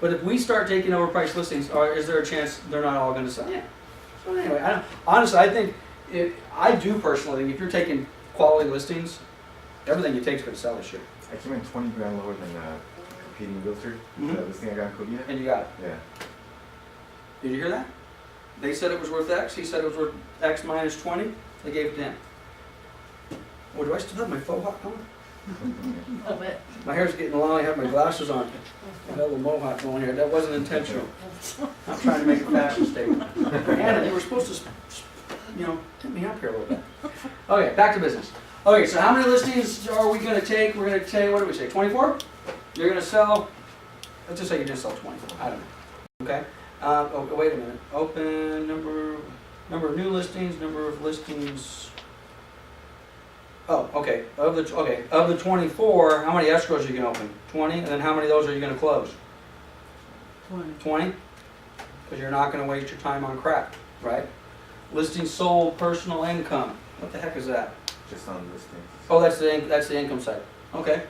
But if we start taking overpriced listings, is there a chance they're not all going to sell? Yeah. So anyway, honestly, I think, I do personally think if you're taking quality listings, everything you take is going to sell this year. I came in 20 grand lower than competing realtor. Mhm. The listing I got in Covina. And you got it. Yeah. Did you hear that? They said it was worth X, he said it was worth X minus 20, they gave it 10. Oh, do I still have my faux hawk on? A little bit. My hair's getting long, I have my glasses on. I got a little mohawk going here, that wasn't intentional. I'm trying to make a fashion statement. Anna, you were supposed to, tip me up here a little bit. Okay, back to business. Okay, so how many listings are we gonna take? We're gonna take, what do we say, 24? You're gonna sell, let's just say you're gonna sell 24, I don't know, okay? Wait a minute, open number of new listings, number of listings. Oh, okay, of the 24, how many escrows are you gonna open? 20, and then how many of those are you gonna close? 20? Because you're not gonna waste your time on crap, right? Listings sold, personal income, what the heck is that? Just on listings. Oh, that's the income side. Okay.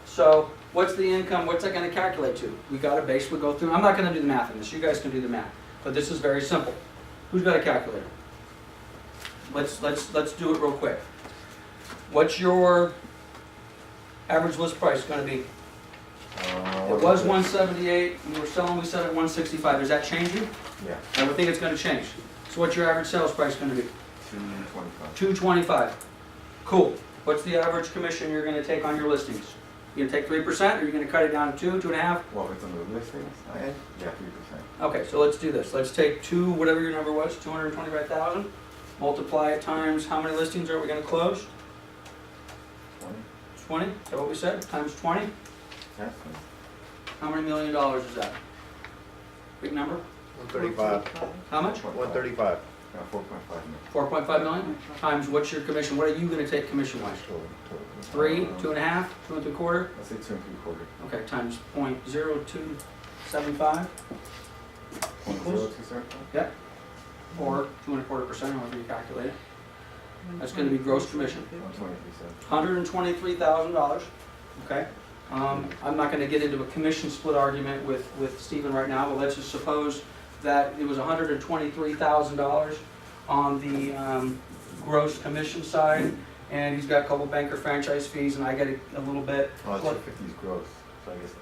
So what's the income? What's that going to calculate to? We got a base we go through. I'm not going to do the math on this. You guys can do the math. But this is very simple. Who's got a calculator? Let's do it real quick. What's your average list price going to be? It was 178. We were selling. We set at 165. Does that change you? Yeah. I would think it's going to change. So what's your average sales price going to be? 225. 225. Cool. What's the average commission you're going to take on your listings? You going to take 3%, or are you going to cut it down to 2, 2.5? Well, if it's on the listings, yeah, 3%. Okay, so let's do this. Let's take whatever your number was, 225,000. Multiply it times how many listings are we going to close? 20. 20. Is that what we said? Times 20. Yeah. How many $1 million is that? Big number. 135. How much? 135. 4.5 million. 4.5 million. Times what's your commission? What are you going to take commission-wise? Total. 3, 2.5, 2 3/4. Let's say 2 3/4. Okay, times 0.0275. Equals? 0.0275. Yep. Or 2.25%, however you calculate it. That's going to be gross commission. 123 cents. $123,000. Okay. I'm not going to get into a commission split argument with Stephen right now, but let's just suppose that it was $123,000 on the gross commission side, and he's got a couple banker franchise fees, and I get a little bit. Oh, it's 250 is gross. So I guess.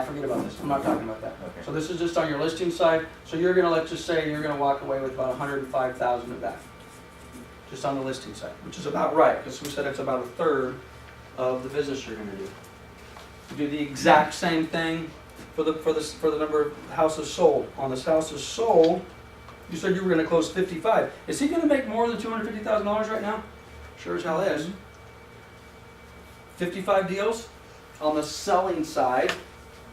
Forget about this. I'm not talking about that. Okay. So this is just on your listing side. So you're going to, let's just say you're going to walk away with about $105,000 of that, just on the listing side, which is about right, because we said it's about 1/3 of the business you're going to do. You do the exact same thing for the number of houses sold. On this houses sold, you said you were going to close 55. Is he going to make more than $250,000 right now? Sure as hell is. 55 deals on the selling side.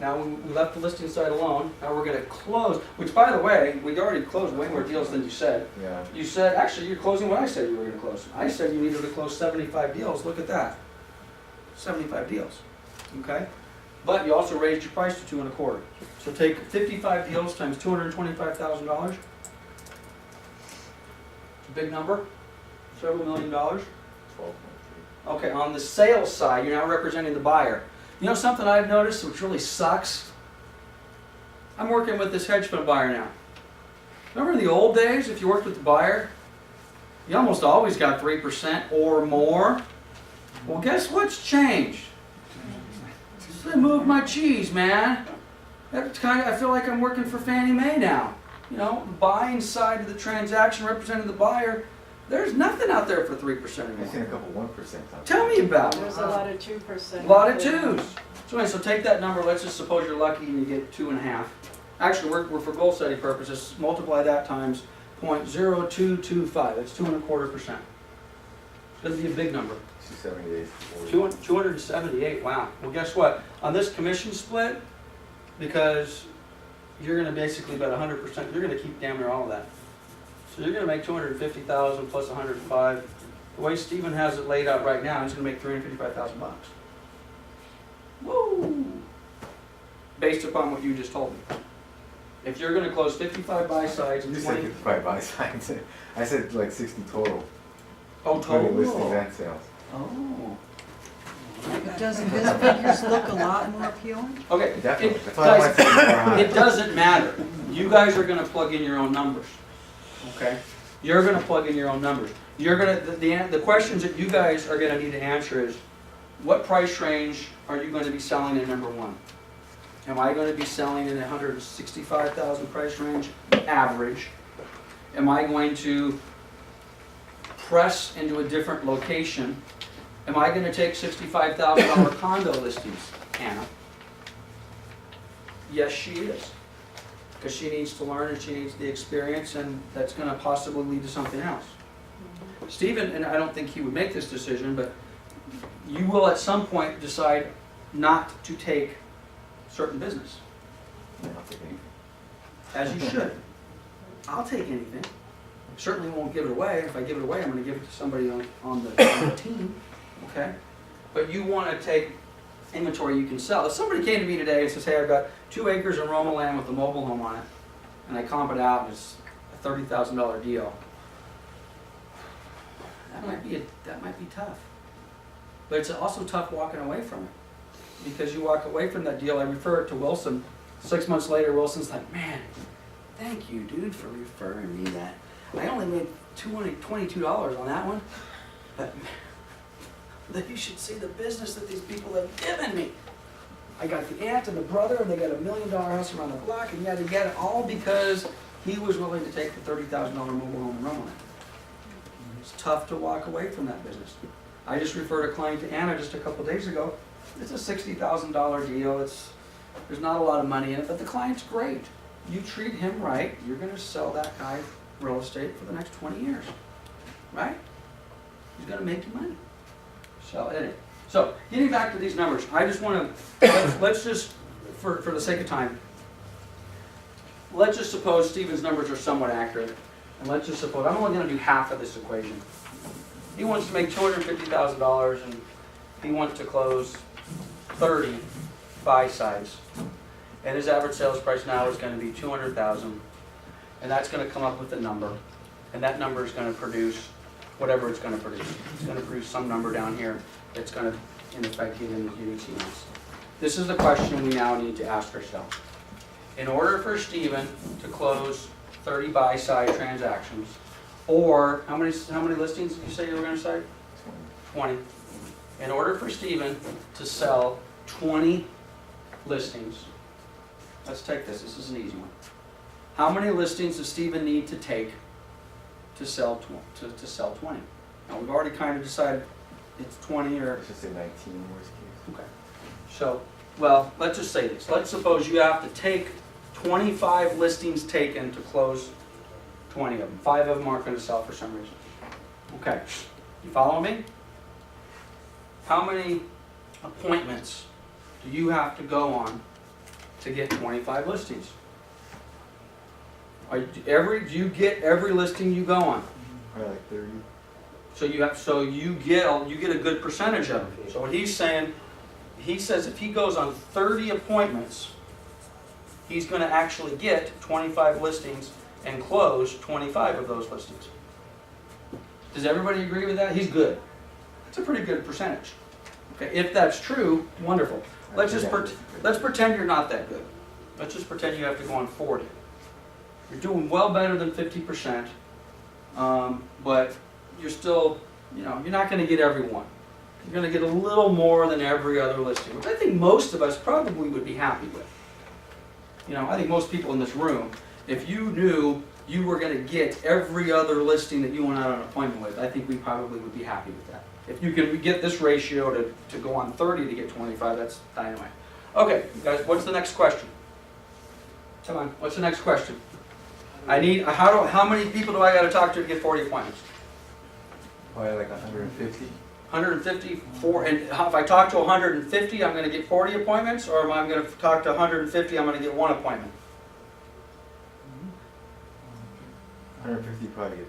Now we left the listing side alone. Now we're going to close, which by the way, we already closed way more deals than you said. Yeah. You said, actually you're closing what I said you were going to close. I said you needed to close 75 deals. Look at that. 75 deals. Okay? But you also raised your price to 2 1/4. So take 55 deals times $225,000. It's a big number. Several $1 million. 12.3. Okay, on the sales side, you're now representing the buyer. You know something I've noticed which really sucks? I'm working with this hedge fund buyer now. Remember in the old days, if you worked with the buyer, You almost always got 3% or more. Well, guess what's changed? I moved my cheese, man. That's I feel like I'm working for Fannie Mae now. You know, buying side of the transaction representing the buyer. There's nothing out there for 3% I've seen a anymore. couple 1% out Tell me about it. There's a lot of 2%. A lot of twos. So anyway, so take that number. Let's just suppose you're lucky and you get 2.5. Actually, we're for goal setting purposes. Multiply that times 0.0225. That's 2.25%. It's going to be a big number. 278, 278. Wow. Well, guess what? On this commission split, because you're going to basically bet 100%. You're going to keep damn near all of that. So you're going to make 250,000 plus 105. The way Stephen has it laid out right now, he's going to make 355,000 bucks. Woo! Based upon what you just told me. If you're going to close 55 buy sides and You said 20, 55 buy sides. I said like 60 total. oh 20 listings total. and sales. Oh. But doesn't his figures look a lot more appealing? Okay. Definitely. It, That's why I guys, went 64 it doesn't matter. You guys are going to plug in your own numbers. Okay? You're going to plug in your own numbers. You're going to the questions that you guys are going to need to answer is, what price range are you going to be selling in number one? Am I going to be selling in the 165,000 price range average? Am I going to press into a different location? Am I going to take $65,000 condo listings, Anna? Yes, she is. Because she needs to learn and she needs the experience, and that's going to possibly lead to something else. Stephen, and I don't think he would make this decision, but you will at some point decide not to take certain business, Yeah, I'll take anything. as you should. I'll take anything. Certainly won't give it away. If I give it away, I'm going to give it to somebody on the team. Okay? But you want to take inventory you can sell. If somebody came to me today and says, hey, I've got 2 acres in Roma land with a mobile home on it, and I comp it out and it's a $30,000 deal, that might be tough. But it's also tough walking away from it. Because you walk away from that deal, I refer it to Wilson. 6 months later, Wilson's like, man, thank you, dude, for referring me that. I only made $222 on that one. But you should see the business that these people have given me. I got the aunt and the brother, and they got $1 million house around the block, and yada yada, all because he was willing to take the $30,000 mobile home and run on it. It's tough to walk away from that business. I just referred a client to Anna just a couple days ago. It's a $60,000 deal. There's not a lot of money in it, but the client's great. You treat him right, you're going to sell that guy real estate for the next 20 years, right? He's going to make you money. So anyway, so getting back to these numbers, I just want to let's just for the sake of time, let's just suppose Stephen's numbers are somewhat accurate, and let's just suppose I'm only going to do half of this equation. He wants to make $250,000, and he wants to close 30 buy sides, and his average sales price now is going to be $200,000, and that's going to come up with a number, and that number is going to produce whatever it's going to produce. It's going to produce some number down here that's going to, in effect, give him the UDC notes. This is the question we now need to ask ourselves. In order for Stephen to close 30 buy side transactions, or how many listings did you say you were going to cite? 20. In order for Stephen to sell 20 listings, let's take this. This is an easy one. How many listings does Stephen need to take to sell 20? Now we've already kind of decided it's 20 or. Let's just say 19 worst case. Okay. So, well, let's just say this. Let's suppose you have to take 25 listings taken to close 20 of them. 5 of them aren't going to sell for some reason. Okay. You follow me? How many appointments do you have to go on to get 25 listings? Do you get every listing you go on? Probably like 30. So you get a good percentage of it. So what he's saying, he says if he goes on 30 appointments, he's going to actually get 25 listings and close 25 of those listings. Does everybody agree with that? He's good. That's a pretty good percentage. Okay, if that's true, wonderful. Let's pretend you're not that good. Let's just pretend you have to go on 40. You're doing well better than 50%, but you're still, you know, you're not gonna get everyone. You're gonna get a little more than every other listing, which I think most of us probably would be happy with. You know, I think most people in this room, if you knew you were gonna get every other listing that you went out on an appointment with, I think we probably would be happy with that. If you can get this ratio to go on 30 to get 25, that's dynamite. Okay, guys, what's the next question? Come on, what's the next question? I need, how many people do I gotta talk to get 40 appointments? Probably like 150. 150, and if I talk to 150, I'm gonna get 40 appointments, or am I gonna talk to 150, I'm gonna get 1 appointment? 150 probably get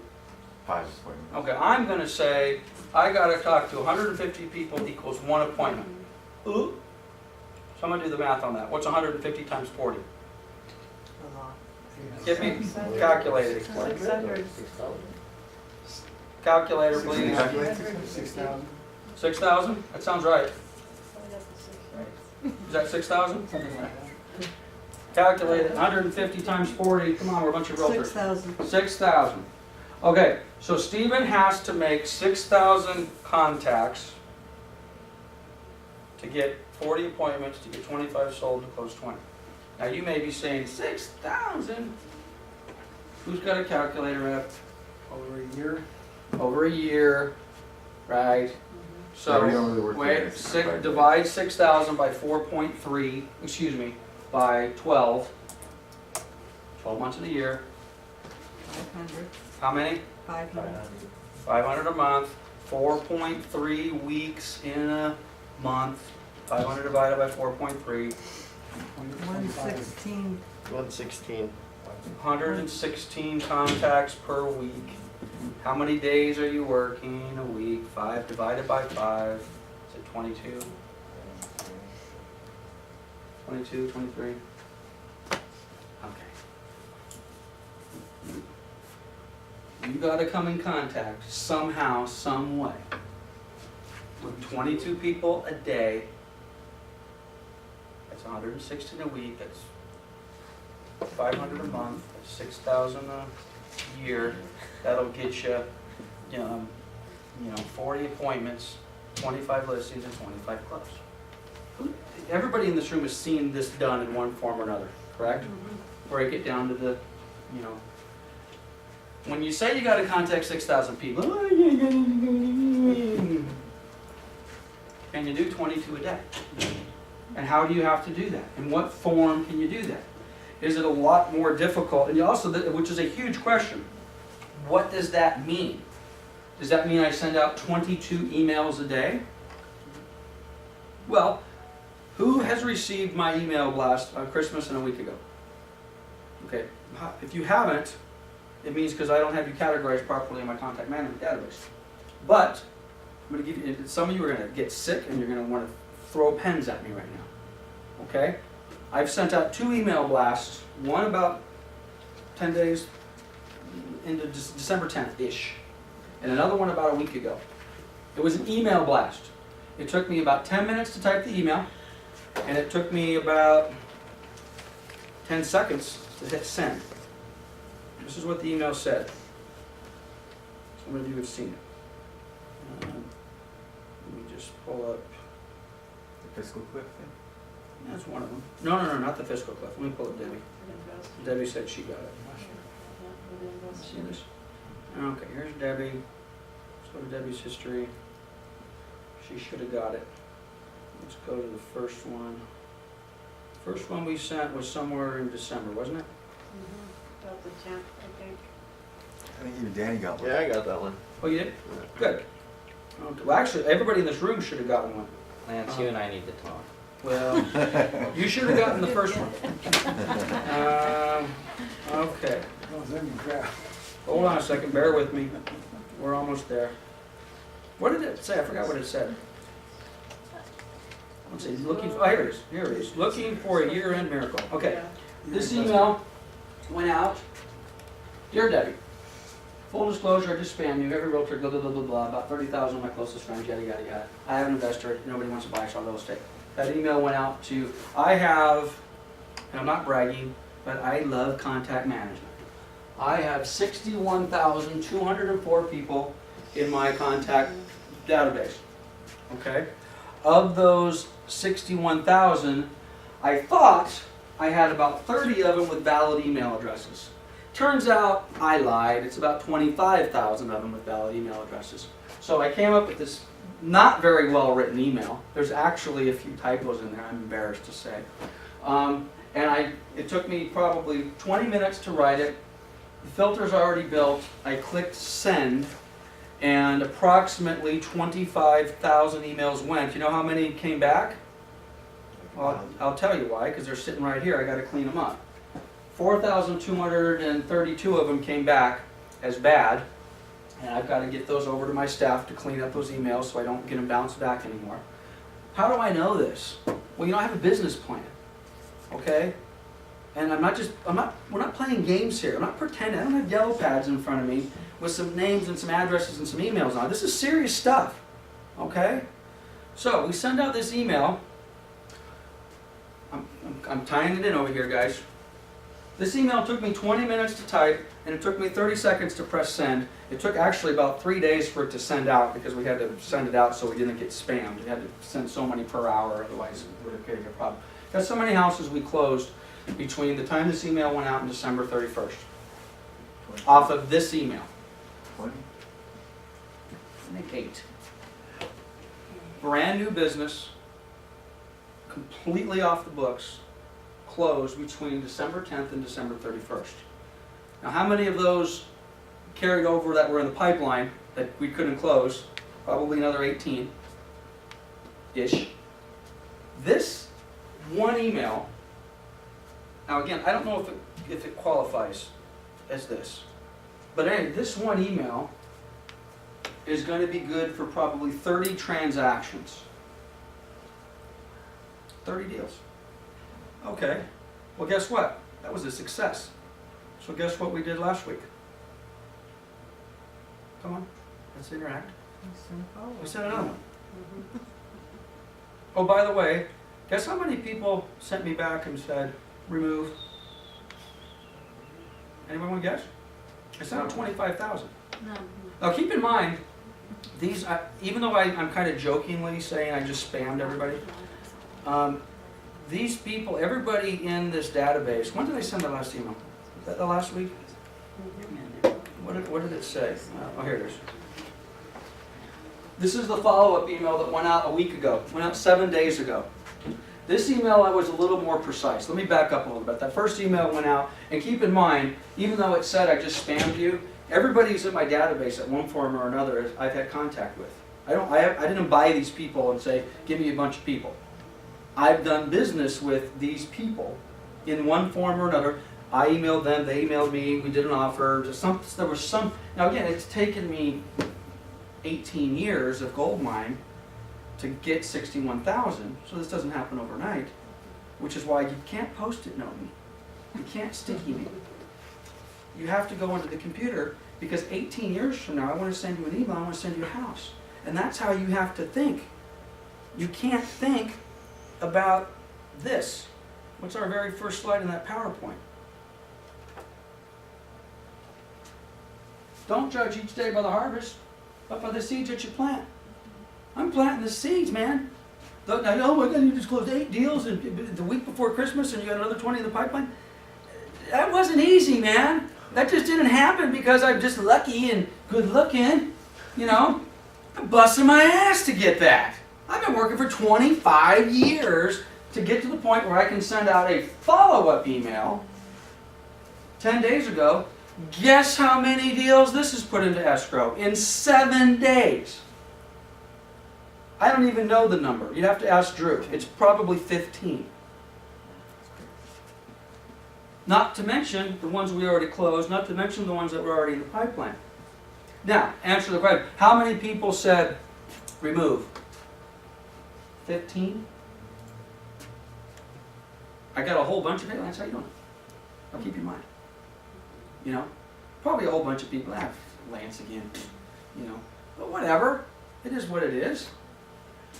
5 appointments. Okay, I'm gonna say, I gotta talk to 150 people equals 1 appointment. Ooh. So I'm gonna do the math on that. What's 150 times 40? A lot. Give me a calculator. 600. Calculator, please. 6,000. 6,000? That sounds right. Is that 6,000? Calculate it. 150 times 40. Come on, we're a bunch of realtors. 6,000. 6,000. Okay, so Stephen has to make 6,000 contacts to get 40 appointments, to get 25 sold, to close 20. Now you may be saying, 6,000? Who's got a calculator up? Over a year. Over a year, right? Yeah, we don't really So, work wait, together. divide 6,000 by 4.3, excuse me, by 12. 12 months in a year. 500. How many? 500. 500 a month, 4.3 weeks in a month, 500 divided by 4.3, 116. 116. 116 contacts per week. How many days are you working a week? 5 divided by 5, is it 22? 22, 23? Okay. You gotta come in contact somehow, some way with 22 people a day. That's 116 a week, that's 500 a month, that's 6,000 a year. That'll get you, 40 appointments, 25 listings, and 25 close. Everybody in this room has seen this done in one form or another, correct? Break it down to the, when you say you got to contact 6,000 people, can you do 22 a day? And how do you have to do that? In what form can you do that? Is it a lot more difficult? And you also, which is a huge question, what does that mean? Does that mean I send out 22 emails a day? Well, who has received my email blast on Christmas and a week ago? Okay, if you haven't, it means because I don't have you categorized properly in my contact management database. But I'm going to give you, some of you are going to get sick and you're going to want to throw pens at me right now. Okay? I've sent out 2 email blasts, one about 10 days into December 10th-ish, and another one about a week ago. It was an email blast. It took me about 10 minutes to type the email, and it took me about 10 seconds to hit send. This is what the email said. Some of you have seen it. Let me just pull up. The fiscal cliff thing? That's one of them. No, not the fiscal cliff. Let me pull up Debbie. Debbie said she got it. See this? Okay, here's Debbie. Let's go to Debbie's history. She should have got it. Let's go to the first one. First one we sent was somewhere in December, wasn't it? About the 10th, I think. I think even Danny got one. Yeah, I got that one. Oh, you did? Good. Okay. Well, actually, everybody in this room should have gotten one. Lance, you and I need to talk. Well, you should have gotten the first one. Okay. Hold on a second, bear with me. We're almost there. What did it say? I forgot what it said. Let's see, looking for, here it is, here it is. Looking for a year-end miracle. Okay, this email went out. Dear Debbie, full disclosure, I just spam you. Every realtor, blah, blah, blah, blah, blah. About 30,000 of my closest friends, yada, yada, yada. I have an investor. Nobody wants to buy or real estate. That email went out to, I have, and I'm not bragging, but I love contact management. I have 61,204 people in my contact database. Okay? Of those 61,000, I thought I had about 30 of them with valid email addresses. Turns out I lied. It's about 25,000 of them with valid email addresses. So I came up with this not very well written email. There's actually a few typos in there, I'm embarrassed to say. It took me probably 20 minutes to write it. The filter's already built. I clicked send, and approximately 25,000 emails went. You know how many came back? Well, I'll tell you why, because they're sitting right here. I got to clean them up. 4,232 of them came back as bad, and I've got to get those over to my staff to clean up those emails so I don't get them bounced back anymore. How do I know this? Well, I have a business plan, okay? And we're not playing games here. I'm not pretending. I don't have yellow pads in front of me with some names and some addresses and some emails on it. This is serious stuff, okay? So we send out this email. I'm tying it in over here, guys. This email took me 20 minutes to type, and it took me 30 seconds to press send. It took actually about 3 days for it to send out because we had to send it out so we didn't get spammed. We had to send so many per hour, otherwise it would have created a problem. Got so many houses we closed between the time this email went out and December 31st. Off of this email. 20? I think 8. Brand new business, completely off the books, closed between December 10th and December 31st. Now, how many of those carried over that were in the pipeline that we couldn't close? Probably another 18-ish. This one email, now again, I don't know if it qualifies as this, but anyway, this one email is going to be good for probably 30 transactions. 30 deals. Okay, well guess what? That was a success. So guess what we did last week? Come on, let's interact. We sent another one. Oh, by the way, guess how many people sent me back and said, remove? Anyone want to guess? I sent out 25,000. Now keep in mind, these, even though I'm kind of jokingly saying I just spammed everybody, these people, everybody in this database, when did I send the last email? Was that the last week? What did it say? Oh, here it is. This is the follow-up email that went out a week ago, went out 7 days ago. This email I was a little more precise. Let me back up a little bit. That first email went out, and keep in mind, even though it said I just spammed you, everybody's in my database at one form or another I've had contact with. I didn't buy these people and say, give me a bunch of people. I've done business with these people in one form or another. I emailed them, they emailed me, we did an offer. There was some. Now again, it's taken me 18 years of gold mine to get 61,000, so this doesn't happen overnight, which is why you can't Post-it note me. You can't sticky me. You have to go into the computer, because 18 years from now, I want to send you an email, I want to send you a house. And that's how you have to think. You can't think about this. What's our very first slide in that PowerPoint? Don't judge each day by the harvest, but by the seeds that you plant. I'm planting the seeds, man. Oh my God, you just closed 8 deals the week before Christmas and you got another 20 in the pipeline? That wasn't easy, man. That just didn't happen because I'm just lucky and good looking. You know, I'm busting my ass to get that. I've been working for 25 years to get to the point where I can send out a follow-up email 10 days ago. Guess how many deals this is put into escrow? In 7 days. I don't even know the number. You'd have to ask Drew. It's probably 15. Not to mention the ones we already closed, not to mention the ones that were already in the pipeline. Now, answer the question. How many people said remove? 15? I got a whole bunch of people. That's how you doing. I'll keep in mind. You know, probably a whole bunch of people. Lance again. You know, but whatever. It is what it is.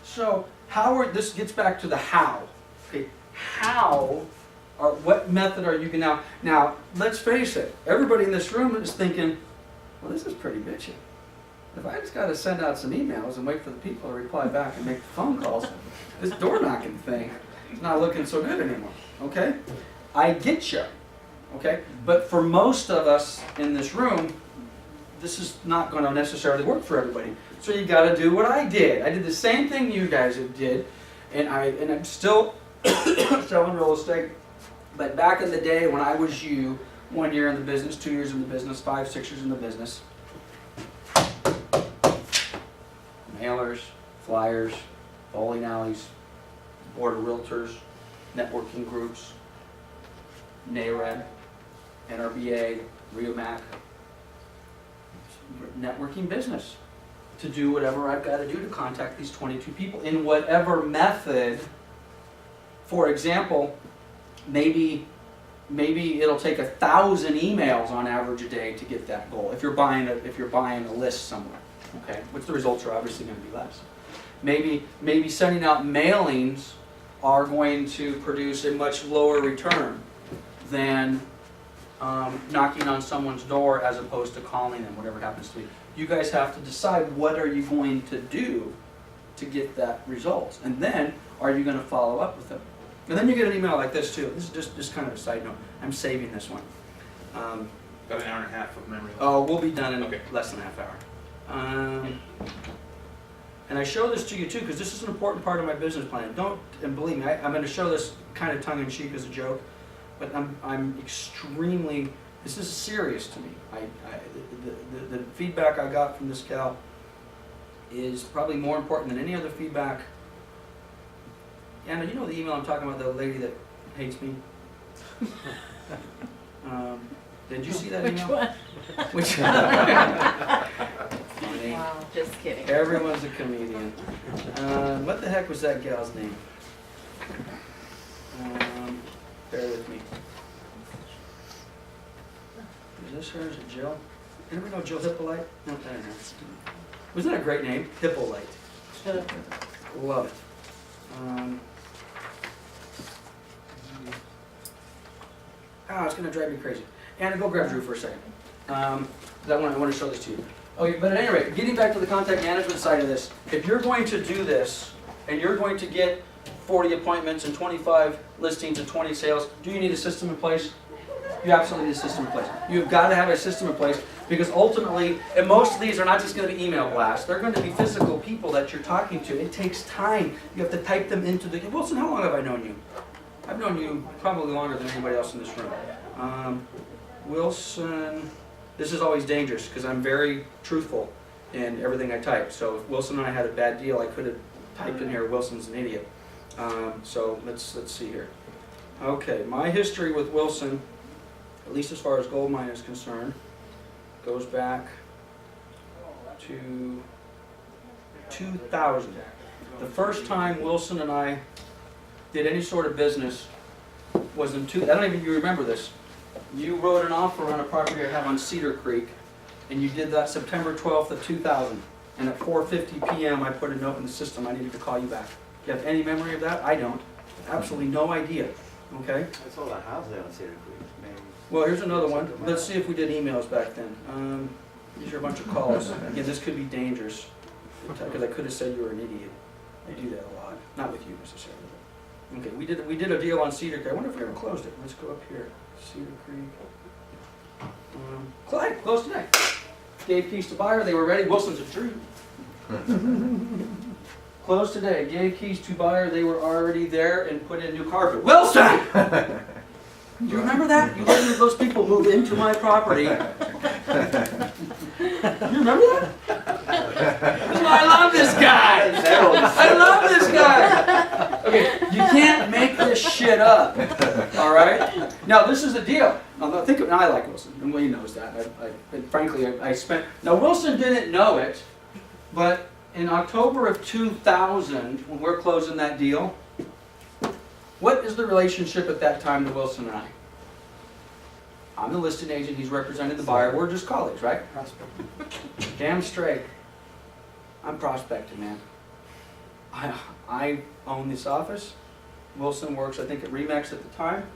So, this gets back to the how. Okay, how, or what method are you going to now, let's face it. Everybody in this room is thinking, well, this is pretty bitchy. If I just gotta send out some emails and wait for the people to reply back and make the phone calls, this door knocking thing is not looking so good anymore, okay? I get you, okay? But for most of us in this room, this is not gonna necessarily work for everybody. So you gotta do what I did. I did the same thing you guys did, and I'm still selling real estate. But back in the day when I was you, 1 year in the business, 2 years in the business, 5, 6 years in the business, mailers, flyers, bowling alleys, board of realtors, networking groups, NARED, NRBA, RIOMAC, networking business to do whatever I've got to do to contact these 22 people in whatever method. For example, maybe it'll take 1,000 emails on average a day to get that goal. If you're buying a list somewhere, okay, which the results are obviously going to be less. Maybe sending out mailings are going to produce a much lower return than knocking on someone's door as opposed to calling them, whatever it happens to be. You guys have to decide what are you going to do to get that result, and then are you going to follow up with them? And then you get an email like this too. This is just kind of a side note. I'm saving this one. About an hour and a half of memory. Oh, we'll be done in Okay. less than a half hour. And I show this to you too because this is an important part of my business plan. And believe me, I'm going to show this kind of tongue-in-cheek as a joke, but I'm extremely. This is serious to me. The feedback I got from this gal is probably more important than any other feedback. Anna, you know the email I'm talking about, the lady that hates me? Did you see that email? Which one? Funny. Wow, just kidding. Everyone's a comedian. What the heck was that gal's name? Bear with me. Is this her? Is it Jill? Anybody know Jill Hippolyte? No, I don't know. Wasn't that a great name? Hippolyte. Love it. It's going to drive me crazy. Anna, go grab Drew for a second. I want to show this to you. Okay, but at any rate, getting back to the contact management side of this, if you're going to do this, and you're going to get 40 appointments and 25 listings and 20 sales, do you need a system in place? You absolutely need a system in place. You've got to have a system in place because ultimately, and most of these are not just going to be email blasts. They're going to be physical people that you're talking to. It takes time. You have to type them into the... Wilson, how long have I known you? I've known you probably longer than anybody else in this room. Wilson, this is always dangerous because I'm very truthful in everything I type. So if Wilson and I had a bad deal, I could have typed in here, Wilson's an idiot. So let's see here. Okay, my history with Wilson, at least as far as gold mine is concerned, goes back to 2000. The first time Wilson and I did any sort of business was in I don't even you remember this. You wrote an offer on a property I have on Cedar Creek, and you did that September 12th of 2000. And at 4:50 p.m. I put a note in the system I needed to call you back. Do you have any memory of that? I don't. Absolutely no idea. Okay? I saw that house there on Cedar Creek. Maybe. Well, here's another one. Let's see if we did emails back then. These are a bunch of calls. Again, this could be dangerous because I could have said you were an idiot. I do that a lot. Not with you necessarily. Okay, we did a deal on Cedar Creek. I wonder if we ever closed it. Let's go up here. Cedar Creek. Clyde, closed today. Gave keys to buyer. They were ready. Wilson's a tree. Closed today. Gave keys to buyer. They were already there and put in new carpet. Wilson! Do you remember that? You let those people move into my property. You remember that? I love this guy. I love this guy. Okay, you can't make this shit up. All right. Now this is the deal. Now I like Wilson, and William knows that. And frankly, I spent. Now Wilson didn't know it, but in October of 2000, when we're closing that deal, what is the relationship at that time to Wilson and I? I'm the listing agent. He's representing the buyer. We're just colleagues, right? Damn straight. I'm prospecting, man. I own this office. Wilson works, I think, at Remax at the time.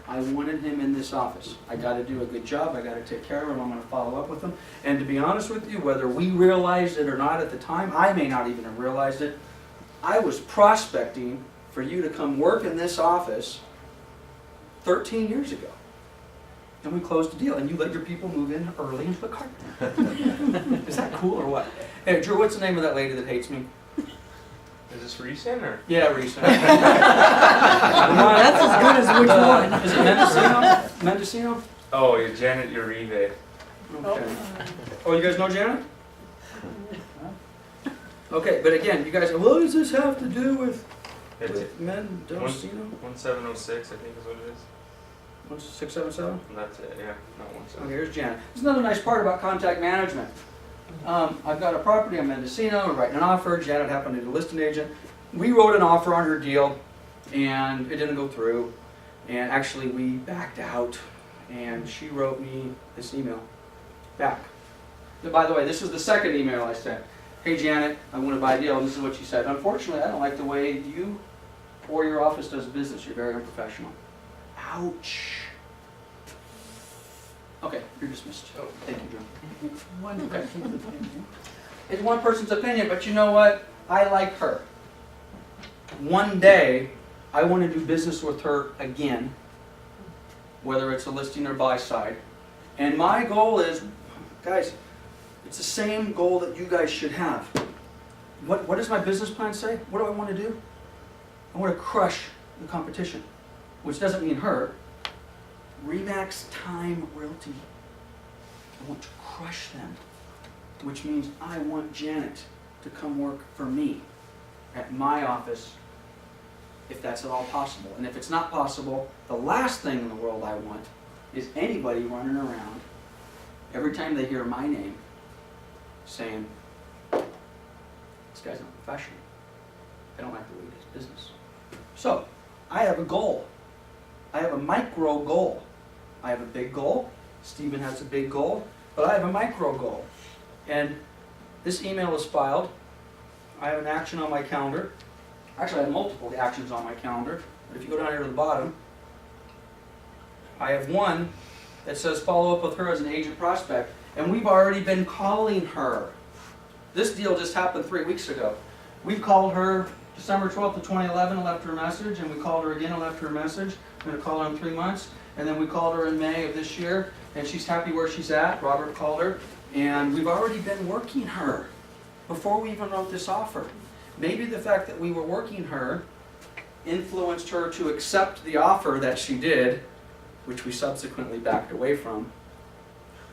I wanted him in this office. I gotta do a good job, I gotta take care of him, I'm gonna follow up with him. And to be honest with you, whether we realized it or not at the time, I may not even have realized it, I was prospecting for you to come work in this office 13 years ago. And we closed the deal, and you let your people move in early and put carpet. Is that cool or what? Hey, Drew, what's the name of that lady that hates me? Is this recent or? Yeah, Risa. That's as good as which one. Is it Mendocino? Mendocino? Oh, you're Janet Uribe. Okay. Oh, you guys know Janet? Okay, but again, you guys, what does this have to do with Mendocino? 1706, I think is what it is. 1677? And that's it, yeah, not 17. Okay, here's Janet. There's another nice part about contact management. I've got a property in Mendocino, we're writing an offer, Janet happened to be the listing agent. We wrote an offer on her deal, and it didn't go through. And actually, we backed out, and she wrote me this email back. And by the way, this is the second email I sent. Hey Janet, I want to buy a deal, and this is what she said. Unfortunately, I don't like the way you or your office does business. You're very unprofessional. Ouch. Okay, you're dismissed. Oh, thank you, John. One person's opinion. It's one person's opinion, but you know what? I like her. One day, I want to do business with her again, whether it's a listing or buy side. And my goal is, guys, it's the same goal that you guys should have. What does my business plan say? What do I want to do? I want to crush the competition, which doesn't mean her. Remax Time Realty. I want to crush them, which means I want Janet to come work for me at my office, if that's at all possible. And if it's not possible, the last thing in the world I want is anybody running around every time they hear my name saying, this guy's not professional. I don't like the way he does business. So, I have a goal. I have a micro goal. I have a big goal. Stephen has a big goal, but I have a micro goal. And this email is filed. I have an action on my calendar. Actually, I have multiple actions on my calendar. But if you go down here to the bottom, I have one that says follow up with her as an agent prospect. And we've already been calling her. This deal just happened 3 weeks ago. We've called her December 12th of 2011 and left her a message, and we called her again and left her a message. I'm going to call her in 3 months. And then we called her in May of this year, and she's happy where she's at. Robert called her, and we've already been working her before we even wrote this offer. Maybe the fact that we were working her influenced her to accept the offer that she did, which we subsequently backed away from,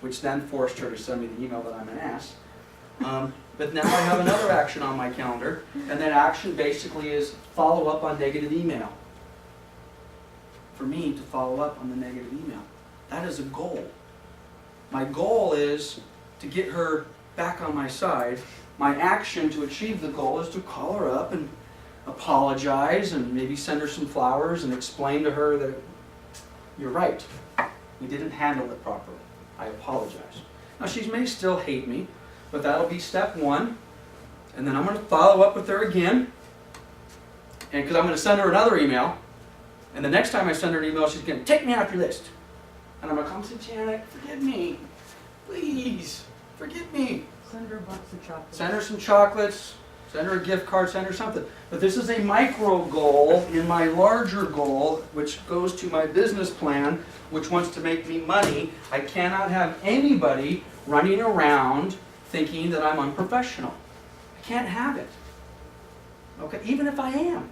which then forced her to send me the email that I'm an ass. But now I have another action on my calendar, and that action basically is follow up on negative email. For me to follow up on the negative email. That is a goal. My goal is to get her back on my side. My action to achieve the goal is to call her up and apologize and maybe send her some flowers and explain to her that you're right. We didn't handle it properly. I apologize. Now she may still hate me, but that'll be step one. And then I'm going to follow up with her again. And because I'm going to send her another email. And the next time I send her an email, she's going to take me off your list. And I'm going to come say, Janet, forgive me. Please, forgive me. Send her a box of chocolates. Send her some chocolates, send her a gift card, send her something. But this is a micro goal in my larger goal, which goes to my business plan, which wants to make me money. I cannot have anybody running around thinking that I'm unprofessional. I can't have it. Okay, even if I am.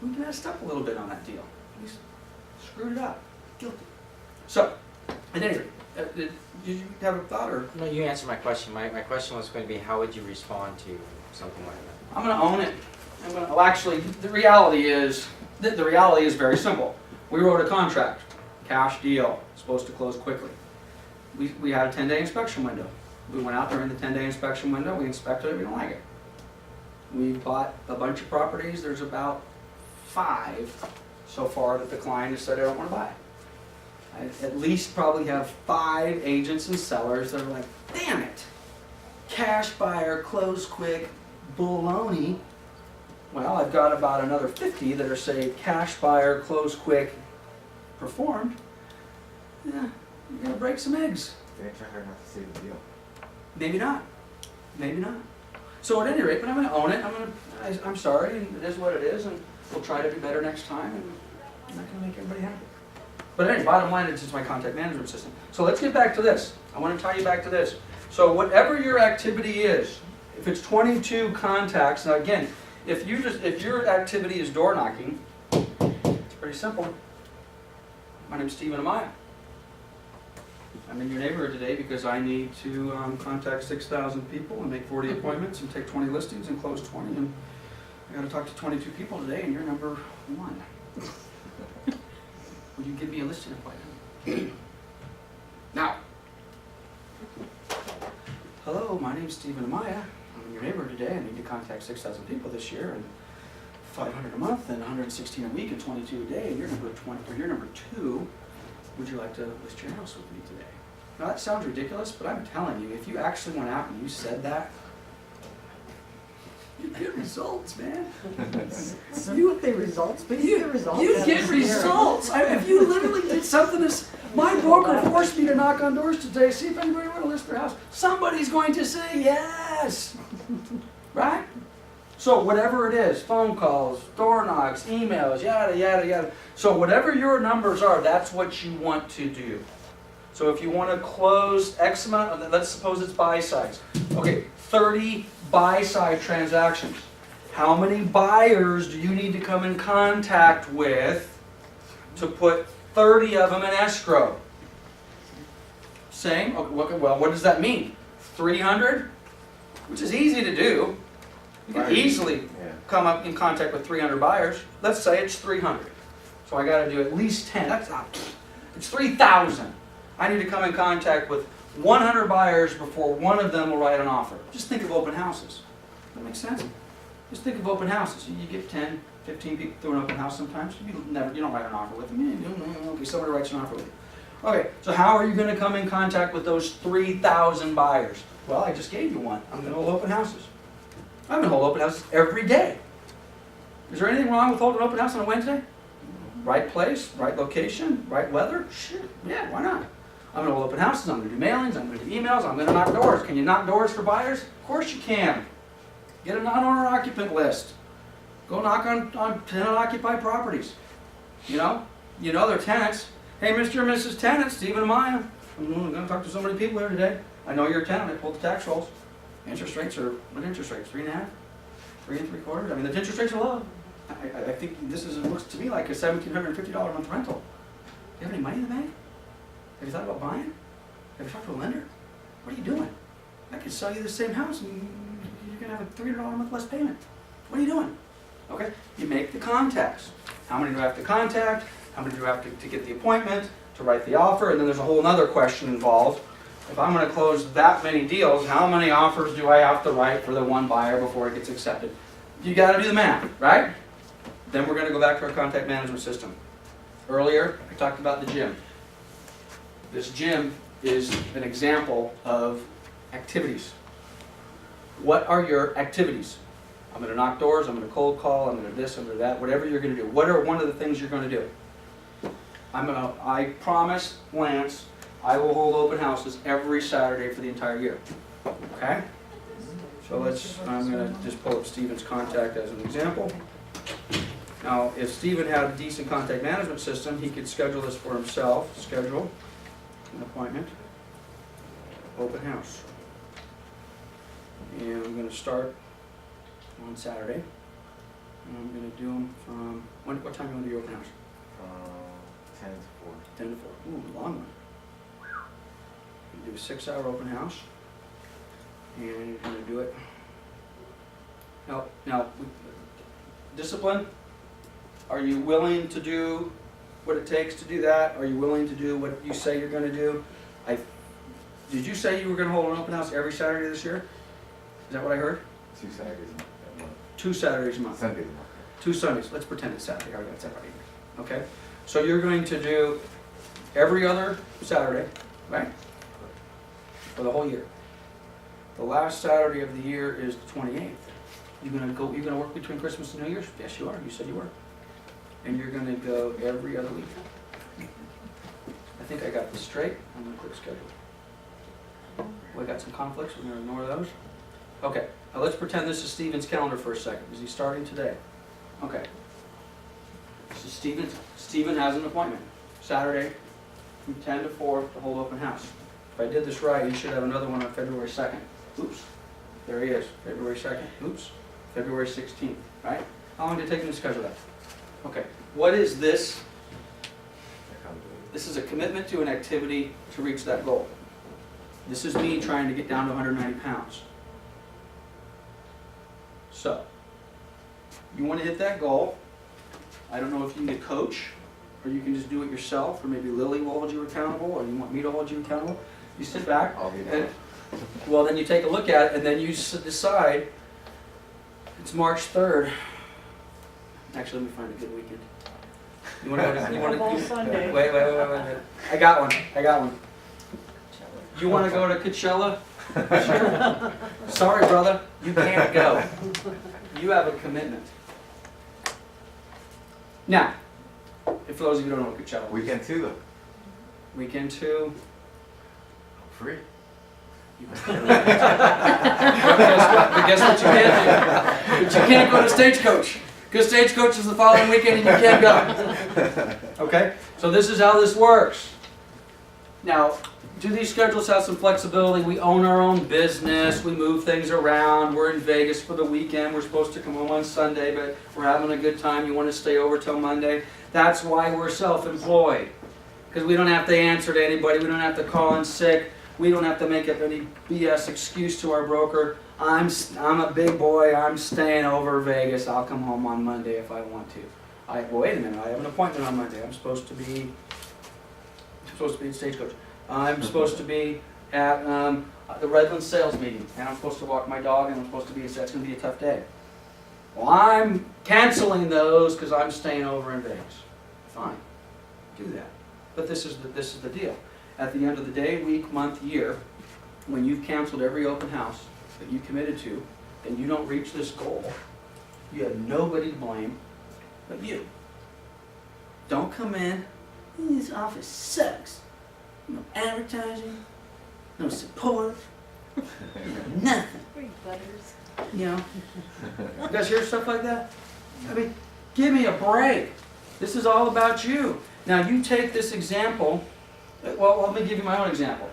We messed up a little bit on that deal. We screwed it up. Guilty. So, at any rate, did you have a thought or? No, you answered my question. My question was going to be, how would you respond to something like that? I'm going to own it. Well, actually, the reality is very simple. We wrote a contract, cash deal, supposed to close quickly. We had a 10-day inspection window. We went out during the 10-day inspection window. We inspected it. We don't like it. We bought a bunch of properties. There's about 5 so far that the client has said I don't want to buy. I at least probably have 5 agents and sellers that are like, damn it, cash buyer, close quick, baloney. Well, I've got about another 50 that are saying cash buyer, close quick, performed, yeah, you're gonna break some eggs. They try hard not to save the deal. Maybe not. Maybe not. So at any rate, but I'm gonna own it. I'm sorry, and it is what it is, and we'll try to be better next time, and I'm not gonna make everybody happy. But anyway, bottom line, it's just my contact management system. So let's get back to this. I wanna tie you back to this. So whatever your activity is, if it's 22 contacts, now again, if your activity is door knocking, it's pretty simple. My name's Stephen Amaya. I'm in your neighborhood today because I need to contact 6,000 people and make 40 appointments and take 20 listings and close 20. And I got to talk to 22 people today, and you're number 1. Will you give me a listing appointment? Now, hello, my name's Stephen Amaya. I'm in your neighborhood today. I need to contact 6,000 people this year, and 500 a month, and 116 a week, and 22 a day. And you're number 20, or you're number 2. Would you like to list your house with me today? Now that sounds ridiculous, but I'm telling you, if you actually went out and you said that, you get results, man. You get results, but you get results. You That get was results. If you literally did something this, my broker forced me to knock on doors today, see if anybody would list their house. Somebody's going to say yes, right? So whatever it is, phone calls, door knocks, emails, yada, yada, yada. So whatever your numbers are, that's what you want to do. So if you want to close X amount, let's suppose it's buy sides. Okay, 30 buy side transactions. How many buyers do you need to come in contact with to put 30 of them in escrow? Same? Okay, well, what does that mean? 300? Which is easy to do. You can easily come up in contact with 300 buyers. Let's say it's 300. So I got to do at least 10. It's 3,000. I need to come in contact with 100 buyers before one of them will write an offer. Just think of open houses. That makes sense? Just think of open houses. You get 10, 15 people through an open house sometimes. You don't write an offer with them. Okay, somebody writes an offer with you. Okay, so how are you going to come in contact with those 3,000 buyers? Well, I just gave you one. I'm going to hold open houses. I'm going to hold open houses every day. Is there anything wrong with holding an open house on a Wednesday? Right place, right location, right weather? Sure, yeah, why not? I'm going to hold open houses, I'm going to do mailings, I'm going to do emails, I'm going to knock doors. Can you knock doors for buyers? Of course you can. Get a non-owner occupant list. Go knock on tenant-occupied properties. You know they're tenants. Hey, Mr. and Mrs. Tenant, Stephen Amaya. I'm going to talk to so many people here today. I know you're a tenant, I pulled the tax rolls. Interest rates are, what interest rates? 3.5? 3 3/4? I mean, the interest rates are low. I think it looks to me like a $1,750 a month rental. Do you have any money in the bank? Have you thought about buying? Have you talked to a lender? What are you doing? I could sell you the same house and you're going to have a $300 a month less payment. What are you doing? Okay, you make the contacts. How many do I have to contact? How many do I have to get the appointment, to write the offer? And then there's a whole other question involved. If I'm going to close that many deals, how many offers do I have to write for the one buyer before it gets accepted? You got to do the math, right? Then we're going to go back to our contact management system. Earlier, I talked about the gym. This gym is an example of activities. What are your activities? I'm going to knock doors, I'm going to cold call, I'm going to this, I'm going to that, whatever you're going to do. What are one of the things you're going to do? I promise Lance, I will hold open houses every Saturday for the entire year. Okay? So I'm going to just pull up Stephen's contact as an example. Now, if Stephen had a decent contact management system, he could schedule this for himself. Schedule an appointment, open house. And I'm going to start on Saturday. And I'm going to do them from, what time do you want to do your open house? 10 to 4. 10 to 4. Ooh, long one. You do a 6-hour open house. And you're going to do it. Now, discipline. Are you willing to do what it takes to do that? Are you willing to do what you say you're going to do? Did you say you were going to hold an open house every Saturday this year? Is that what I heard? 2 Saturdays a month. 2 Saturdays a month. Sunday a month. 2 Sundays. Let's pretend it's Saturday. I already got Saturday. Okay? So you're going to do every other Saturday, right? For the whole year. The last Saturday of the year is the 28th. You're gonna work between Christmas and New Year's? Yes, you are. You said you were. And you're gonna go every other week. I think I got this straight. I'm gonna click schedule. We got some conflicts, we're gonna ignore those. Okay, now let's pretend this is Steven's calendar for a second. Is he starting today? Okay. So Steven has an appointment, Saturday from 10 to 4 to hold open house. If I did this right, he should have another one on February 2nd. Oops, there he is, February 2nd, oops, February 16th, right? How long did it take him to schedule that? Okay, what is this? I can't do it. This is a commitment to an activity to reach that goal. This is me trying to get down to 190 pounds. So, you want to hit that goal. I don't know if you need a coach, or you can just do it yourself, or maybe Lily will hold you accountable, or you want me to hold you accountable. You sit back, I'll be and there. well, then you take a look at it, and then you decide. It's March 3rd. Actually, let me find a good weekend. You want to go to? You want Football to? Sunday. Wait. I got one. You want to go to Coachella? Sure. Sorry, brother, you can't go. You have a commitment. Now, if for those of you who don't know what Coachella is, Weekend 2 though. weekend 2. Free. But guess what you can't do? But you can't go to Stagecoach, because Stagecoach is the following weekend and you can't go. Okay? So this is how this works. Now, do these schedules have some flexibility? We own our own business, we move things around, we're in Vegas for the weekend, we're supposed to come home on Sunday, but we're having a good time, you want to stay over till Monday. That's why we're self-employed. Because we don't have to answer to anybody, we don't have to call in sick, we don't have to make up any BS excuse to our broker. I'm a big boy, I'm staying over Vegas, I'll come home on Monday if I want to. Well, wait a minute, I have an appointment on Monday, I'm supposed to be at Stagecoach. I'm supposed to be at the Redlands sales meeting, and I'm supposed to walk my dog, and I'm supposed to be, that's going to be a tough day. Well, I'm canceling those because I'm staying over in Vegas. Fine, do that. But this is the deal. At the end of the day, week, month, year, when you've canceled every open house that you committed to, and you don't reach this goal, you have nobody to blame but you. Don't come in, this office sucks. No advertising, no support, nothing. Free butters. You know? You guys hear stuff like that? I mean, give me a break. This is all about you. Now you take this example, well, let me give you my own example.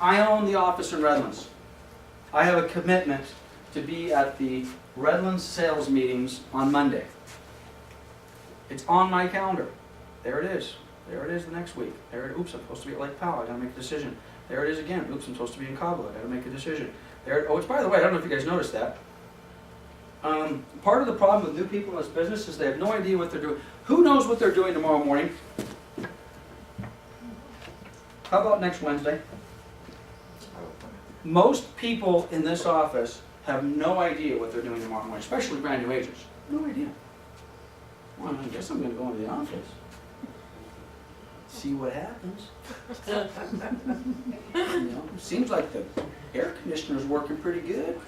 I own the office in Redlands. I have a commitment to be at the Redlands sales meetings on Monday. It's on my calendar. There it is. There it is the next week. Oops, I'm supposed to be at Lake Powell, I gotta make a decision. There it is again. Oops, I'm supposed to be in Cabo, I gotta make a decision. Which by the way, I don't know if you guys noticed that. Part of the problem with new people in this business is they have no idea what they're doing. Who knows what they're doing tomorrow morning? How about next Wednesday? Most people in this office have no idea what they're doing tomorrow morning, especially brand new agents. No idea. Well, I guess I'm gonna go into the office. See what happens. You know, it seems like the air conditioner's working pretty good.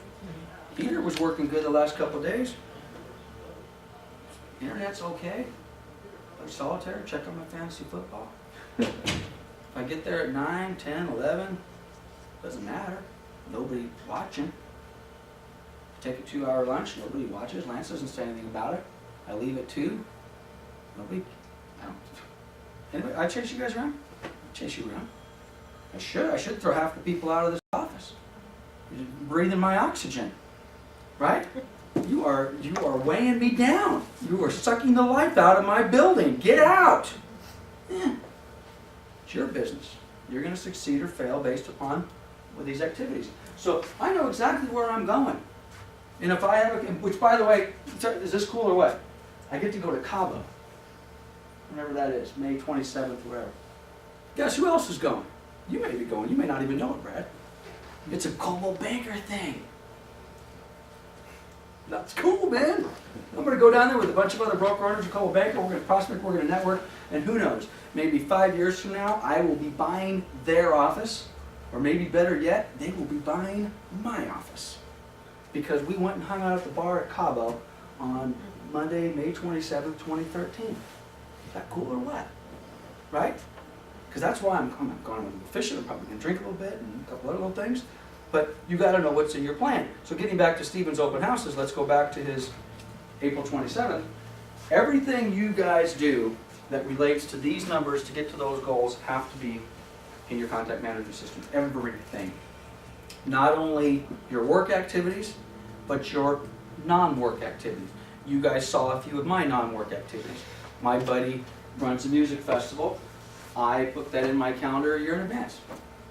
Heater was working good the last couple of days. Internet's okay. Play solitaire, check on my fantasy football. If I get there at 9, 10, 11, doesn't matter. Nobody watching. Take a 2-hour lunch, nobody watches. Lance doesn't say anything about it. I leave at 2. Nobody. Anyway, I chase you guys around? Chase you around? I should throw half the people out of this office. You're breathing my oxygen. Right? You are weighing me down. You are sucking the life out of my building. Get out! Yeah. It's your business. You're going to succeed or fail based upon these activities. So I know exactly where I'm going. And if I have which by the way, is this cool or what? I get to go to Cabo. Whenever that is, May 27th, whatever. Guess who else is going? You may be going, you may not even know it, Brad. It's a Coldwell Banker thing. That's cool, man. I'm going to go down there with a bunch of other broker owners of Coldwell Banker. We're going to prospect, we're going to network, and who knows, maybe 5 years from now, I will be buying their office, or maybe better yet, they will be buying my office. Because we went and hung out at the bar at Cabo on Monday, May 27th, 2013. Is that cool or what? right? Because that's why I'm going fishing, I'm probably gonna drink a little bit and a couple other little things. But you gotta know what's in your plan. So getting back to Stephen's open houses, let's go back to his April 27th. Everything you guys do that relates to these numbers to get to those goals have to be in your contact management system. Everything. Not only your work activities, but your non-work activities. You guys saw a few of my non-work activities. My buddy runs a music festival. I put that in my calendar a year in advance.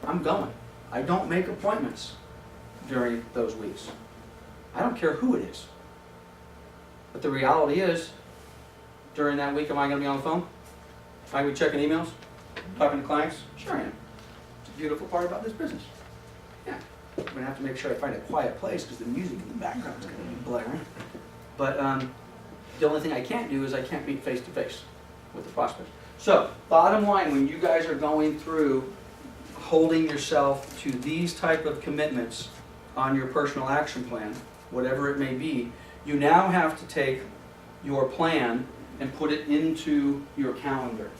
I'm going. I don't make appointments during those weeks. I don't care who it is. But the reality is, during that week, am I going to be on the phone? Am I going to be checking emails? Talking to clients? Sure I am. It's a beautiful part about this business. Yeah. I'm going to have to make sure I find a quiet place because the music in the background is going to be blaring. But the only thing I can't do is I can't meet face to face with the prospects. So, bottom line, when you guys are going through holding yourself to these type of commitments on your personal action plan, whatever it may be, you now have to take your plan and put it into your calendar.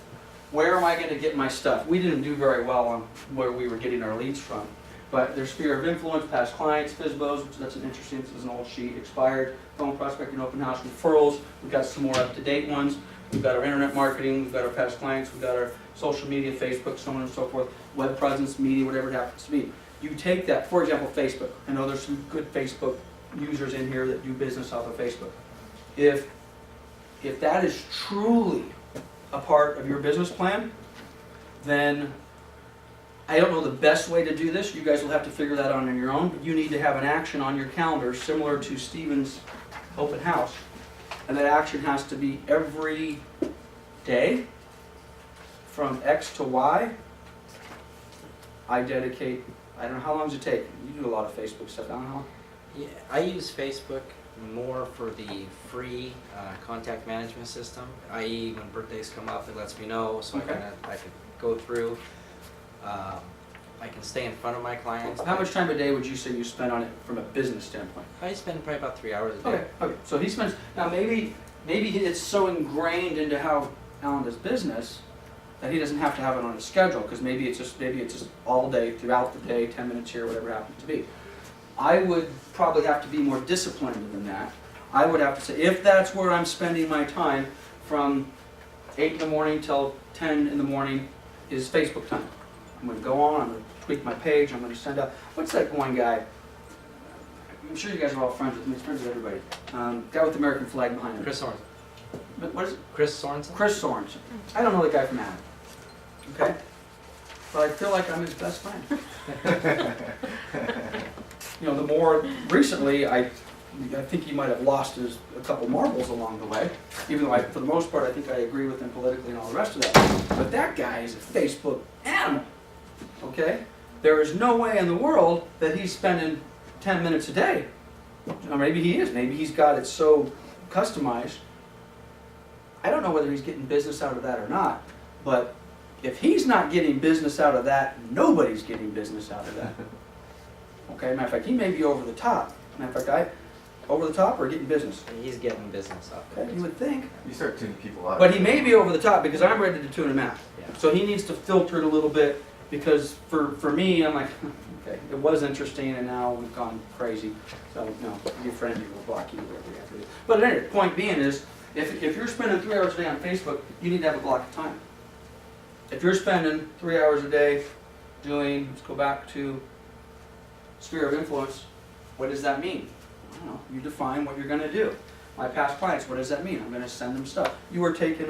Where am I going to get my stuff? We didn't do very well on where we were getting our leads from. But there's sphere of influence, past clients, FSBOs, which that's an interesting, this is an old sheet, expired, phone prospecting, open house, referrals. We've got some more up-to-date ones. We've got our internet marketing, we've got our past clients, we've got our social media, Facebook, so on and so forth, web presence, media, whatever it happens to be. You take that, for example, Facebook. I know there's some good Facebook users in here that do business off of Facebook. If that is truly a part of your business plan, then I don't know the best way to do this. You guys will have to figure that out on your own. But you need to have an action on your calendar similar to Stephen's open house. And that action has to be every day from X to Y. I dedicate, I don't know, how long does it take? You do a lot of Facebook stuff, I don't know how long. Yeah, I use Facebook more for the free contact management system, i.e. when birthdays come up, it lets me know, so Okay. I can go through. I can stay in front of my clients. How much time a day would you say you spend on it from a business standpoint? I spend probably about 3 hours a day. Okay. So he spends, now maybe it's so ingrained into how Alan does business that he doesn't have to have it on his schedule, because maybe it's just all day, throughout the day, 10 minutes here, whatever it happens to be. I would probably have to be more disciplined than that. I would have to say, if that's where I'm spending my time from 8 in the morning till 10 in the morning is Facebook time. I'm going to go on, I'm going to tweak my page, I'm going to send out, what's that one guy? I'm sure you guys are all friends with him, he's friends with everybody. Guy with the American flag behind him. Chris Sorensen. What is it? Chris Sorensen? Chris Sorensen. I don't know the guy from Adam. Okay? But I feel like I'm his best friend. You know, the more recently, I think he might have lost a couple marbles along the way, even though for the most part I think I agree with him politically and all the rest of that. But that guy is a Facebook animal, okay? There is no way in the world that he's spending 10 minutes a day. Or maybe he is, maybe he's got it so customized. I don't know whether he's getting business out of that or not, but if he's not getting business out of that, nobody's getting business out of that. Okay, matter of fact, he may be over the top. Matter of fact, over the top or getting business? He's getting business up. Okay, you would think. You start tuning people out. But he may be over the top because I'm ready to tune him out. Yeah. So he needs to filter it a little bit because for me, I'm like, okay, it was interesting and now we've gone crazy. So, no, your friend, you will block you, whatever you have to do. But anyway, point being is, if you're spending 3 hours a day on Facebook, you need to have a block of time. If you're spending 3 hours a day doing, let's go back to sphere of influence, what does that mean? I don't know, you define what you're going to do. My past clients, what does that mean? I'm going to send them stuff. You were taking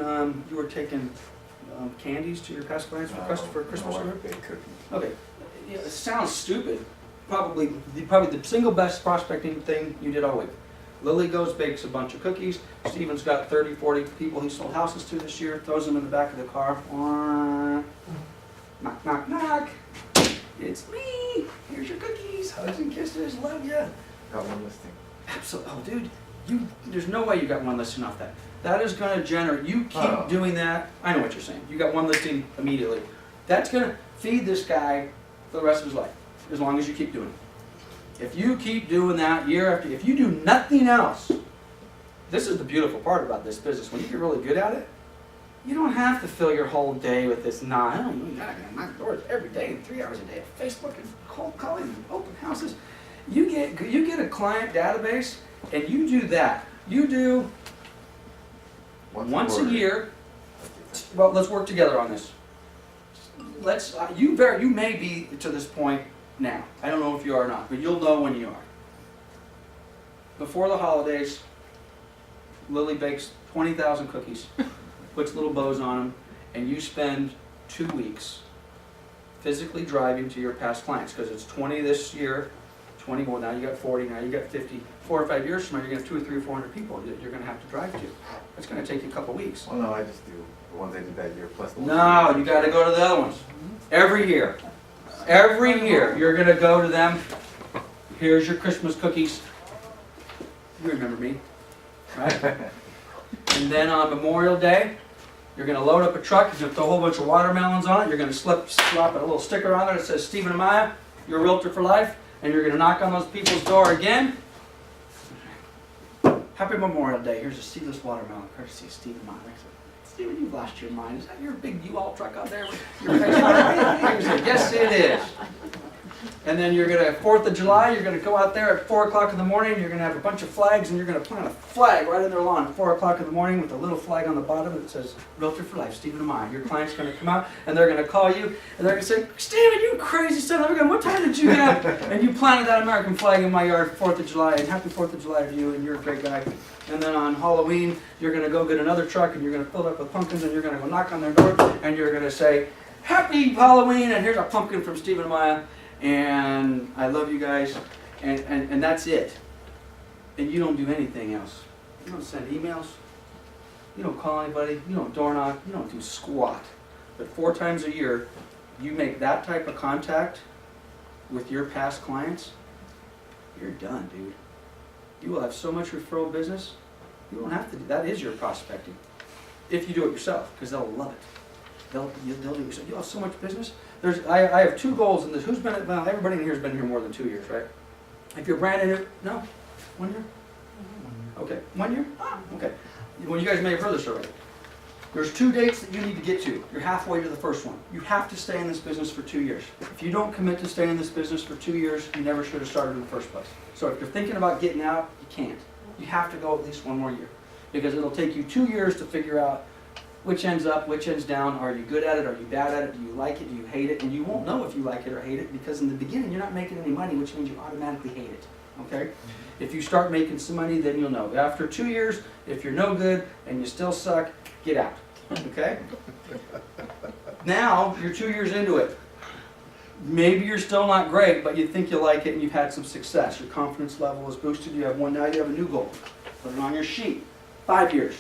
candies to your past clients for Christmas No, order? baked cookies. Okay, yeah, it sounds stupid. Probably the single best prospecting thing you did all week. Lily goes, bakes a bunch of cookies. Steven's got 30, 40 people he sold houses to this year, throws them in the back of the car. Knock, knock, knock. It's me. Here's your cookies. Hugs and kisses. Love ya. Got one listing. Absolutely. Oh, dude, there's no way you got one listing off that. That is going to generate, you keep Oh. doing that. I know what you're saying. You got one listing immediately. That's going to feed this guy for the rest of his life, as long as you keep doing it. If you keep doing that year after, if you do nothing else, this is the beautiful part about this business. When you get really good at it, You don't have to fill your whole day with this. Nah, I don't need that. I knock doors every day and 3 hours a day of Facebook and cold calling and open houses. You get a client database and you do that. You do once a year. Well, let's work together on this. You may be to this point now. I don't know if you are or not, but you'll know when you are. Before the holidays, Lily bakes 20,000 cookies, puts little bows on them, and you spend 2 weeks physically driving to your past clients, because it's 20 this year, 20, well now you got 40, now you got 50. 4 or 5 years from now, you're going to have 200 or 300 or 400 people that you're going to have to drive to. It's going to take you a couple weeks. Well, no, I just do the ones I did that year plus the ones. No, you got to go to the other ones. Every year. Every year, you're going to go to them. Here's your Christmas cookies. You remember me, right? And then on Memorial Day, you're going to load up a truck, you're going to throw a whole bunch of watermelons on it, you're going to slap a little sticker on there that says Stephen Amaya, you're a realtor for life, and you're going to knock on those people's door again. Happy Memorial Day, here's a seedless watermelon, courtesy of Stephen Amaya. Stephen, you've lost your mind. Is that your big U-Haul truck out there with your face on it? Yes, it is. And then you're going to, 4th of July, you're going to go out there at 4 o'clock in the morning, you're going to have a bunch of flags, and you're going to plant a flag right in their lawn at 4 o'clock in the morning with a little flag on the bottom that says, Realtor for Life, Stephen Amaya. Your client's going to come out, and they're going to call you, and they're going to say, Stephen, you crazy son of a gun, what time did you have? And you planted that American flag in my yard 4th of July, and happy 4th of July to you, and you're a great guy. And then on Halloween, you're going to go get another truck, and you're going to fill it up with pumpkins, and you're going to go knock on their door, and you're going to say, Happy Halloween, and here's a pumpkin from Stephen Amaya. And I love you guys, and that's it. And you don't do anything else. You don't send emails, you don't call anybody, you don't door knock, you don't do squat. But 4 times a year, you make that type of contact with your past clients, you're done, dude. You will have so much referral business, you don't have to do that. Is your prospecting. If you do it yourself, because they'll love it. They'll do it yourself. You'll have so much business. I have 2 goals in this. Who's been, well, everybody in here has been here more than 2 years, right? If you're brand new, no? 1 year? Okay, 1 year? Okay. Well, you guys may have heard this already. There's 2 dates that you need to get to. You're halfway to the first one. You have to stay in this business for 2 years. If you don't commit to staying in this business for 2 years, you never should have started in the first place. So if you're thinking about getting out, you can't. You have to go at least 1 more year. Because it'll take you 2 years to figure out which end's up, which end's down. Are you good at it? Are you bad at it? Do you like it? Do you hate it? And you won't know if you like it or hate it, because in the beginning you're not making any money, which means you automatically hate it. Okay? If you start making some money, then you'll know. After 2 years, if you're no good and you still suck, get out. Okay? Now you're 2 years into it. Maybe you're still not great, but you think you like it and you've had some success. Your confidence level is boosted. You have one now. You have a new goal. Put it on your sheet. 5 years.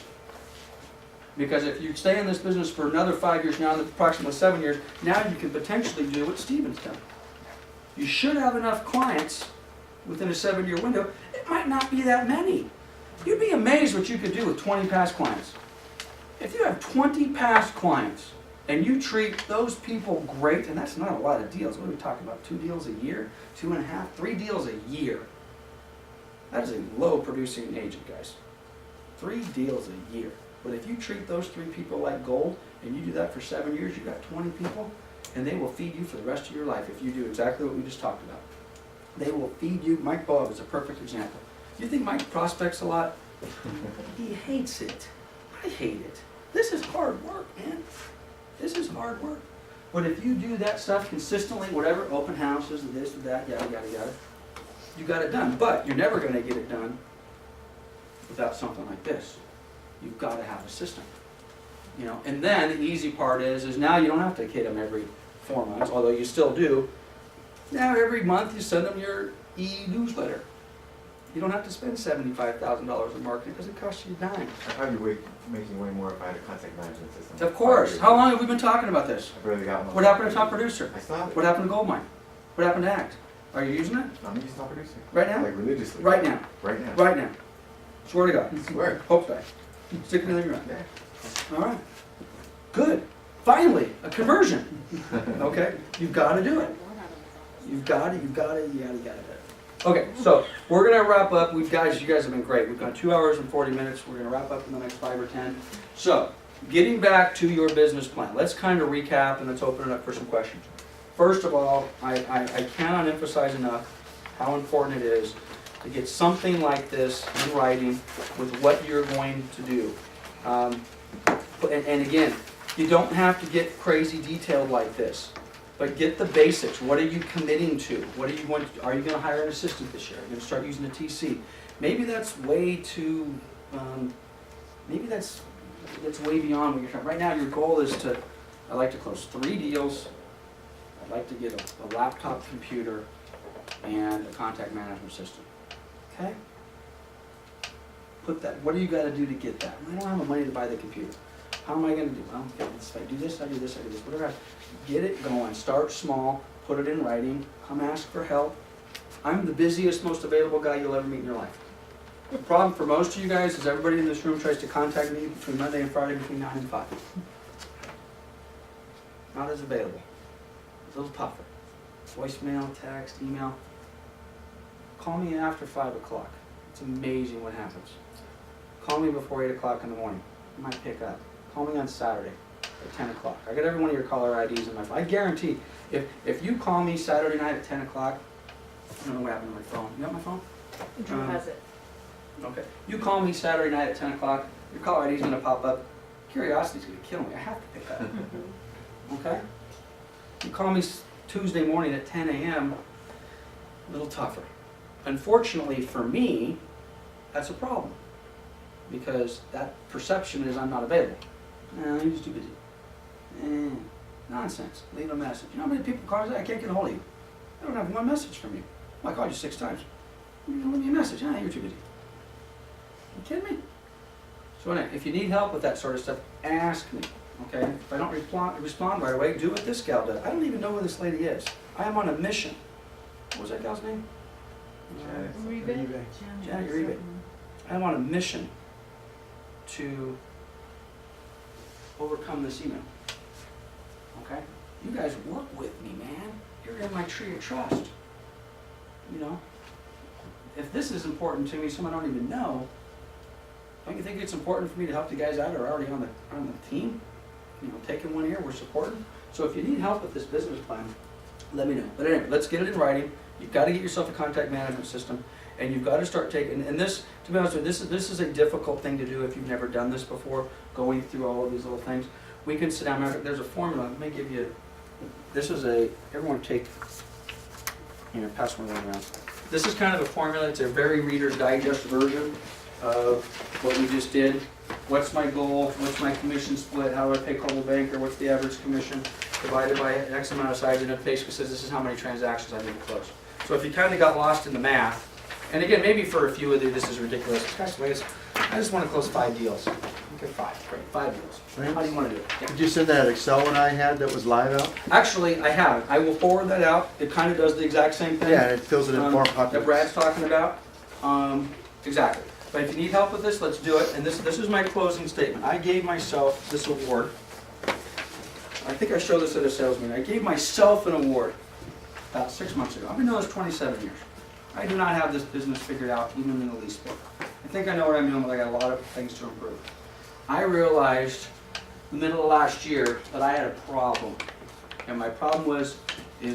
Because if you stay in this business for another 5 years, now approximately 7 years, now you can potentially do what Stephen's done. You should have enough clients within a 7-year window. It might not be that many. You'd be amazed what you could do with 20 past clients. If you have 20 past clients and you treat those people great, and that's not a lot of deals. What are we talking about? 2 deals a year? 2.5? 3 deals a year. That is a low producing agent, guys. 3 deals a year. But if you treat those 3 people like gold, and you do that for 7 years, you got 20 people, and they will feed you for the rest of your life if you do exactly what we just talked about. They will feed you. Mike Bob is a perfect example. You think Mike prospects a lot? He hates it. I hate it. This is hard work, man. This is hard work. But if you do that stuff consistently, whatever, open houses, this, that, yada, yada, yada, you got it done. But you're never going to get it done without something like this. You've got to have a system, you know. And then the easy part is now you don't have to hit them every 4 months, although you still do. Now every month you send them your e-newsletter. You don't have to spend $75,000 in marketing because it costs you a dime. I'd probably be making way more if I had a contact management system. Of course. How long have we been talking about this? I barely got one. What happened to Top Producer? I still have it. What happened to Goldmine? What happened to Act? Are you using it? I'm using Top Producer. Right now? Like religiously. Right now. Right now. Right now. Swear to God. Swear. Hope die. Stick it in your mouth. Yeah. All right. Good. Finally, a conversion. Okay? You've got to do it. You gotta do it. Okay, so we're gonna wrap up. You guys have been great. We've got 2 hours and 40 minutes. We're gonna wrap up in the next 5 or 10. So, getting back to your business plan, let's kind of recap and let's open it up for some questions. First of all, I cannot emphasize enough how important it is to get something like this in writing with what you're going to do. And again, you don't have to get crazy detailed like this, but get the basics. What are you committing to? What are you going to, are you going to hire an assistant this year? Are you going to start using the TC? Maybe that's way too, maybe that's way beyond what you're trying. Right now, your goal is to, I'd like to close 3 deals. I'd like to get a laptop computer and a contact management system. Okay? Put that, what do you got to do to get that? I don't have the money to buy the computer. How am I going to do? Well, okay, if I do this, I do this, I do this, whatever. Get it going. Start small. Put it in writing. Come ask for help. I'm the busiest, most available guy you'll ever meet in your life. The problem for most of you guys is everybody in this room tries to contact me between Monday and Friday between 9 and 5. Not as available. It's a little tougher. Voicemail, text, email. Call me after 5 o'clock. It's amazing what happens. Call me before 8 o'clock in the morning. I might pick up. Call me on Saturday at 10 o'clock. I got every one of your caller IDs in my phone. I guarantee, if you call me Saturday night at 10 o'clock, I don't know what happened to my phone. You got my phone? Drew has it. Okay. You call me Saturday night at 10 o'clock, your caller ID is going to pop up. Curiosity's going to kill me. I have to pick up. Okay? You call me Tuesday morning at 10 a.m., a little tougher. Unfortunately for me, that's a problem. Because that perception is I'm not available. You're just too busy. Nonsense. Leave a message. You know how many people call me? I can't get a hold of you. I don't have one message from you. Well, I called you 6 times. You leave me a message. You're too busy. You kidding me? So anyway, if you need help with that sort of stuff, ask me. Okay? If I don't respond right away, do what this gal does. I don't even know who this lady is. I am on a mission. What was that gal's name? Uribe? Janet Uribe. I am on a mission to overcome this email. Okay? You guys work with me, man. You're in my tree of trust. You know? If this is important to me, someone I don't even know, don't you think it's important for me to help the guys out who are already on the team? You know, taking one here, we're supporting. So if you need help with this business plan, let me know. But anyway, let's get it in writing. You've got to get yourself a contact management system, and you've got to start taking, and this, to be honest with you, this is a difficult thing to do if you've never done this before, going through all of these little things. We can sit down, there's a formula, let me give you, this is everyone take, here, pass one around. This is kind of a formula, it's a very Reader's Digest version of what we just did. What's my goal, what's my commission split, how do I pay Coldwell Banker, what's the average commission, divided by X amount of size, and it basically says this is how many transactions I need to close. So if you kind of got lost in the math, and again, maybe for a few of you this is ridiculous. Guys, I just want to close 5 deals. Okay, 5, great, 5 deals. How do you want to do it? Yeah. Did you send that Excel one I had that was live out? Actually, I have. I will forward that out. It kind of does the exact same thing. Yeah, it fills it in more popular. That Brad's talking about. Exactly. But if you need help with this, let's do it. And this is my closing statement. I gave myself this award. I think I showed this at a sales meeting. I gave myself an award about 6 months ago. I've been doing this 27 years. I do not have this business figured out even in the least bit. I think I know what I'm doing, but I got a lot of things to improve. I realized in the middle of last year that I had a problem. And my problem is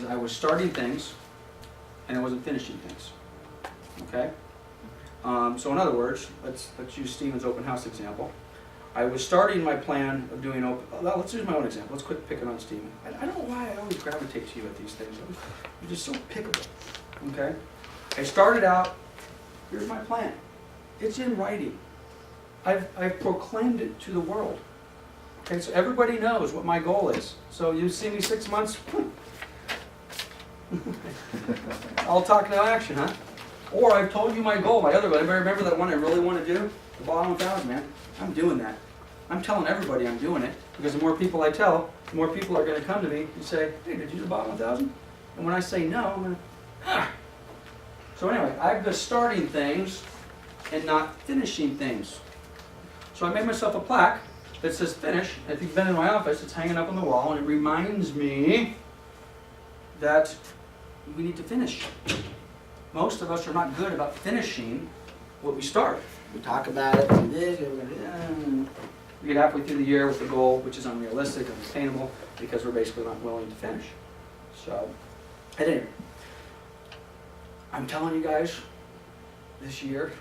I was starting things and I wasn't finishing things. Okay? So in other words, let's use Stephen's open house example. I was starting my plan of doing well, let's use my own example. Let's quit picking on Stephen. I don't know why I always gravitate to you at these things. You're just so pickable. Okay? I started out, here's my plan. It's in writing. I've proclaimed it to the world. Okay, so everybody knows what my goal is. So you see me 6 months, I'll talk no action, huh? Or I've told you my goal, my other goal. Anybody remember that one I really want to do? The bottom 1,000, man. I'm doing that. I'm telling everybody I'm doing it, because the more people I tell, the more people are going to come to me and say, hey, did you do the bottom 1,000? And when I say no, I'm going to, ah. So anyway, I've been starting things and not finishing things. So I made myself a plaque that says finish. If you've been in my office, it's hanging up on the wall, and it reminds me that we need to finish. Most of us are not good about finishing what we start. We talk about it, and this, and We get halfway through the year with a goal which is unrealistic, unattainable, because we're basically not willing to finish. So, at any rate, I'm telling you guys, this year,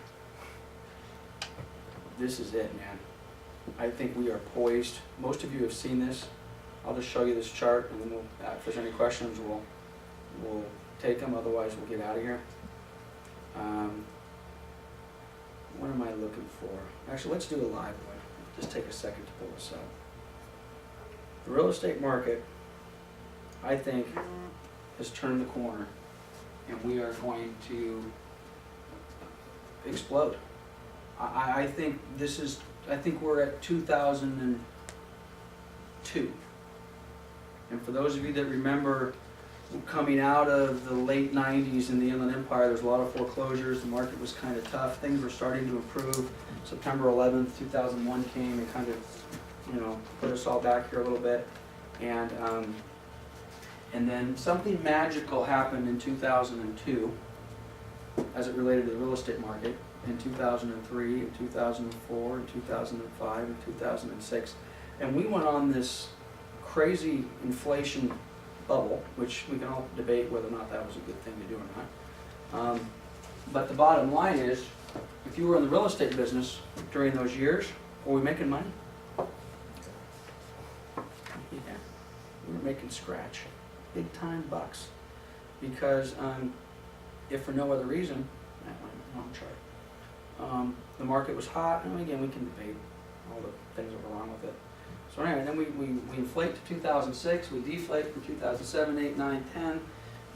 this is it, man. I think we are poised. Most of you have seen this. I'll just show you this chart, and then we'll, if there's any questions, we'll take them. Otherwise, we'll get out of here. What am I looking for? Actually, let's do a live one. Just take a second to pull this up. The real estate market, I think, has turned the corner, and we are going to explode. I think this is, I think we're at 2002. And for those of you that remember coming out of the late 90s in the Inland Empire, there's a lot of foreclosures, the market was kind of tough, things were starting to improve. September 11th, 2001 came and kind of, you know, put us all back here a little bit. And then something magical happened in 2002 as it related to the real estate market, in 2003, in 2004, in 2005, in 2006. And we went on this crazy inflation bubble, which we can all debate whether or not that was a good thing to do or not. But the bottom line is, if you were in the real estate business during those years, were we making money? Yeah, we were making scratch, big time bucks. Because if for no other reason, wrong chart. The market was hot, and again, we can debate all the things that were wrong with it. So anyway, then we inflate to 2006, we deflate from 2007, 8, 9, 10.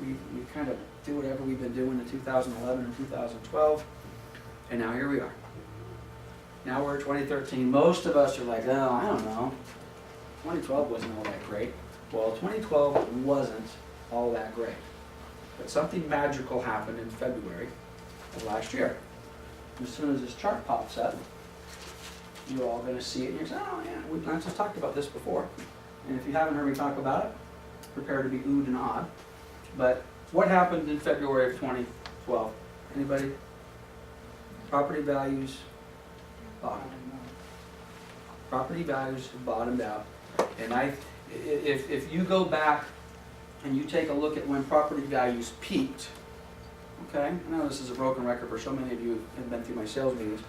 We kind of do whatever we've been doing in 2011 and 2012, and now here we are. Now we're at 2013. Most of us are like, oh, I don't know. 2012 wasn't all that great. Well, 2012 wasn't all that great. But something magical happened in February of last year. As soon as this chart pops up, you're all going to see it, and you're saying, oh yeah, I just talked about this before. And if you haven't heard me talk about it, prepare to be oohed and awed. But what happened in February of 2012? Anybody? Property values bottomed. Property values bottomed out. And if you go back and you take a look at when property values peaked, okay? I know this is a broken record for so many of you who have been through my sales meetings.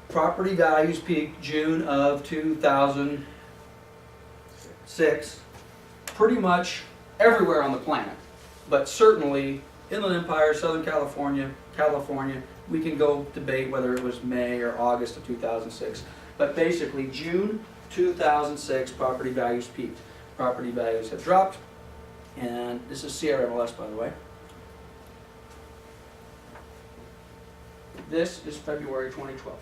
Property values peaked June of 2006, pretty much everywhere on the planet, but certainly Inland Empire, Southern California, we can go debate whether it was May or August of 2006, but basically June 2006 property values peaked. Property values have dropped, and this is CRMLS, by the way. This is February 2012.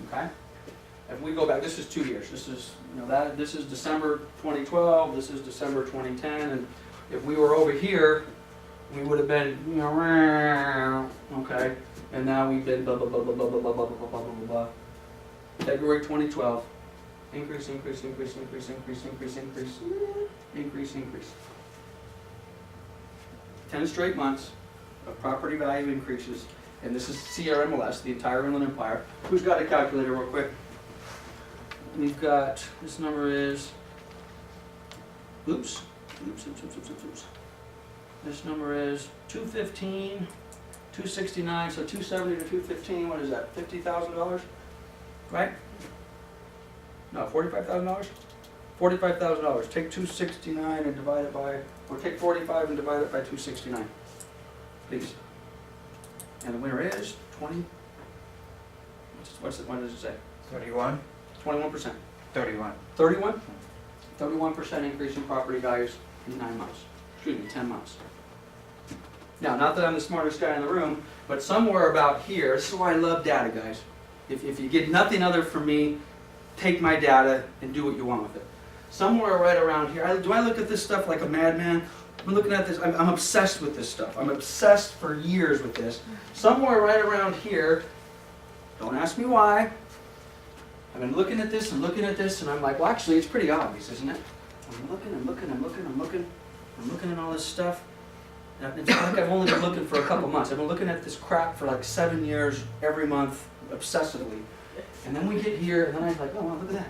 Okay? If we go back, this is 2 years. This is, this is December 2012, this is December 2010, and if we were over here, we would have been, okay, and now we've been blah, blah, blah, blah, blah, blah, blah, blah, blah, blah, blah, blah. February 2012, increase, increase, increase, increase, increase, increase, increase, increase, increase. 10 straight months of property value increases, and this is CRMLS, the entire Inland Empire. Who's got a calculator real quick? We've got, this number is, oops. This number is 215, 269, so 270 to 215, what is that, $50,000? Right? No, $45,000? $45,000. Take 269 and divide it by, or take 45 and divide it by 269, please. And the winner is 20, what does it say? 31? 21%. 31. 31? 31% increase in property values in 9 months. Excuse me, 10 months. Now, not that I'm the smartest guy in the room, but somewhere about here, this is why I love data, guys. If you get nothing other from me, take my data and do what you want with it. Somewhere right around here, do I look at this stuff like a madman? I'm looking at this, I'm obsessed with this stuff. I'm obsessed for years with this. Somewhere right around here, don't ask me why, I've been looking at this and looking at this, and I'm like, well, actually, it's pretty obvious, isn't it? I'm looking at all this stuff. And it's not like I've only been looking for a couple months. I've been looking at this crap for like 7 years, every month, obsessively. And then we get here, and then I was like, oh, wow, look at that.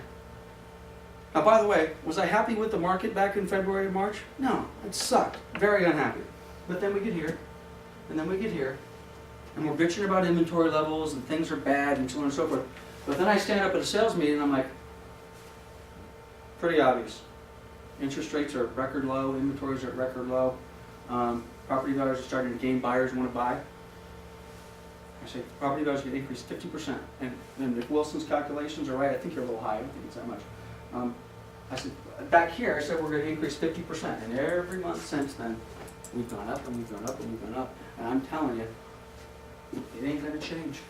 Now, by the way, was I happy with the market back in February and March? No, it sucked. Very unhappy. But then we get here, and then we get here, and we're bitching about inventory levels, and things are bad, and so on and so forth. But then I stand up at a sales meeting, and I'm like, pretty obvious. Interest rates are at record low, inventories are at record low, property values are starting to gain buyers who want to buy. I say, property values get increased 50%. And if Wilson's calculations are right, I think you're a little high, I don't think it's that much. I said, back here, I said we're going to increase 50%. And every month since then, we've gone up and we've gone up and we've gone up. And I'm telling you, it ain't going to change.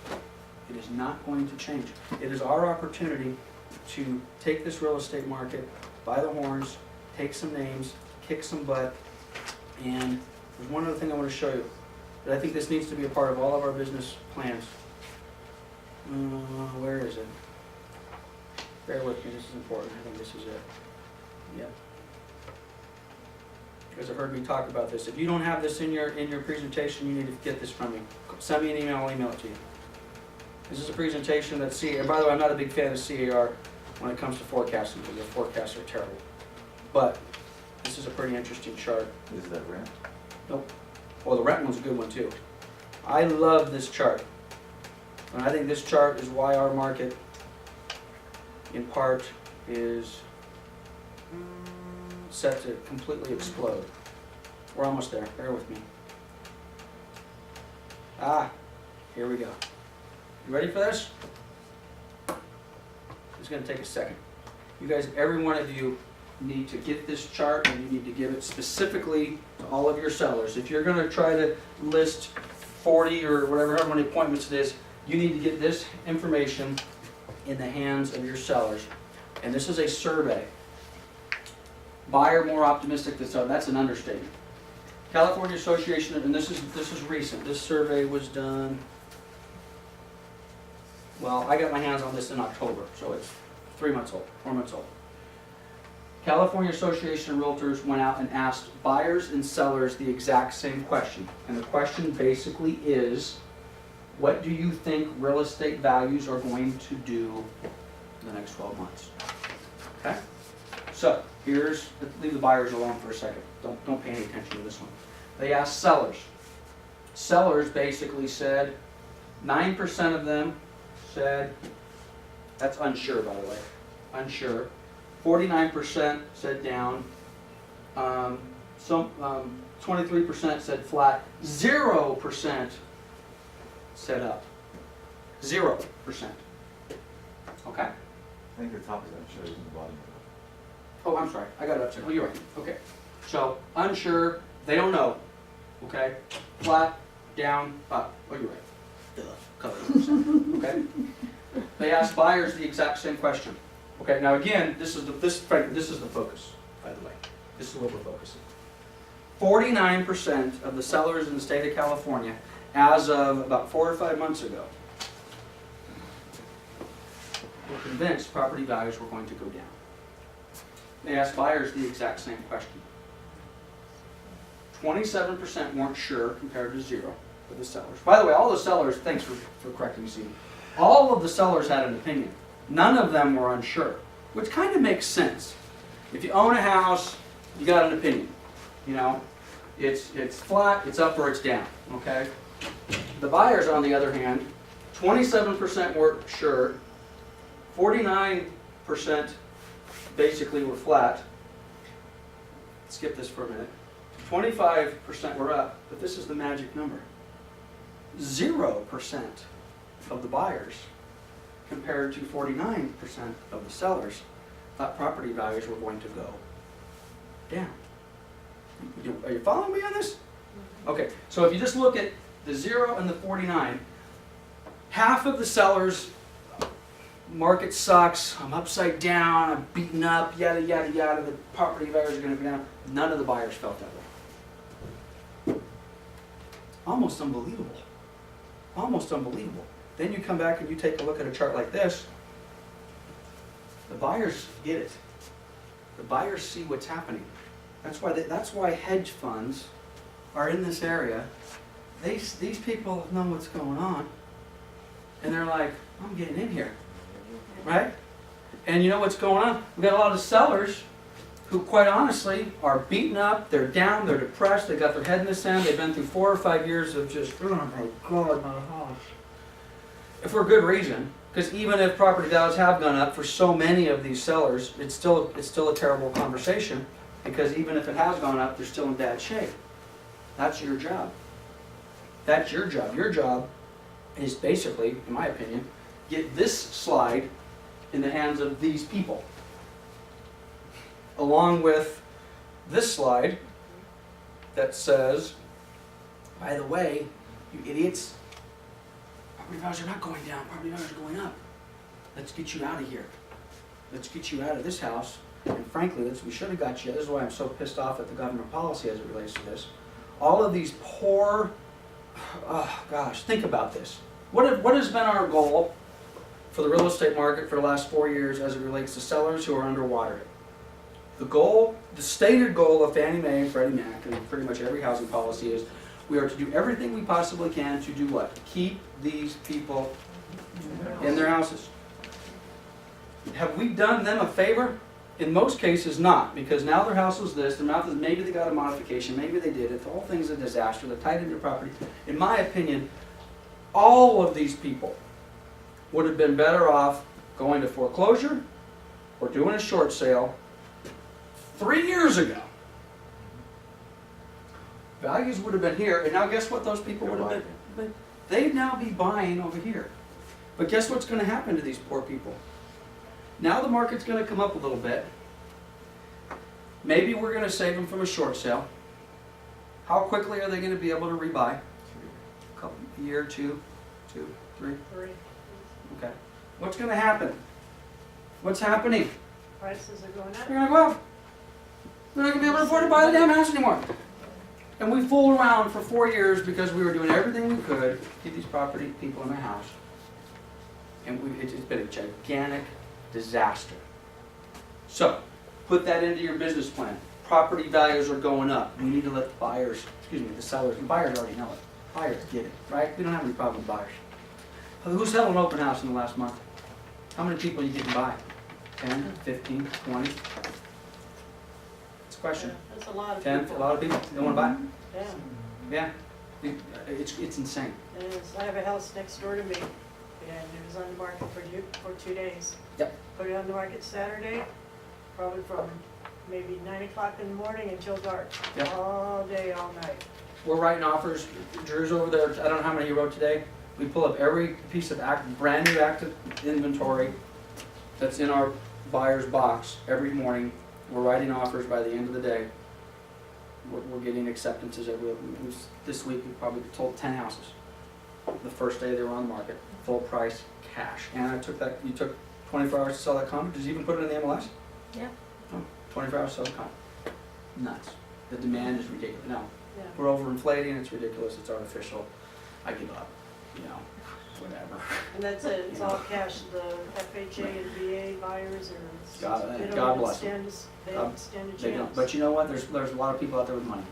It is not going to change. It is our opportunity to take this real estate market by the horns, take some names, kick some butt. And there's one other thing I want to show you. But I think this needs to be a part of all of our business plans. Where is it? Bear with me, this is important. I think this is it. Yep. You guys have heard me talk about this. If you don't have this in your presentation, you need to get this from me. Send me an email, I'll email it to you. This is a presentation that and by the way, I'm not a big fan of CAR when it comes to forecasting, because the forecasts are terrible. But this is a pretty interesting chart. Is that rent? Nope. Well, the rent one's a good one too. I love this chart. And I think this chart is why our market, in part, is set to completely explode. We're almost there. Bear with me. Here we go. You ready for this? It's going to take a second. You guys, every one of you, need to get this chart, and you need to give it specifically to all of your sellers. If you're going to try to list 40 or whatever, how many appointments it is, you need to get this information in the hands of your sellers. And this is a survey. Buyer more optimistic than seller. That's an understatement. California Association, and this is recent. This survey was done. Well, I got my hands on this in October, so it's 3 months old, 4 months old. California Association of Realtors went out and asked buyers and sellers the exact same question. And the question basically is, what do you think real estate values are going to do in the next 12 months? Okay? So, leave the buyers alone for a second. Don't pay any attention to this one. They asked sellers. Sellers basically said, 9% of them said, that's unsure by the way, unsure. 49% said down, 23% said flat, 0% said up. 0%. Okay? I think the top is unsure, isn't the bottom. Oh, I'm sorry, I got it upside. Oh, you're right. Okay. So, unsure, they don't know. Okay? Flat, down, up. Oh, you're right. Okay? They asked buyers the exact same question. Okay, now again, this is the focus, by the way. This is what we're focusing. 49% of the sellers in the state of California, as of about 4 or 5 months ago, were convinced property values were going to go down. They asked buyers the exact same question. 27% weren't sure compared to 0 for the sellers. By the way, all the sellers, thanks for correcting me, Steve. All of the sellers had an opinion. None of them were unsure, which kind of makes sense. If you own a house, you got an opinion. You know, it's flat, it's up, or it's down. Okay. The buyers, on the other hand, 27% weren't sure, 49% basically were flat. Skip this for a minute. 25% were up, but this is the magic number. 0% of the buyers, compared to 49% of the sellers, thought property values were going to go down. Are you following me on this? Okay, so if you just look at the 0 and the 49, half of the sellers, market sucks, I'm upside down, I'm beaten up, yada, yada, yada, the property values are going to go down. None of the buyers felt that way. Almost unbelievable. Almost unbelievable. Then you come back and you take a look at a chart like this. The buyers get it. The buyers see what's happening. That's why hedge funds are in this area. These people know what's going on, and they're like, I'm getting in here. right? And you know what's going on? We've got a lot of sellers who, quite honestly, are beaten up, they're down, they're depressed, they got their head in the sand, they've been through 4 or 5 years of just, oh my God, my house. And for a good reason, because even if property values have gone up for so many of these sellers, it's still a terrible conversation, because even if it has gone up, they're still in bad shape. That's your job. That's your job. Your job is basically, in my opinion, get this slide in the hands of these people, along with this slide that says, by the way, you idiots, property values are not going down, property values are going up. Let's get you out of here. Let's get you out of this house. And frankly, we should have got you. This is why I'm so pissed off at the government policy as it relates to this. All of these poor, oh gosh, think about this. What has been our goal for the real estate market for the last 4 years as it relates to sellers who are underwater? The stated goal of Fannie Mae and Freddie Mac and pretty much every housing policy is we are to do everything we possibly can to do what? Keep these people in their houses. Have we done them a favor? In most cases, not, because now their house was this, their mouth is, maybe they got a modification, maybe they did it, the whole thing's a disaster, they're tied into property. In my opinion, all of these people would have been better off going to foreclosure or doing a short sale 3 years ago. Values would have been here, and now guess what those people would have been? They'd now be buying over here. But guess what's going to happen to these poor people? Now the market's going to come up a little bit. Maybe we're going to save them from a short sale. How quickly are they going to be able to rebuy? A year, two, three? 3. Okay. What's going to happen? What's happening? Prices are going up. They're going to go up. They're not going to be able to afford to buy the damn house anymore. And we fooled around for 4 years because we were doing everything we could to keep these property people in their house. And it's been a gigantic disaster. So, put that into your business plan. Property values are going up. We need to let the buyers, the sellers, and buyers already know it. Buyers get it, right? We don't have any problem with buyers. Who's held an open house in the last month? How many people are you getting by? 10, 15, 20? It's a question. That's a lot of 10, people. a lot of people. They want to buy? Yeah. Yeah. It's insane. I have a house next door to me, and it was on the market for 2 days. Yep. Put it on the market Saturday, probably from maybe 9 o'clock in the morning until dark. Yep. All day, all night. We're writing offers. Drew's over there. I don't know how many you wrote today. We pull up every piece of brand new active inventory that's in our buyer's box every morning. We're writing offers by the end of the day. We're getting acceptances this week. We probably told 10 houses. The first day they were on the market, full price, cash. And you took 24 hours to sell that condo. Did you even put it in the MLS? Yeah. No, 24 hours to sell the condo. Nuts. The demand is ridiculous. No, Yeah. we're overinflating. It's ridiculous. It's artificial. I give up. Whatever. And that's it, it's all cash, the FHA and VA buyers are, God- they God don't even bless stand, they don't stand a They don't. chance. But you know what? There's a lot of people out there with money.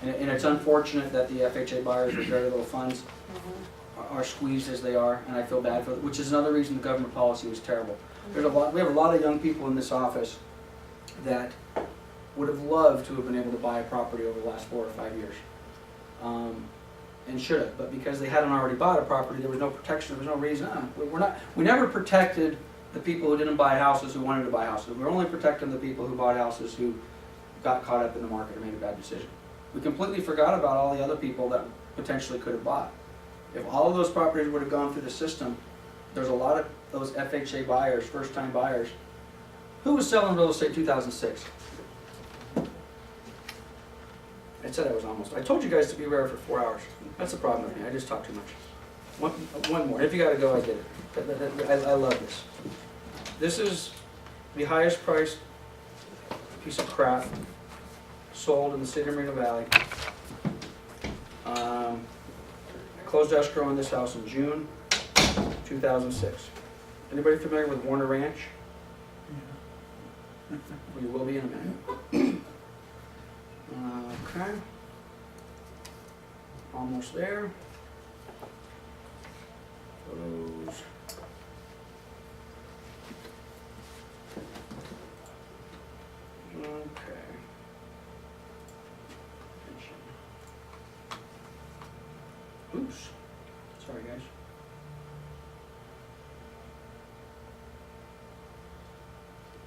And it's unfortunate that the FHA buyers with very little funds Mhm. are squeezed as they are, and I feel bad for them, which is another reason the government policy was terrible. We have a lot of young people in this office that would have loved to have been able to buy a property over the last 4 or 5 years. And should have, but because they hadn't already bought a property, there was no protection, there was no reason. We never protected the people who didn't buy houses who wanted to buy houses. We were only protecting the people who bought houses who got caught up in the market and made a bad decision. We completely forgot about all the other people that potentially could have bought. If all of those properties would have gone through the system, there's a lot of those FHA buyers, first-time buyers. Who was selling real estate in 2006? I said I was almost. I told you guys to be rare for 4 hours. That's the problem with me. I just talk too much. One more. If you gotta go, I get it. I love this. This is the highest priced piece of crap sold in the city of Moreno Valley. I closed escrow on this house in June 2006. Anybody familiar with Warner Ranch? We will be in a minute. Okay. Almost there. Photos. Oops, sorry guys.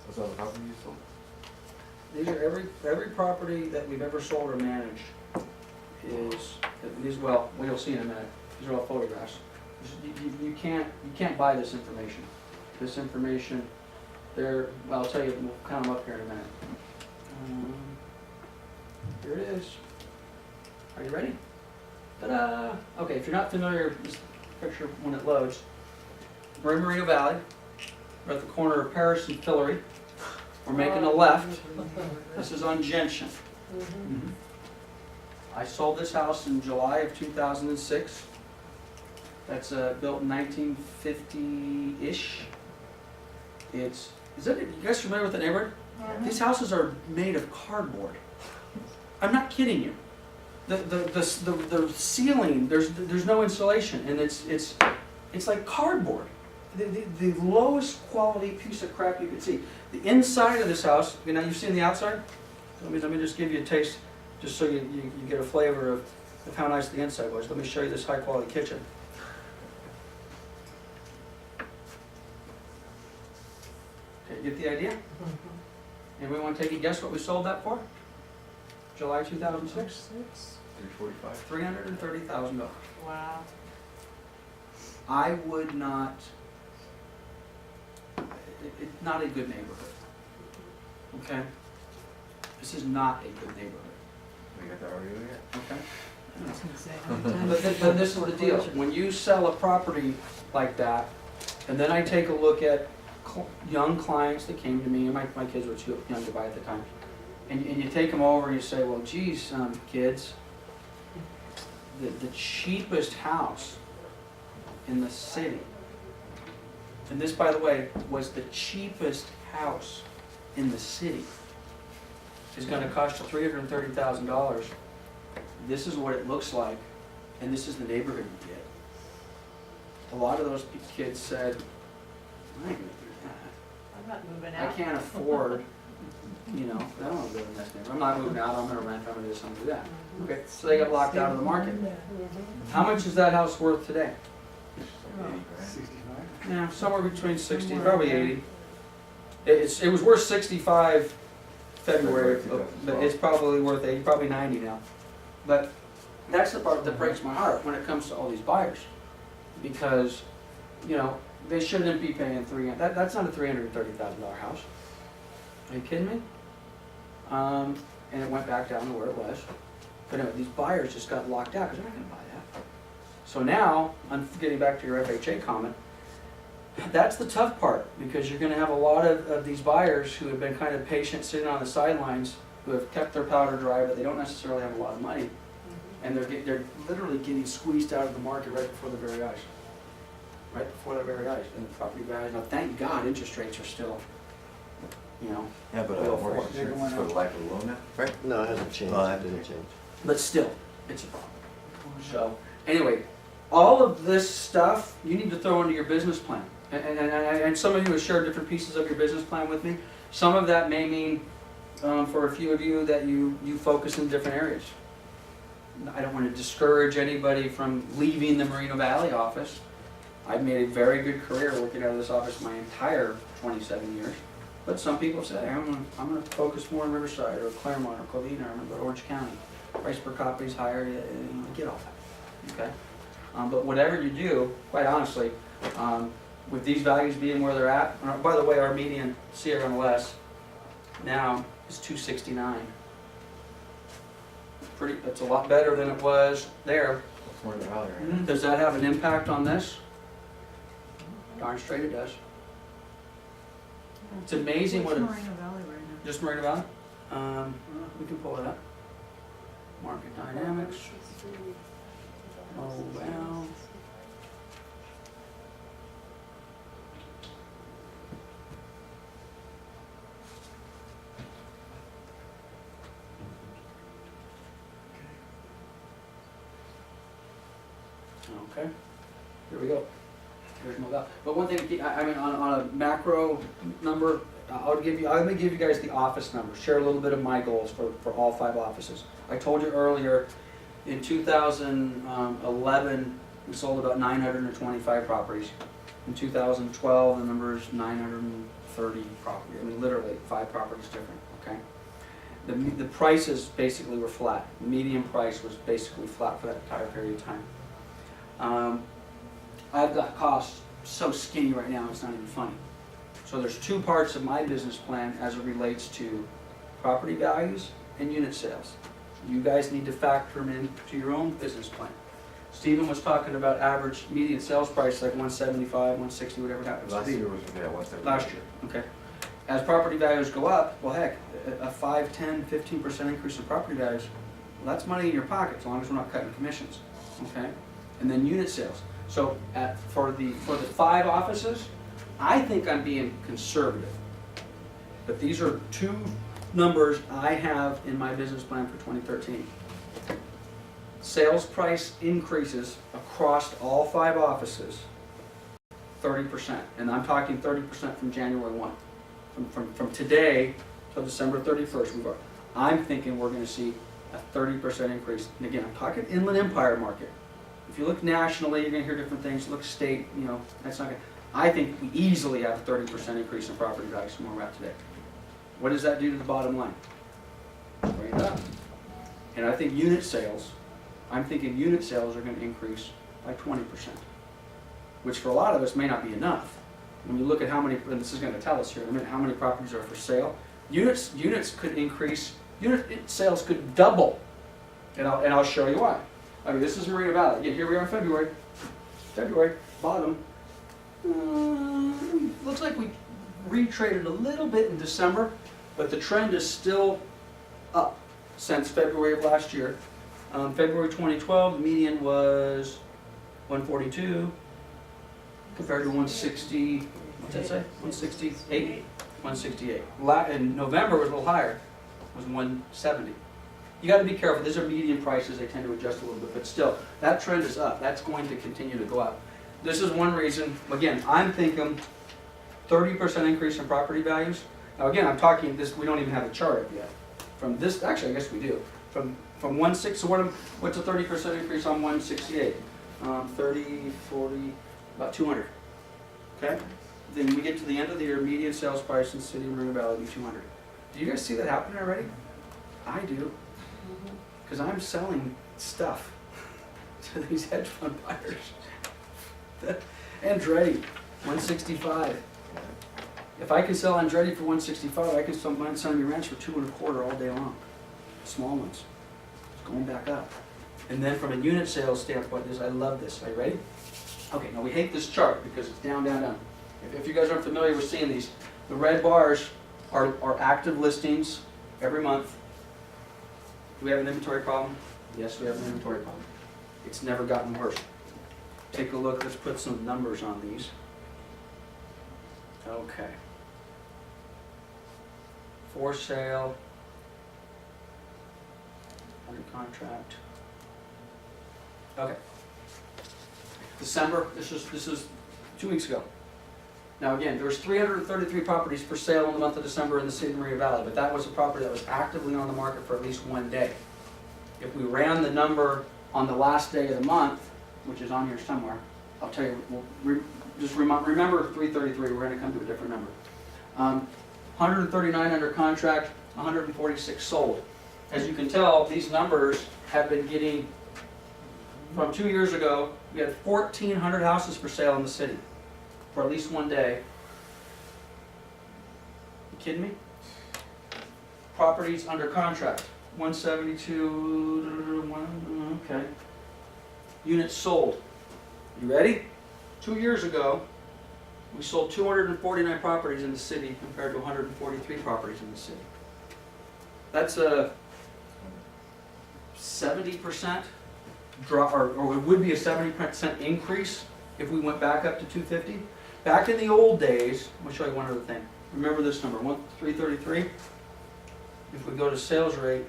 That's all the property you sold? These are every property that we've ever sold or managed is, well, you'll see in a minute, these are all photographs. You can't buy this information. This information, well, I'll tell you, we'll count them up here in a minute. Here it is. Are you ready? Ta-da! Okay, if you're not familiar with this picture when it loads, we're in Moreno Valley. We're at the corner of Paris and Fillory. We're making a left. This is on Gentian. Mhm. I sold this house in July of 2006. That's built in 1950-ish. You guys familiar with the neighborhood? These houses are made of cardboard. I'm not kidding you. The ceiling, there's no insulation, and it's like cardboard. The lowest quality piece of crap you could see. The inside of this house, you've seen the outside? Let me just give you a taste, just so you get a flavor of how nice the inside was. Let me show you this high quality kitchen. Okay, get the idea? Anybody want to take a guess what we sold that for? July 2006? 345. $330,000. Wow. I would not, it's not a good neighborhood. Okay? This is not a good neighborhood. We got that already yet? Okay? I was gonna say, how many times But this is the deal. When you sell a property like that, and then I take a look at young clients that came to me, and my kids were too young to buy at the time, and you take them over and you say, well, geez, kids, the cheapest house in the city, and this, by the way, was the cheapest house in the city, is going to cost you $330,000. This is what it looks like, and this is the neighborhood you get. A lot of those kids said, I ain't gonna do that. I'm not moving I out. can't afford, I don't want to live in this neighborhood. I'm not moving out, I'm gonna rent, I'm gonna do something, do that. Okay, so they got locked out of the market. How much is that house worth today? Like 80 grand. Yeah, somewhere between 60, probably 80. It was worth 65 February, but it's probably worth 80, probably 90 now. But that's the part that breaks my heart when it comes to all these buyers. Because, they shouldn't be paying that's not a $330,000 house. Are you kidding me? And it went back down to where it was. But anyway, these buyers just got locked out because they're not gonna buy that. So now, I'm getting back to your FHA comment, that's the tough part, because you're gonna have a lot of these buyers who have been kind of patient, sitting on the sidelines, who have kept their powder dry, but they don't necessarily have a lot of money. And they're literally getting squeezed out of the market right before their very eyes. Right before their very eyes, and the property values. Now, thank God, interest rates are still, Yeah, but Well, mortgage they're insurance going for the life of the loan now? Right? No, it hasn't changed. Oh, It that didn't change. but still, it's a problem. So, anyway, all of this stuff you need to throw into your business plan. And some of you have shared different pieces of your business plan with me. Some of that may mean, for a few of you, that you focus in different areas. I don't want to discourage anybody from leaving the Moreno Valley office. I've made a very good career working out of this office my entire 27 years. But some people say, I'm going to focus more on Riverside or Claremont or Covina or Orange County. Price per copy is higher, I get all that. Okay? But whatever you do, quite honestly, with these values being where they're at, by the way, our median Sierra MLS now is 269. That's a lot better than it was there. It's more in the valley, right? Does that have an impact on this? Darn straight it does. It's amazing what What's it, Moreno Valley right now? just Moreno Valley? We can pull it up. Market dynamics. Oh, wow. Okay, here we go. There's no doubt. But one thing, I mean, on a macro number, I'm going to give you guys the office number, share a little bit of my goals for all 5 offices. I told you earlier, In 2011, we sold about 925 properties. In 2012, the number is 930 properties. I mean, literally 5 properties different, okay? The prices basically were flat. The median price was basically flat for that entire period of time. I've got costs so skinny right now, it's not even funny. So there's 2 parts of my business plan as it relates to property values and unit sales. You guys need to factor them into your own business plan. Stephen was talking about average median sales price like 175, 160, whatever it happens to Last be. year was, yeah, 170. Last year, okay. As property values go up, well, heck, a 5, 10, 15% increase in property values, well, that's money in your pocket as long as we're not cutting commissions, okay? And then unit sales. So for the 5 offices, I think I'm being conservative. But these are 2 numbers I have in my business plan for 2013. Sales price increases across all 5 offices, 30%. And I'm talking 30% from January 1. From today till December 31st, I'm thinking we're gonna see a 30% increase. And again, I'm talking Inland Empire market. If you look nationally, you're gonna hear different things. Look state, you know, that's not gonna, I think we easily have a 30% increase in property values from where we're at today. What does that do to the bottom line? Bring it up. And I think unit sales, I'm thinking unit sales are gonna increase by 20%, which for a lot of us may not be enough. When you look at how many, and this is gonna tell us here in a minute, how many properties are for sale, units could increase, unit sales could double. And I'll show you why. I mean, this is Moreno Valley. Again, here we are in February, bottom. Looks like we retraded a little bit in December, but the trend is still up since February of last year. February 2012, the median was 142 compared to 160, what's that say? 168? 168. In November was a little higher, was 170. You got to be careful. These are median prices. They tend to adjust a little bit, but still, that trend is up. That's going to continue to go up. This is one reason, again, I'm thinking 30% increase in property values. Now again, I'm talking this, we don't even have a chart up yet. From this, actually I guess we do. From 160, so what's a 30% increase on 168? 30, 40, about 200. Okay? Then we get to the end of the year, median sales price in the city of Moreno Valley will be 200. Do you guys see that happening already? I do. Because I'm selling stuff to these hedge fund buyers. Andretti, 165. If I can sell Andretti for 165, I can sell mine Sunny Ranch for 2.25 all day long. Small ones. It's going back up. And then from a unit sales standpoint, I love this. Are you ready? Okay, now we hate this chart because it's down, down, down. If you guys aren't familiar with seeing these, the red bars are active listings every month. Do we have an inventory problem? Yes, we have an inventory problem. It's never gotten worse. Take a look, let's put some numbers on these. Okay. For sale, under contract. Okay. December, this is 2 weeks ago. Now again, there was 333 properties for sale in the month of December in the city of Moreno Valley, but that was a property that was actively on the market for at least 1 day. If we ran the number on the last day of the month, which is on here somewhere, I'll tell you, remember 333, we're gonna come to a different number. 139 under contract, 146 sold. As you can tell, these numbers have been getting, from 2 years ago, we had 1,400 houses for sale in the city for at least 1 day. You kidding me? Properties under contract, 172, okay. Units sold. You ready? 2 years ago, we sold 249 properties in the city compared to 143 properties in the city. That's a 70% drop, or it would be a 70% increase if we went back up to 250. Back in the old days, I'll show you one other thing. Remember this number, 333? If we go to sales rate,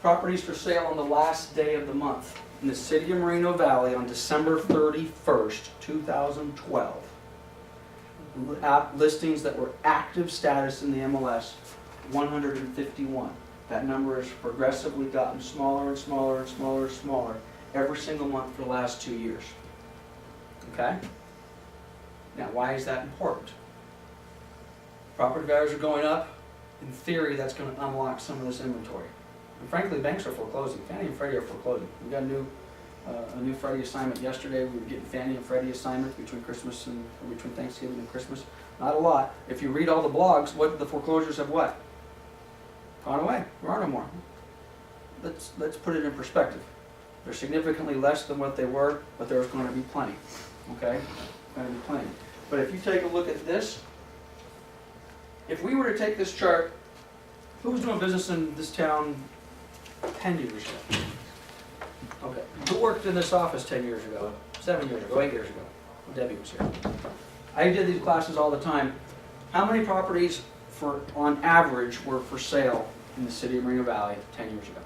properties for sale on the last day of the month in the city of Moreno Valley on December 31st, 2012. Listings that were active status in the MLS, 151. That number has progressively gotten smaller and smaller and smaller and smaller every single month for the last 2 years. Okay? Now, why is that important? Property values are going up. In theory, that's going to unlock some of this inventory. And frankly, banks are foreclosing. Fannie and Freddie are foreclosing. We got a new Freddie assignment yesterday. We were getting Fannie and Freddie assignments between between Thanksgiving and Christmas. Not a lot. If you read all the blogs, what the foreclosures have what? Gone away. There are no more. Let's put it in perspective. They're significantly less than what they were, but there's going to be plenty. Okay? Going to be plenty. But if you take a look at this, if we were to take this chart, who was doing business in this town 10 years ago? Okay. Who worked in this office 10 years ago? 7 years ago? 8 years ago? Debbie was here. I did these classes all the time. How many properties, on average, were for sale in the city of Moreno Valley 10 years ago?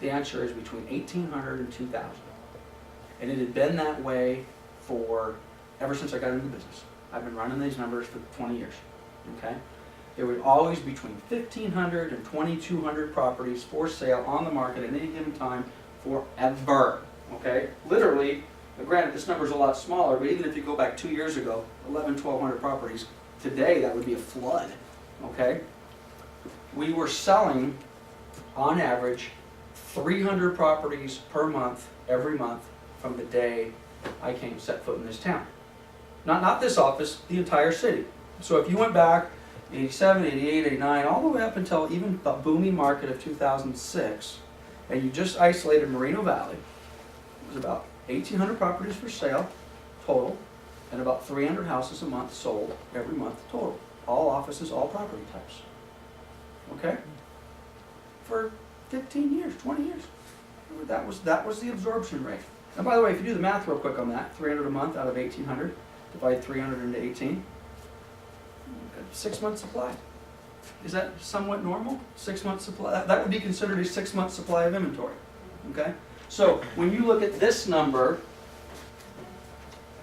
The answer is between 1,800 and 2,000. And it had been that way ever since I got into business. I've been running these numbers for 20 years. Okay? There would always be between 1,500 and 2,200 properties for sale on the market at any given time forever. Okay? Literally, granted this number is a lot smaller, but even if you go back 2 years ago, 1,200 properties, today that would be a flood. Okay? We were selling, on average, 300 properties per month, every month, from the day I came set foot in this town. Not this office, the entire city. So if you went back 87, 88, 89, all the way up until even the booming market of 2006, and you just isolated Moreno Valley, it was about 1,800 properties for sale total, and about 300 houses a month sold every month total. All offices, all property types. Okay? For 15 years, 20 years. That was the absorption rate. And by the way, if you do the math real quick on that, 300 a month out of 1,800, divide 300 into 18, 6 months supply. Is that somewhat normal? 6 months supply? That would be considered a 6 month supply of inventory. Okay? So when you look at this number,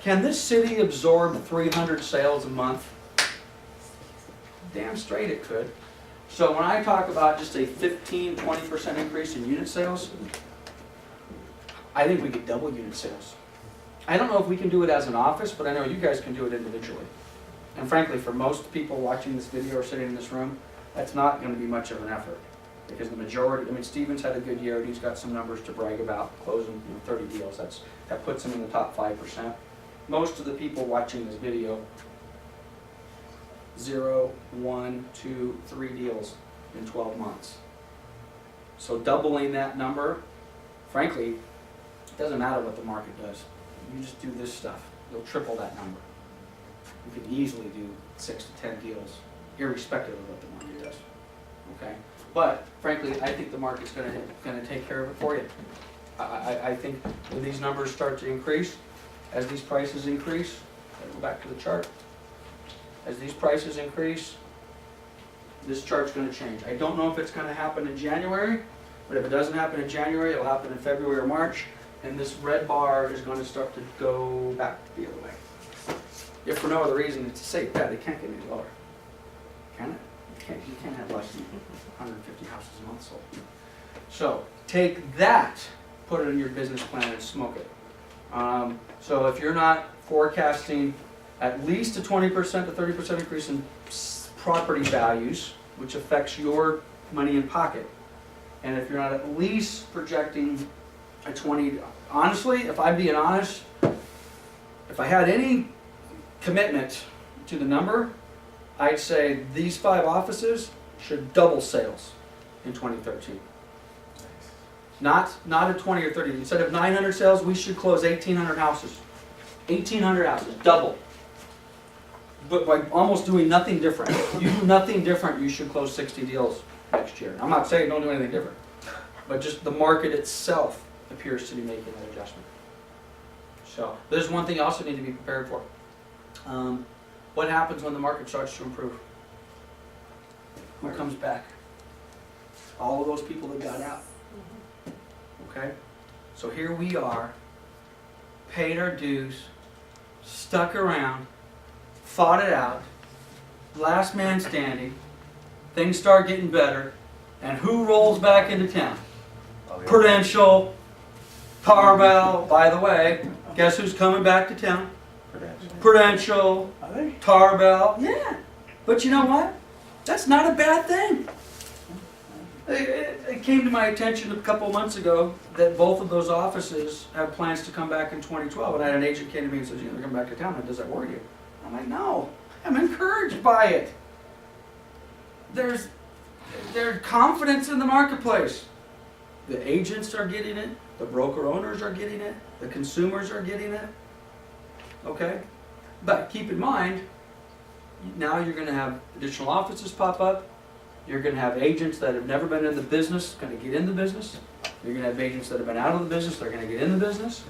can this city absorb 300 sales a month? Damn straight it could. So when I talk about just a 15-20% increase in unit sales, I think we could double unit sales. I don't know if we can do it as an office, but I know you guys can do it individually. And frankly, for most people watching this video or sitting in this room, that's not going to be much of an effort. Because the majority, Stevens had a good year, and he's got some numbers to brag about, closing 30 deals. That puts him in the top 5%. Most of the people watching this video, 0, 1, 2, 3 deals in 12 months. So doubling that number, frankly, it doesn't matter what the market does. You just do this stuff, you'll triple that number. You can easily do 6 to 10 deals, irrespective of what the market does. Okay? But frankly, I think the market's going to take care of it for you. I think when these numbers start to increase, as these prices increase, go back to the chart. As these prices increase, this chart's going to change. I don't know if it's going to happen in January, but if it doesn't happen in January, it'll happen in February or March, and this red bar is going to start to go back the other way. If for no other reason, it's a safe bet. It can't get any lower. Can it? You can't have less than 150 houses a month sold. So take that, put it in your business plan, and smoke it. So if you're not forecasting at least a 20% to 30% increase in property values, which affects your money in pocket, and if you're not at least projecting a 20, honestly, if I'm being honest, if I had any commitment to the number, I'd say these 5 offices should double sales in 2013. Not at 20 or 30. Instead of 900 sales, we should close 1,800 houses. 1,800 houses, double. But by almost doing nothing different. You do nothing different, you should close 60 deals next year. I'm not saying don't do anything different, but just the market itself appears to be making that adjustment. So there's one thing you also need to be prepared for. What happens when the market starts to improve? Who comes back? All of those people that got out. Okay? So here we are, paid our dues, stuck around, fought it out, last man standing, things start getting better, And who rolls back into town? Oh, yeah. Prudential, Tarbell. By the way, guess who's coming back to town? Prudential, Are they? Tarbell. Yeah. But you know what? That's not a bad thing. It came to my attention a couple months ago that both of those offices have plans to come back in 2012. And I had an agent came to me and says, they're coming back to town. Does that worry you? I'm like, no. I'm encouraged by it. There's confidence in the marketplace. The agents are getting it. The broker owners are getting it. The consumers are getting it. Okay? But keep in mind, now you're going to have additional offices pop up. You're going to have agents that have never been in the business going to get in the business. You're going to have agents that have been out of the business, they're going to get in the business.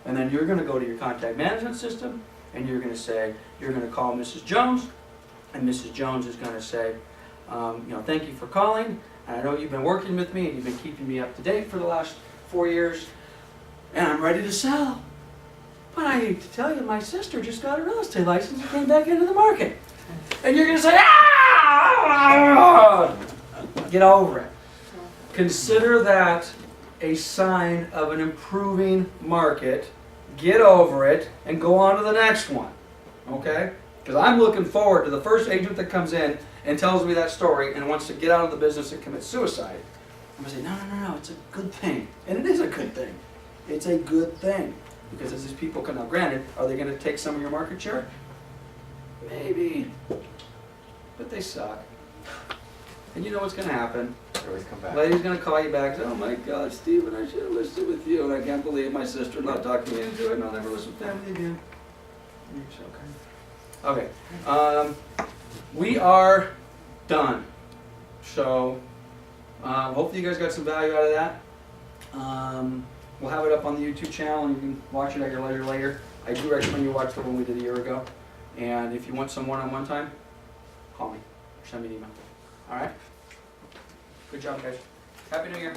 And then you're going to go to your contact management system and you're going to say, you're going to call Mrs. Jones, and Mrs. Jones is going to say, thank you for calling. And I know you've been working with me and you've been keeping me up to date for the last 4 years. And I'm ready to sell. But I hate to tell you, my sister just got a real estate license and came back into the market. And you're going to say, ah! Get over it. Consider that a sign of an improving market. Get over it and go on to the next one. Okay? Because I'm looking forward to the first agent that comes in and tells me that story and wants to get out of the business and commit suicide. I'm going to say, no, it's a good thing. And it is a good thing. It's a good thing. Because as these people come, now granted, are they going to take some of your market share? Maybe. But they suck. And you know what's going to happen. They always come back. Lady's going to call you back and say, oh my God, Stephen, I should have listed with you. And I can't believe my sister not talking me into it and I'll never listen to family again. And you're so kind. Okay. We are done. So hopefully you guys got some value out of that. We'll have it up on the YouTube channel and you can watch it at your leisure later. I do recommend you watch the one we did a year ago. And if you want some one-on-one time, call me or send me an email. All right? Good job, guys. Happy New Year.